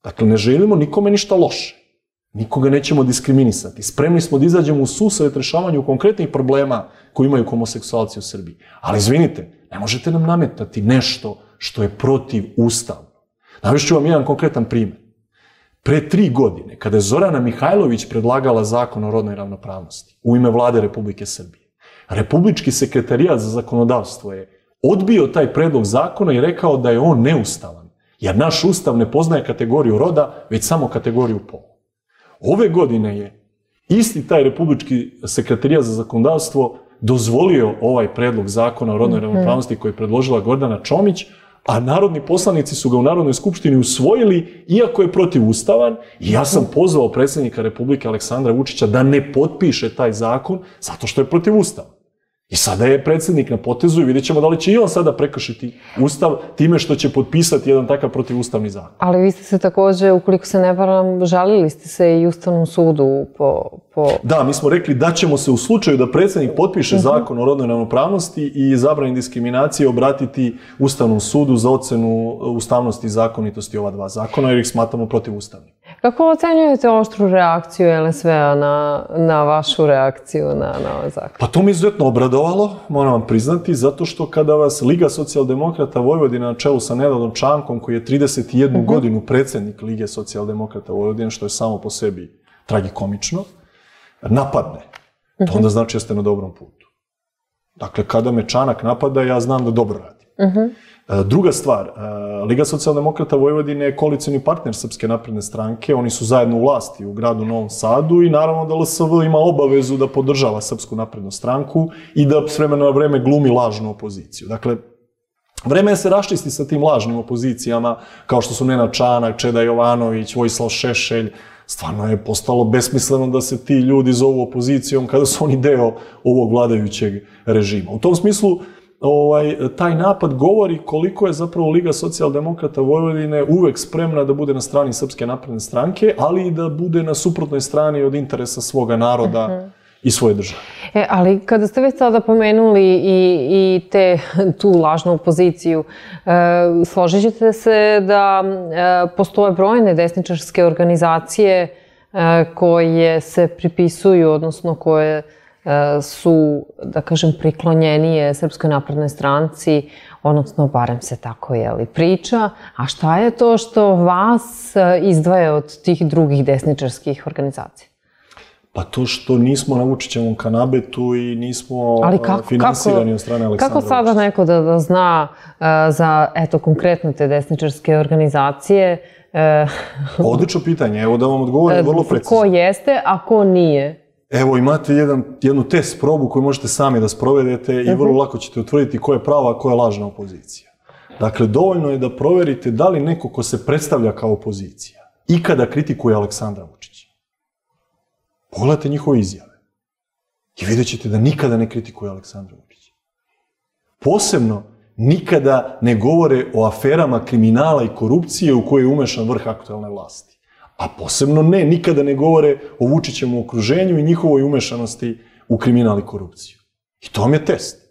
Dakle, ne želimo nikome ništa loše. Nikoga nećemo diskriminisati. Spremni smo da izađemo u susret rešavanju konkretnih problema koji imaju homoseksualci u Srbiji. Ali izvinite, ne možete nam nametati nešto što je protiv Ustava. Navešću vam jedan konkretan primjer. Pre 3 godine, kada je Zorana Mihajlović predlagala zakon o rodnoj ravnopravnosti u ime Vlade Republike Srbije, Republički sekretarijat za zakonodavstvo je odbio taj predlog zakona i rekao da je on neustavan, jer naš Ustav ne poznaje kategoriju roda, već samo kategoriju pola. Ove godine je isti taj Republički sekretarijat za zakonodavstvo dozvolio ovaj predlog zakona o rodnoj ravnopravnosti koji je predložila Gordana Čomić, a narodni poslanici su ga u Narodnoj skupštini usvojili, iako je protivustavan, i ja sam pozvao predsjednika Republike Aleksandra Vučića da ne potpiše taj zakon zato što je protivustavan. I sada je predsjednik na potezu i vidjet ćemo da li će i on sada prekršiti Ustav time što će potpisati jedan takav protivustavni zakon. Ali vi ste se takođe, ukoliko se ne varam, žalili ste se i Ustavnom sudu po... Da, mi smo rekli da ćemo se u slučaju da predsjednik potpiše zakon o rodnoj ravnopravnosti i zabrani diskriminacije obratiti Ustavnom sudu za ocenu ustavnosti i zakonitosti ova 2 zakona, jer ih smatramo protivustavnim. Kako ocenjujete oštru reakciju LSV-a na vašu reakciju na ovaj zakon? Pa to me izuzetno obradovalo, moram vam priznati, zato što kada vas Liga socijaldemokrata Vojvodine na čelu sa Nenadom Čankom, koji je 31 godinu predsjednik Lige socijaldemokrata Vojvodine, što je samo po sebi tragikomično, napadne, to onda znači da ste na dobrom putu. Dakle, kada me Čanak napada, ja znam da dobro radim. Druga stvar, Liga socijaldemokrata Vojvodine je koalicioni partner Srpske napredne stranke, oni su zajedno u vlasti u gradu Novom Sadu i naravno da LSV ima obavezu da podržava Srpsku naprednu stranku i da s vremena na vreme glumi lažnu opoziciju. Dakle, vreme je se raščisti sa tim lažnim opozicijama, kao što su Nenad Čanak, Čeda Jovanović, Vojislav Šešelj. Stvarno je postalo besmisleno da se ti ljudi zovu opozicijom kada su oni deo ovog vladajućeg režima. U tom smislu, taj napad govori koliko je zapravo Liga socijaldemokrata Vojvodine uvek spremna da bude na strani Srpske napredne stranke, ali i da bude na suprotnoj strani od interesa svoga naroda i svoje države. Ali kada ste već sada pomenuli i tu lažnu opoziciju, složit ćete se da postoje brojne desničarske organizacije koje se pripisuju, odnosno koje su, da kažem, priklonjenije Srpskoj naprednoj stranci, odnosno barem se tako priča. A šta je to što vas izdvaja od tih drugih desničarskih organizacija? Pa to što nismo na Vučićevom kanabetu i nismo finansirani od strane Aleksandra Vučića. Kako sada neko da zna za, eto, konkretno te desničarske organizacije? Odlično pitanje, evo da vam odgovorim vrlo precizno. Ko jeste, a ko nije? Evo, imate jednu test probu koju možete sami da sprovedete i vrlo lako ćete utvrditi ko je prava, a ko je lažna opozicija. Dakle, dovoljno je da proverite da li neko ko se predstavlja kao opozicija ikada kritikuje Aleksandra Vučića. Pogledajte njihove izjave i vidjet ćete da nikada ne kritikuje Aleksandra Vučića. Posebno, nikada ne govore o aferama kriminala i korupcije u koje je umešan vrh aktuelne vlasti. A posebno nikada ne govore o Vučićevom okruženju i njihovoj umešanosti u kriminal i korupciju. I to vam je test.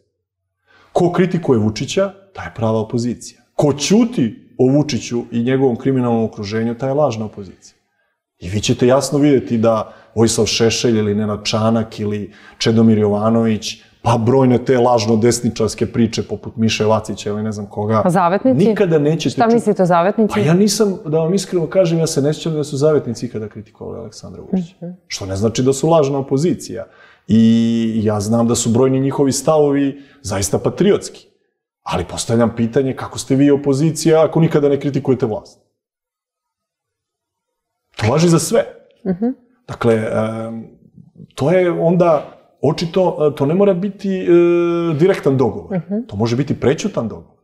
Ko kritikuje Vučića, ta je prava opozicija. Ko ćuti o Vučiću i njegovom kriminalnom okruženju, ta je lažna opozicija. I vi ćete jasno vidjeti da Vojislav Šešelj ili Nenad Čanak ili Čedomir Jovanović, pa brojne te lažno-desničarske priče poput Miše Vacića ili ne znam koga. A zavetnici? Nikada nećete... Šta mislite o zavetnici? Pa ja nisam, da vam iskreno kažem, ja se ne sjećam da su zavetnici ikada kritikovali Aleksandra Vučića. Što ne znači da su lažna opozicija. I ja znam da su brojni njihovi stavovi zaista patriotski. Ali postavljam pitanje kako ste vi opozicija ako nikada ne kritikujete vlast. To važi za sve. Dakle, to je onda... Očito, to ne mora biti direktan dogovor. To može biti prećutan dogovor.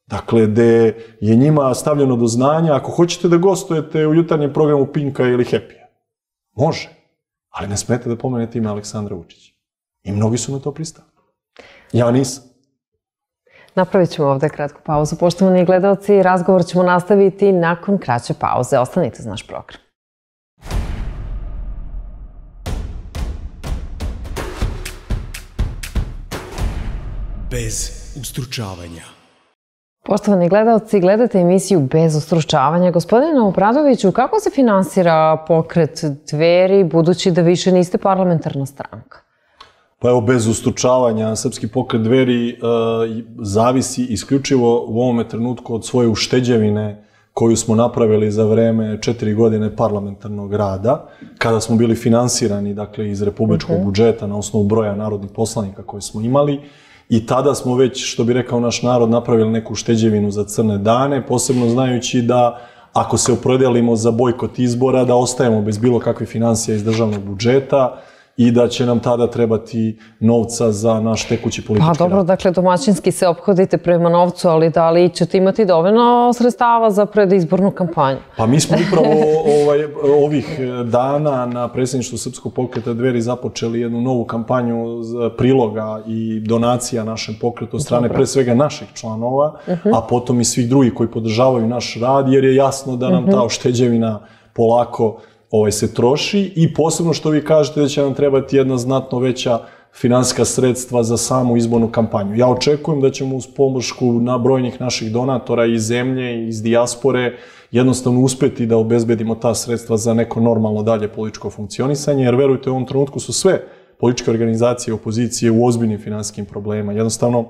Dakle, gde je njima stavljeno do znanja, ako hoćete da gostujete u jutarnjem programu Pinka ili Happy-a. Može. Ali ne smete da pomenete ime Aleksandra Vučića. I mnogi su na to pristali. Ja nisam. Napravit ćemo ovde kratku pauzu. Poštovani gledalci, razgovor ćemo nastaviti nakon kraće pauze. Ostanite za naš program. Bez ustručavanja. Poštovani gledalci, gledate emisiju Bez ustručavanja. Gospodine Obradoviću, kako se finansira pokret Dveri, budući da više niste parlamentarna stranka? Pa evo, bez ustručavanja, Srpski pokret Dveri zavisi isključivo u ovome trenutku od svoje ušteđevine koju smo napravili za vreme 4 godine parlamentarnog rada, kada smo bili finansirani, dakle, iz republičkog budžeta na osnovu broja narodnih poslanika koje smo imali. I tada smo već, što bi rekao naš narod, napravili neku ušteđevinu za crne dane, posebno znajući da ako se opredelimo za bojkot izbora, da ostajemo bez bilo kakve financija iz državnog budžeta i da će nam tada trebati novca za naš tekući politički rad. Pa dobro, dakle, domaćinski se ophodite prema novcu, ali da li ćete imati dovoljno sredstava za predizbornu kampanju? Pa mi smo upravo ovih dana na predsjedništvu Srpskog pokreta Dveri započeli jednu novu kampanju priloga i donacija našem pokretu od strane pre svega naših članova, a potom i svih drugih koji podržavaju naš rad, jer je jasno da nam ta ušteđevina polako se troši i posebno što vi kažete da će nam trebati jedna znatno veća finansijska sredstva za samu izbornu kampanju. Ja očekujem da ćemo uz pomošku brojnih naših donatora iz zemlje i iz dijaspore jednostavno uspeti da obezbedimo ta sredstva za neko normalno dalje političko funkcionisanje, jer verujte, u ovom trenutku su sve političke organizacije opozicije u ozbiljnim finansijskim problemima. Jednostavno,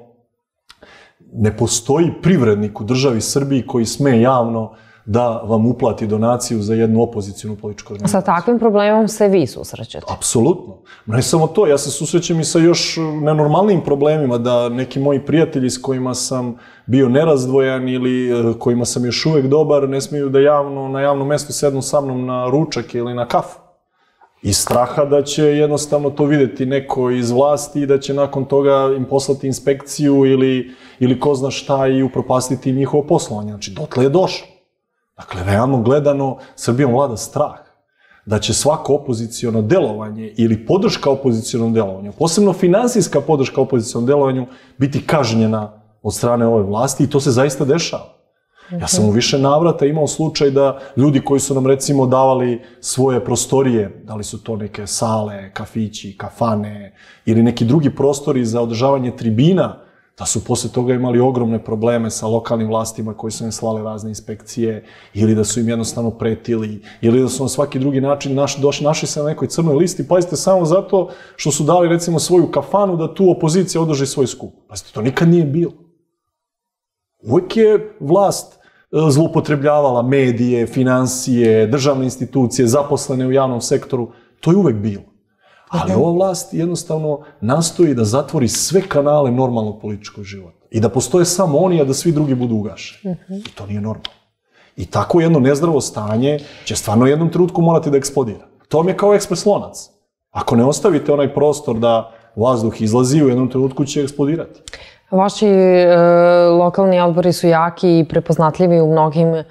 ne postoji privrednik u državi Srbiji koji sme javno da vam uplati donaciju za jednu opozicijnu političku organizaciju. Sa takvim problemom se vi susrećete? Apsolutno. Ne samo to, ja se susrećem i sa još nenormalnim problemima, da neki moji prijatelji s kojima sam bio nerazdvojan ili kojima sam još uvek dobar, ne smiju da na javnom mestu sednu sa mnom na ručak ili na kafu. Iz straha da će jednostavno to videti neko iz vlasti i da će nakon toga im poslati inspekciju ili ko zna šta i upropastiti njihovo poslovanje. Znači, dotle je došlo. Dakle, realno gledano, Srbijom vlada strah da će svako opoziciono delovanje ili podrška opozicionom delovanju, posebno finansijska podrška opozicionom delovanju, biti kažnjena od strane ove vlasti i to se zaista dešava. Ja sam u više navrata imao slučaj da ljudi koji su nam recimo davali svoje prostorije, da li su to neke sale, kafići, kafane ili neki drugi prostori za održavanje tribina da su posle toga imali ogromne probleme sa lokalnim vlastima koji su im slale razne inspekcije, ili da su im jednostavno pretili, ili da su na svaki drugi način našli se na nekoj crnoj listi, pazite, samo zato što su dali, recimo, svoju kafanu da tu opozicija održi svoj skup. Pazite, to nikad nije bilo. Uvijek je vlast zloupotrebljavala medije, finansije, državne institucije, zaposlene u javnom sektoru. To je uvijek bilo. Ali ova vlast jednostavno nastoji da zatvori sve kanale normalnog političkog života. I da postoje samo oni, a da svi drugi budu ugašeni. I to nije normalno. I tako jedno nezdravo stanje će stvarno u jednom trenutku morati da eksplodira. To vam je kao ekspres lonac. Ako ne ostavite onaj prostor da vazduh izlazi, u jednom trenutku će eksplodirati. Vaši lokalni odbori su jaki i prepoznatljivi u mnogim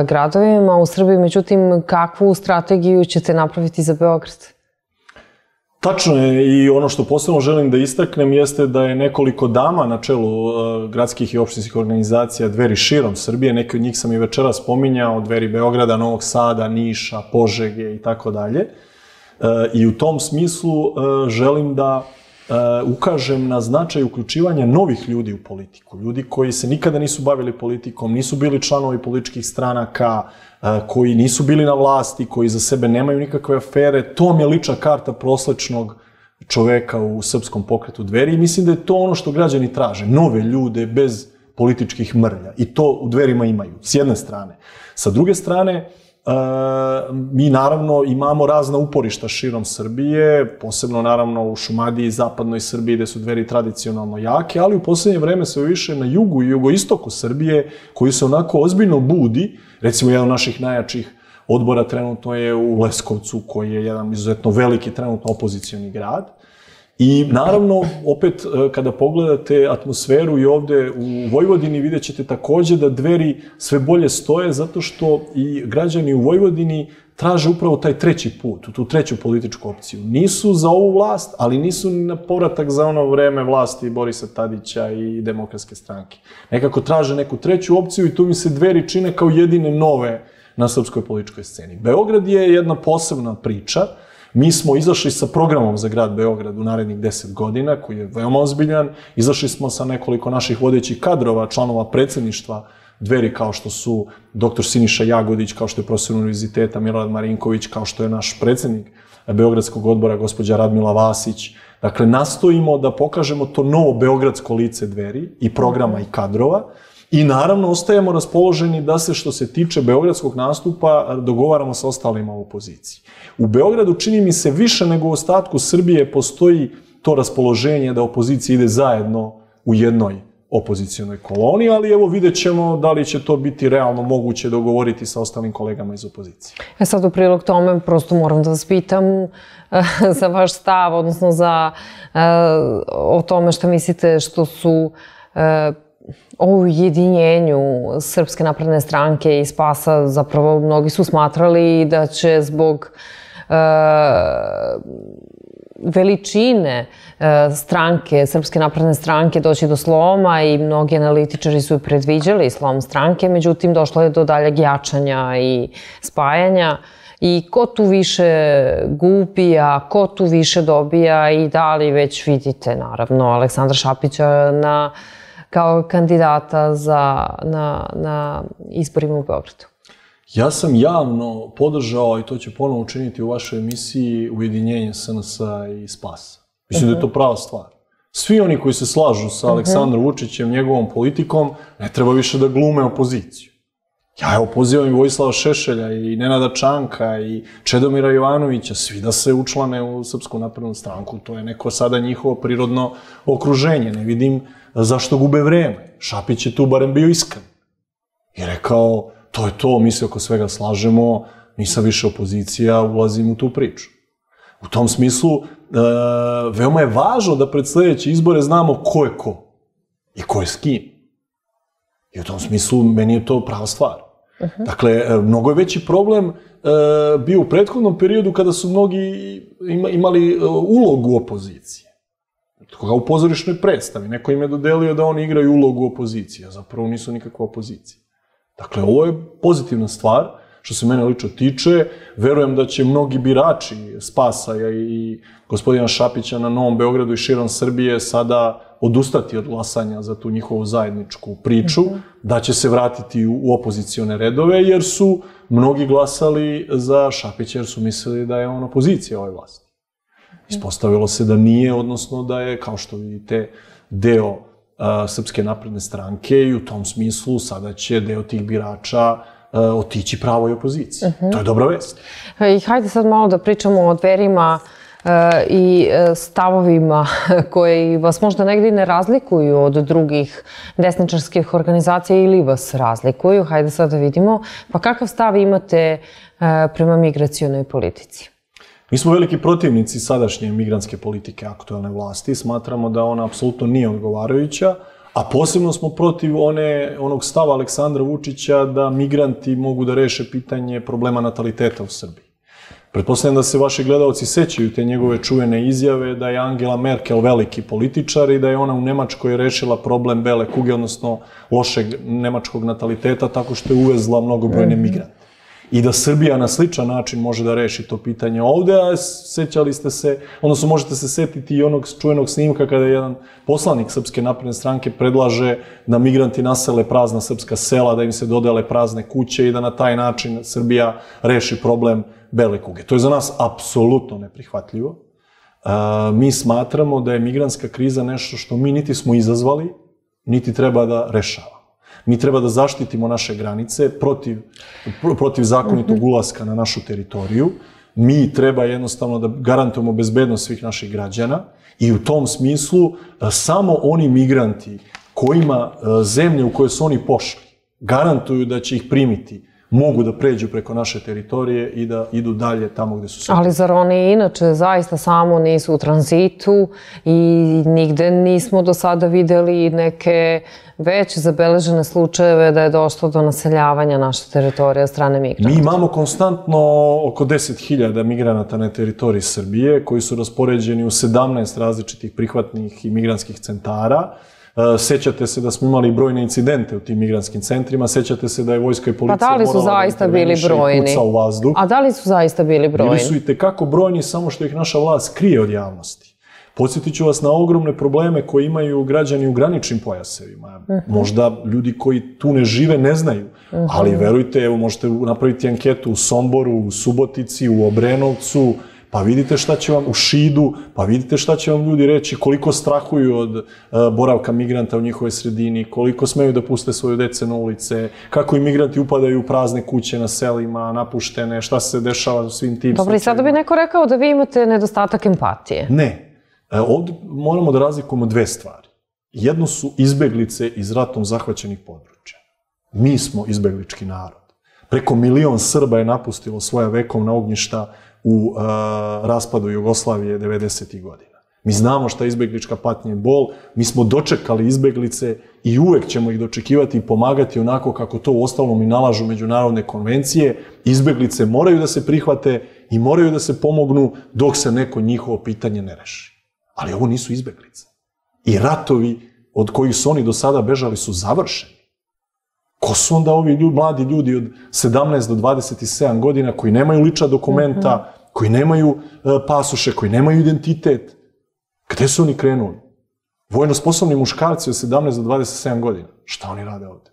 gradovima u Srbiji, međutim, kakvu strategiju ćete napraviti za Beograd? Tačno je, i ono što posebno želim da istaknem jeste da je nekoliko dama na čelu gradskih i opštinskih organizacija Dveri širom Srbije, neke od njih sam i večeras spominjao, Dveri Beograda, Novog Sada, Niša, Požege i tako dalje. I u tom smislu želim da ukažem na značaj uključivanja novih ljudi u politiku. Ljudi koji se nikada nisu bavili politikom, nisu bili članovi političkih stranaka, koji nisu bili na vlasti, koji za sebe nemaju nikakve afere. To vam je lična karta proslečnog čoveka u srpskom pokretu Dveri i mislim da je to ono što građani traže. Nove ljude bez političkih mrlja. I to u Dverima imaju, s jedne strane. Sa druge strane, mi naravno imamo razna uporišta širom Srbije, posebno naravno u Šumadiji, zapadnoj Srbiji, gde su Dveri tradicionalno jake, ali u poslednje vreme sve više na jugu i jugoistoku Srbije, koji se onako ozbiljno budi. Recimo, jedan od naših najjačih odbora trenutno je u Leskovcu, koji je jedan izuzetno veliki trenutno opozicioni grad. I naravno, opet, kada pogledate atmosferu i ovde u Vojvodini, vidjet ćete takođe da Dveri sve bolje stoje, zato što i građani u Vojvodini traže upravo taj treći put, tu treću političku opciju. Nisu za ovu vlast, ali nisu ni na povratak za ono vreme vlasti Borisa Tadića i Demokratske stranke. Nekako traže neku treću opciju i tu mi se Dveri čine kao jedine nove na srpskoj političkoj sceni. Beograd je jedna posebna priča. Mi smo izašli sa programom za grad Beograd u narednih 10 godina, koji je veoma ozbiljan. Izašli smo sa nekoliko naših vodećih kadrova, članova predsjedništva Dveri, kao što su dr. Siniša Jagodić, kao što je profesor univerziteta Milorad Marinković, kao što je naš predsjednik Beogradskog odbora, gospođa Radmila Vasić. Dakle, nastojimo da pokažemo to novo beogradsko lice Dveri i programa i kadrova. I naravno, ostajemo raspoloženi da se, što se tiče beogradskog nastupa, dogovaramo sa ostalima u opoziciji. U Beogradu, čini mi se, više nego u ostatku Srbije postoji to raspoloženje da opozicija ide zajedno u jednoj opozicijonoj koloni, ali evo vidjet ćemo da li će to biti realno moguće dogovoriti sa ostalim kolegama iz opozicije. Sad u prilog tome prosto moram da vas pitam za vaš stav, odnosno o tome što mislite što su o ujedinjenju Srpske napredne stranke i Spasa. Zapravo mnogi su smatrali da će zbog veličine stranke, Srpske napredne stranke, doći do sloma i mnogi analitičari su predviđali slom stranke, međutim došlo je do daljeg jačanja i spajanja. I ko tu više gubi, a ko tu više dobija i da li već vidite, naravno, Aleksandra Šapića kao kandidata na izborima u Beogradu? Ja sam javno podržao, i to ću ponovo učiniti u vašoj emisiji, ujedinjenje SNS-a i Spasa. Mislim da je to prava stvar. Svi oni koji se slažu sa Aleksandrom Vučićem, njegovom politikom, ne treba više da glume opoziciju. Ja evo pozivam i Vojislava Šešelja i Nenada Čanka i Čedomira Jovanovića, svi da se učlane u Srpsku naprednu stranku. To je neko sada njihovo prirodno okruženje. Ne vidim zašto gube vreme. Šapić je tu barem bio iskren. I rekao, to je to, mi se oko svega slažemo, nisam više opozicija, ulazim u tu priču. U tom smislu, veoma je važno da pred sledeće izbore znamo ko je ko i ko je s kim. I u tom smislu, meni je to prava stvar. Dakle, mnogo je veći problem bio u prethodnom periodu kada su mnogi imali ulogu opozicije. Kao u pozorišnoj predstavi. Neko im je dodelio da oni igraju ulogu opozicije, a zapravo nisu nikakva opozicija. Dakle, ovo je pozitivna stvar, što se mene lično tiče. Verujem da će mnogi birači Spasa i gospodina Šapića na Novom Beogradu i širom Srbije sada odustati od glasanja za tu njihovu zajedničku priču, da će se vratiti u opozicione redove, jer su mnogi glasali za Šapića, jer su mislili da je on opozicija ovoj vlasti. Ispostavilo se da nije, odnosno da je, kao što vidite, deo Srpske napredne stranke i u tom smislu sada će deo tih birača otići pravoj opoziciji. To je dobra vest. I hajde sad malo da pričamo o Dverima i stavovima koji vas možda negdje ne razlikuju od drugih desničarskih organizacija ili vas razlikuju. Hajde sad da vidimo. Pa kakav stav imate prema migracionoj politici? Mi smo veliki protivnici sadašnje migrantske politike aktuelne vlasti. Smatramo da ona apsolutno nije odgovarajuća, a posebno smo protiv onog stava Aleksandra Vučića da migranti mogu da reše pitanje problema nataliteta u Srbiji. Pretpostavljam da se vaši gledalci sećaju te njegove čuvene izjave da je Angela Merkel veliki političar i da je ona u Nemačkoj rešila problem bele kuge, odnosno lošeg nemačkog nataliteta, tako što je uvezla mnogobrojne migrante. I da Srbija na sličan način može da reši to pitanje ovde, a sećali ste se, odnosno možete se setiti i onog čuvenog snimka kada jedan poslanik Srpske napredne stranke predlaže da migranti nasele prazna srpska sela, da im se dodele prazne kuće i da na taj način Srbija reši problem bele kuge. To je za nas apsolutno neprihvatljivo. Mi smatramo da je migrantska kriza nešto što mi niti smo izazvali, niti treba da rešavamo. Mi treba da zaštitimo naše granice protiv zakonitog ulaska na našu teritoriju. Mi treba jednostavno da garantujemo bezbednost svih naših građana i u tom smislu samo oni migranti kojima zemlje u koje su oni pošli garantuju da će ih primiti, mogu da pređu preko naše teritorije i da idu dalje tamo gde su se. Ali zar oni inače zaista samo nisu u tranzitu i nigde nismo do sada videli neke već zabeležene slučajeve da je došlo do naseljavanja naše teritorije od strane migranta? Mi imamo konstantno oko 10.000 migranata na teritoriji Srbije koji su raspoređeni u 17 različitih prihvatnih i migrantskih centara. Sećate se da smo imali brojne incidente u tim migrantskim centrima, sećate se da je vojska i policija morala da interveniše i puca u vazduh. A da li su zaista bili brojni? Bili su i tekako brojni, samo što ih naša vlast krije od javnosti. Podsjetit ću vas na ogromne probleme koje imaju građani u graničnim pojasevima. Možda ljudi koji tu ne žive ne znaju, ali verujte, evo možete napraviti anketu u Somboru, u Subotici, u Obrenovcu, pa vidite šta će vam u Šidu, pa vidite šta će vam ljudi reći, koliko strahuju od boravka migranta u njihovoj sredini, koliko smeju da puste svoje dece na ulice, kako i migranti upadaju u prazne kuće na selima, napuštene, šta se dešava u svim tim slučajima. Dobro, i sada bi neko rekao da vi imate nedostatak empatije. Ne. Ovdje moramo da razlikujemo dve stvari. Jedno su izbeglice iz ratom zahvaćenih područja. Mi smo izbeglički narod. Preko 1 milion Srba je napustilo svoja vekovna ognjišta u raspadu Jugoslavije 90. godina. Mi znamo šta je izbeglička patnja i bol, mi smo dočekali izbeglice i uvek ćemo ih dočekivati i pomagati onako kako to uostalom i nalažu međunarodne konvencije. Izbeglice moraju da se prihvate i moraju da se pomognu dok se neko njihovo pitanje ne reši. Ali ovo nisu izbeglice. I ratovi od kojih su oni do sada bežali su završeni. Ko su onda ovi mladi ljudi od 17 do 27 godina koji nemaju lična dokumenta, koji nemaju pasoše, koji nemaju identitet? Gde su oni krenuli? Vojno sposobni muškarci od 17 do 27 godina. Šta oni rade ovde?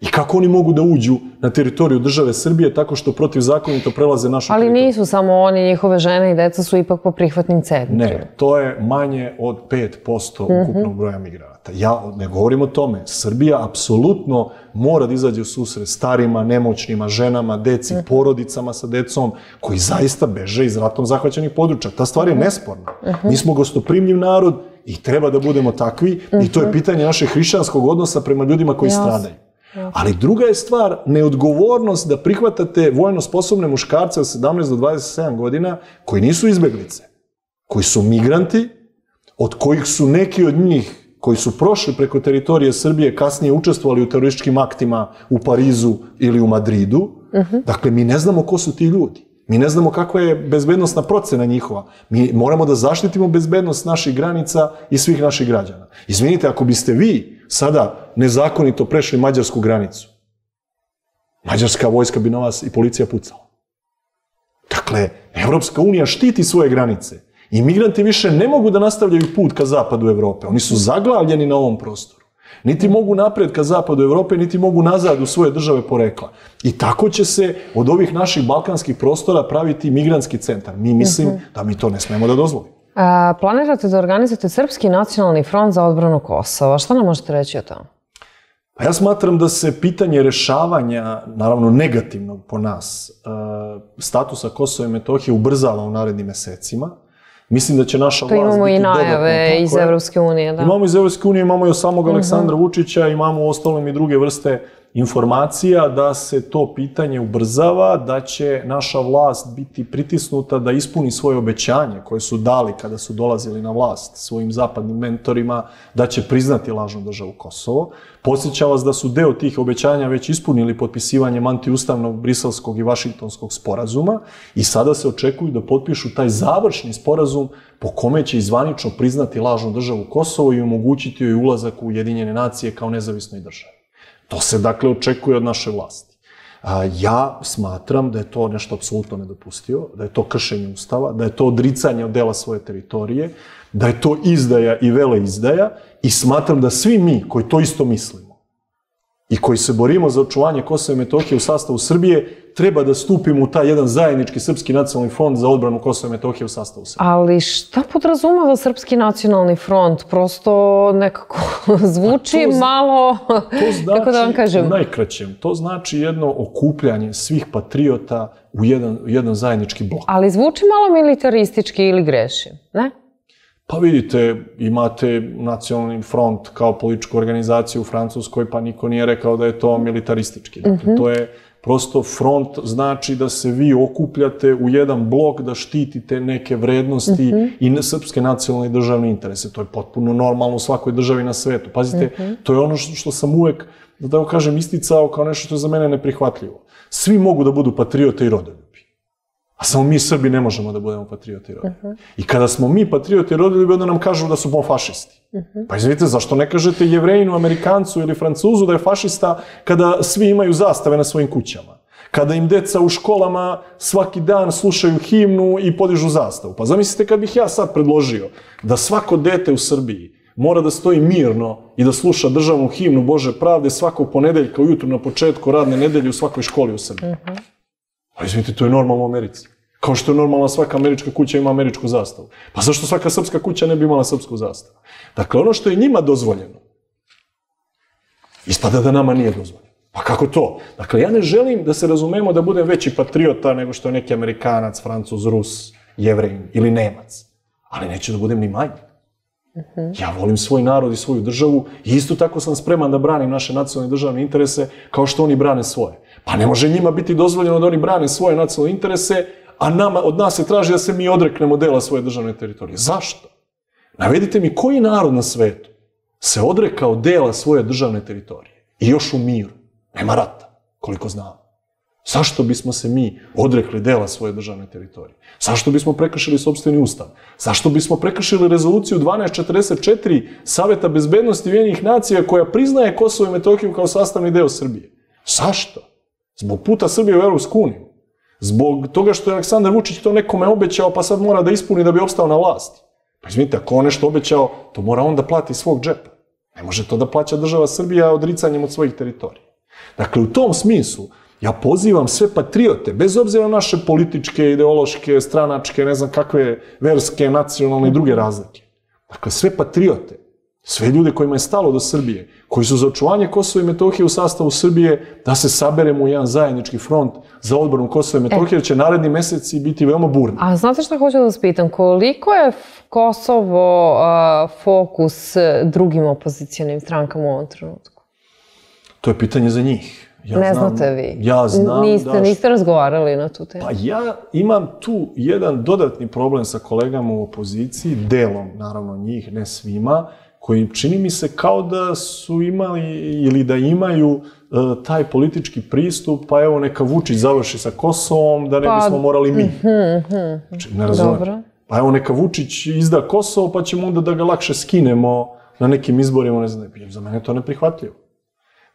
I kako oni mogu da uđu na teritoriju države Srbije tako što protivzakonito prelaze našu teritoriju? Ali nisu samo oni, njihove žene i deca su ipak po prihvatnim centrima. Ne, to je manje od 5% ukupnog broja migranata. Ja ne govorim o tome. Srbija apsolutno mora da izađe u susret starima, nemoćnima, ženama, deci, porodicama sa decom koji zaista beže iz ratom zahvaćenih područja. Ta stvar je nesporna. Mi smo gostoprimljiv narod i treba da budemo takvi i to je pitanje našeg hrišćanskog odnosa prema ljudima koji stradaju. Ali druga je stvar neodgovornost da prihvatate vojno sposobne muškarce od 17 do 27 godina koji nisu izbeglice, koji su migranti, od kojih su neki od njih koji su prošli preko teritorije Srbije kasnije učestvovali u terorističkim aktima u Parizu ili u Madridu. Dakle, mi ne znamo ko su ti ljudi. Mi ne znamo kakva je bezbednostna procena njihova. Mi moramo da zaštitimo bezbednost naših granica i svih naših građana. Izvinite, ako biste vi sada nezakonito prešli mađarsku granicu, mađarska vojska bi na vas i policija pucala. Dakle, Evropska unija štiti svoje granice I migranti više ne mogu da nastavljaju put ka zapadu Evrope. Oni su zaglavljeni na ovom prostoru. Niti mogu napred ka zapadu Evrope, niti mogu nazad u svoje države porekla. I tako će se od ovih naših balkanskih prostora praviti migrantski centar. Mi mislim da mi to ne smemo da dozvolimo. Planirate da organizujete Srpski nacionalni front za odbranu Kosova. Šta nam možete reći o tome? Ja smatram da se pitanje rešavanja, naravno negativnog po nas, statusa Kosova i Metohije ubrzava u narednim mesecima. Mislim da će naša vlast biti dodatno... To imamo i najave iz Evropske unije, da. Imamo iz Evropske unije, imamo i od samog Aleksandra Vučića, imamo u ostalom i druge vrste informacija da se to pitanje ubrzava, da će naša vlast biti pritisnuta da ispuni svoje obećanje koje su dali kada su dolazili na vlast svojim zapadnim mentorima, da će priznati lažnu državu Kosovo. Podsjećam vas da su deo tih obećanja već ispunili potpisivanjem antiustavnog briselskog i vašingtonskog sporazuma i sada se očekuju da potpišu taj završni sporazum po kome će zvanično priznati lažnu državu Kosovo i omogućiti joj ulazak u Ujedinjene nacije kao nezavisnoj državi. To se, dakle, očekuje od naše vlasti. Ja smatram da je to nešto apsolutno nedopustivo, da je to kršenje Ustava, da je to odricanje od dela svoje teritorije, da je to izdaja i veleizdaja i smatram da svi mi koji to isto mislimo i koji se borimo za očuvanje Kosova i Metohije u sastavu Srbije, treba da stupimo u taj jedan zajednički Srpski nacionalni front za odbranu Kosova i Metohije u sastavu Srbije. Ali šta podrazumeva Srpski nacionalni front? Prosto nekako zvuči malo, kako da vam kažem? U najkraćem, to znači jedno okupljanje svih patriota u jedan zajednički blok. Ali zvuči malo militaristički ili grešim, ne? Pa vidite, imate nacionalni front kao političku organizaciju u Francuskoj, pa niko nije rekao da je to militaristički. Dakle, to je prosto front, znači da se vi okupljate u jedan blok da štitite neke vrednosti i srpske nacionalne i državne interese. To je potpuno normalno u svakoj državi na svetu. Pazite, to je ono što sam uvek, da tako kažem, isticao kao nešto što je za mene neprihvatljivo. Svi mogu da budu patriote i rodoljubi. A samo mi Srbi ne možemo da budemo patriote i rodoljubi. I kada smo mi patriote i rodoljubi, onda nam kažu da su fašisti. Pa izvinite, zašto ne kažete Jevrejinu, Amerikancu ili Francuzu da je fašista kada svi imaju zastave na svojim kućama? Kada im deca u školama svaki dan slušaju himnu i podižu zastavu? Pa zamislite kad bih ja sad predložio da svako dete u Srbiji mora da stoji mirno i da sluša državnu himnu Bože pravde svakog ponedeljka ujutru na početku radne nedelje u svakoj školi u Srbiji. Pa izvinite, to je normalno u Americi. Kao što je normalno svaka američka kuća ima američku zastavu. Pa zašto svaka srpska kuća ne bi imala srpsku zastavu? Dakle, ono što je njima dozvoljeno, ispada da nama nije dozvoljeno. Pa kako to? Dakle, ja ne želim da se razumemo da budem veći patriota nego što je neki Amerikanac, Francuz, Rus, Jevrejin ili Nemac. Ali neću da budem ni manji. Ja volim svoj narod i svoju državu i isto tako sam spreman da branim naše nacionalne državne interese kao što oni brane svoje. Pa ne može njima biti dozvoljeno da oni brane svoje nacionalne interese, a od nas se traži da se mi odreknemo dela svoje državne teritorije. Zašto? Navedite mi koji narod na svetu se odrekao dela svoje državne teritorije i još u miru. Nema rata, koliko znamo. Zašto bismo se mi odrekli dela svoje državne teritorije? Zašto bismo prekršili sopstveni ustav? Zašto bismo prekršili rezoluciju 1244 Saveta bezbednosti Ujedinjenih nacija koja priznaje Kosovo i Metohiju kao sastavni deo Srbije? Zašto? Zbog puta Srbije u Evropsku uniju. Zbog toga što je Aleksandar Vučić to nekome obećao pa sad mora da ispuni da bi opstao na vlasti. Pa izvinite, ako on nešto obećao, to mora on da plati iz svog džepa. Ne može to da plaća država Srbija odricanjem od svojih teritorija. Dakle, u tom smislu, ja pozivam sve patriote, bez obzira na naše političke, ideološke, stranačke, ne znam kakve verske, nacionalne i druge razlike. Dakle, sve patriote, sve ljude kojima je stalo do Srbije, koji su za očuvanje Kosova i Metohije u sastavu Srbije, da se saberemo u jedan zajednički front za odbranu Kosova i Metohije, jer će naredni meseci biti veoma burni. A znate šta hoću da vas pitam? Koliko je Kosovo fokus drugim opozicijalnim strankama u ovom trenutku? To je pitanje za njih. Ne znate vi? Ja znam da... Niste razgovarali na tu temu? Pa ja imam tu jedan dodatni problem sa kolegama u opoziciji, delom, naravno njih, ne svima, koji čini mi se kao da su imali ili da imaju taj politički pristup, pa evo neka Vučić završi sa Kosovom, da ne bismo morali mi. Znači, ne razumem. Pa evo neka Vučić izda Kosovo, pa ćemo onda da ga lakše skinemo na nekim izborima, ne znam, za mene to neprihvatljivo.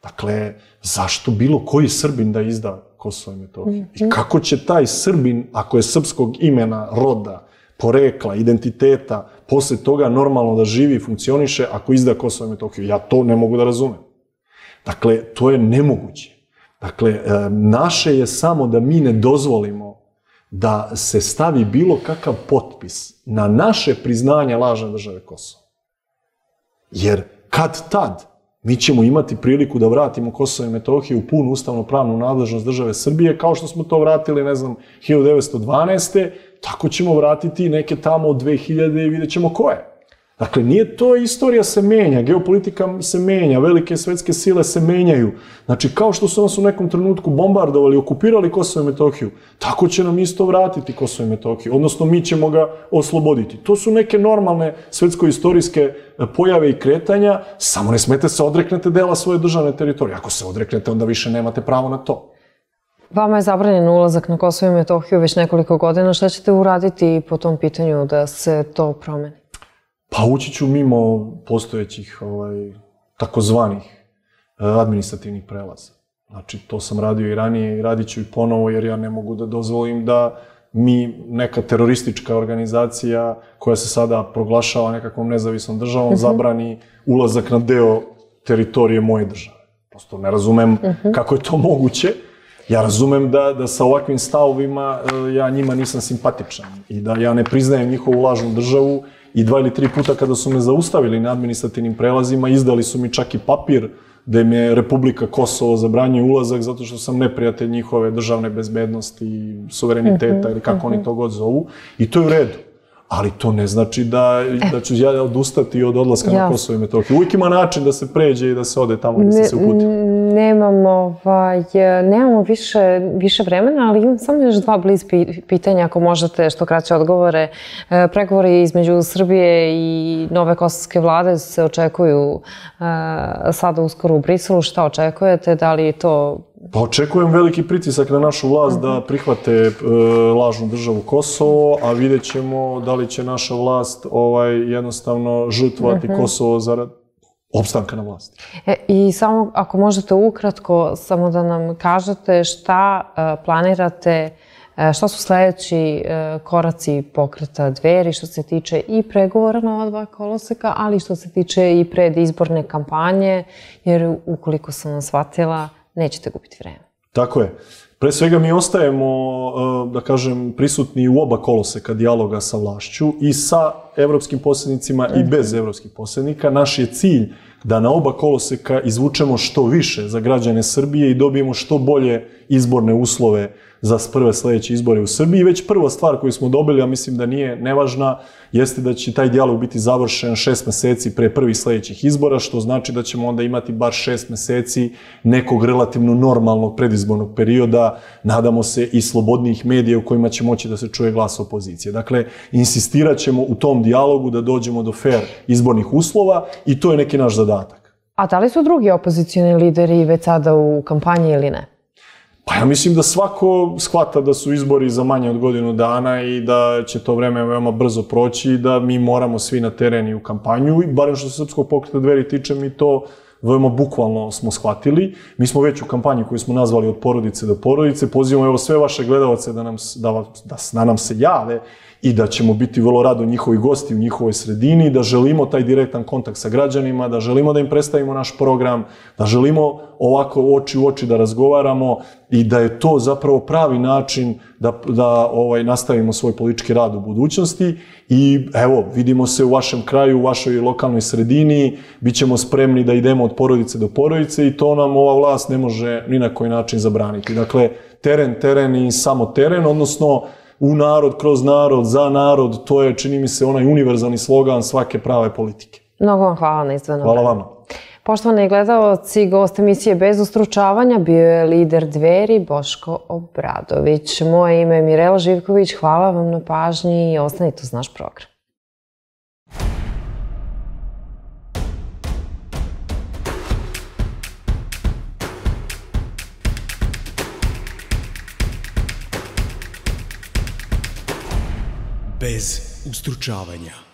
Dakle, zašto bilo koji Srbin da izda Kosovo i Metohiju? I kako će taj Srbin, ako je srpskog imena, roda, porekla, identiteta, posle toga normalno da živi i funkcioniše ako izda Kosovo i Metohiju. Ja to ne mogu da razumem. Dakle, to je nemoguće. Dakle, naše je samo da mi ne dozvolimo da se stavi bilo kakav potpis na naše priznanje lažne države Kosovo. Jer kad tad mi ćemo imati priliku da vratimo Kosovo i Metohiju u punu ustavno-pravnu nadležnost države Srbije, kao što smo to vratili, 1912. Tako ćemo vratiti neke tamo od 2000 i vidjet ćemo ko je. Dakle, nije to, istorija se menja, geopolitika se menja, velike svetske sile se menjaju. Znači, kao što su nas u nekom trenutku bombardovali, okupirali Kosovo i Metohiju, tako će nam isto vratiti Kosovo i Metohiju, odnosno mi ćemo ga osloboditi. To su neke normalne svetsko-istorijske pojave i kretanja, samo ne smete se odreknete dela svoje državne teritorije. Ako se odreknete, onda više nemate pravo na to. Vama je zabranjen ulazak na Kosovo i Metohiju već nekoliko godina. Šta ćete uraditi po tom pitanju da se to promeni? Pa ući ću mimo postojećih takozvanih administrativnih prelaza. Znači, to sam radio i ranije i radit ću i ponovo, jer ja ne mogu da dozvolim da mi neka teroristička organizacija koja se sada proglašava nekakvom nezavisnom državom zabrani ulazak na deo teritorije moje države. Prosto ne razumem kako je to moguće. Ja razumem da sa ovakvim stavovima ja njima nisam simpatičan i da ja ne priznajem njihovu lažnu državu i 2 ili 3 puta kada su me zaustavili na administrativnim prelazima, izdali su mi čak i papir da im je Republika Kosovo zabranjuje ulazak zato što sam neprijatelj njihove državne bezbednosti i suvereniteta ili kako oni to god zovu. I to je u redu. Ali to ne znači da ću ja odustati od odlaska na Kosovo i Metohiju. Uvijek ima način da se pređe i da se ode tamo gdje se uputi. Nemamo više vremena, ali imam samo još 2 bliz pitanja, ako možete što kraće odgovore. Pregovori između Srbije i nove kosovske vlade se očekuju sada uskoro u Briselu. Šta očekujete? Da li to... Pa očekujem veliki pritisak na našu vlast da prihvate lažnu državu Kosovo, a vidjet ćemo da li će naša vlast jednostavno žrtvovati Kosovo zarad opstanka na vlasti. I samo ako možete ukratko samo da nam kažete šta planirate, šta su sledeći koraci pokreta Dveri što se tiče i pregovora na ova 2 koloseka, ali što se tiče i predizborne kampanje, jer ukoliko sam nas shvatila, nećete gubiti vreme. Tako je. Pre svega mi ostajemo, da kažem, prisutni u oba koloseka dijaloga sa vlašću i sa evropskim posrednicima i bez evropskih posrednika. Naš je cilj da na oba koloseka izvučemo što više za građane Srbije i dobijemo što bolje izborne uslove za prve sledeće izbore u Srbiji. Već prva stvar koju smo dobili, a mislim da nije nevažna, jeste da će taj dijalog biti završen 6 meseci pre prvih sledećih izbora, što znači da ćemo onda imati bar 6 meseci nekog relativno normalnog predizbornog perioda, nadamo se i slobodnih medija u kojima će moći da se čuje glas opozicije. Dakle, insistirat ćemo u tom dijalogu da dođemo do fair izbornih uslova i to je neki naš zadatak. A da li su drugi opozicioni lideri već sada u kampanji ili ne? Pa ja mislim da svako shvata da su izbori za manje od godinu dana i da će to vreme veoma brzo proći i da mi moramo svi na teren i u kampanju. I barem što se Srpskog pokreta Dveri tiče, mi to veoma bukvalno smo shvatili. Mi smo već u kampanji koju smo nazvali Od porodice do porodice. Pozivamo sve vaše gledalce da nam se jave i da ćemo biti vrlo rado njihovi gosti u njihovoj sredini, da želimo taj direktan kontakt sa građanima, da želimo da im predstavimo naš program, da želimo ovako oči u oči da razgovaramo i da je to zapravo pravi način da nastavimo svoj politički rad u budućnosti. I evo, vidimo se u vašem kraju, u vašoj lokalnoj sredini, bit ćemo spremni da idemo od porodice do porodice i to nam ova vlast ne može ni na koji način zabraniti. Dakle, teren i samo teren, odnosno u narod, kroz narod, za narod, to je, čini mi se, onaj univerzalni slogan svake prave politike. Mnogo vam hvala na izdvojenom vremenu. Hvala vama. Poštovani gledalci, gost emisije Bez ustručavanja bio je lider Dveri Boško Obradović. Moje ime je Mirela Živković, hvala vam na pažnji i ostanite uz naš program. Bez ustručavanja.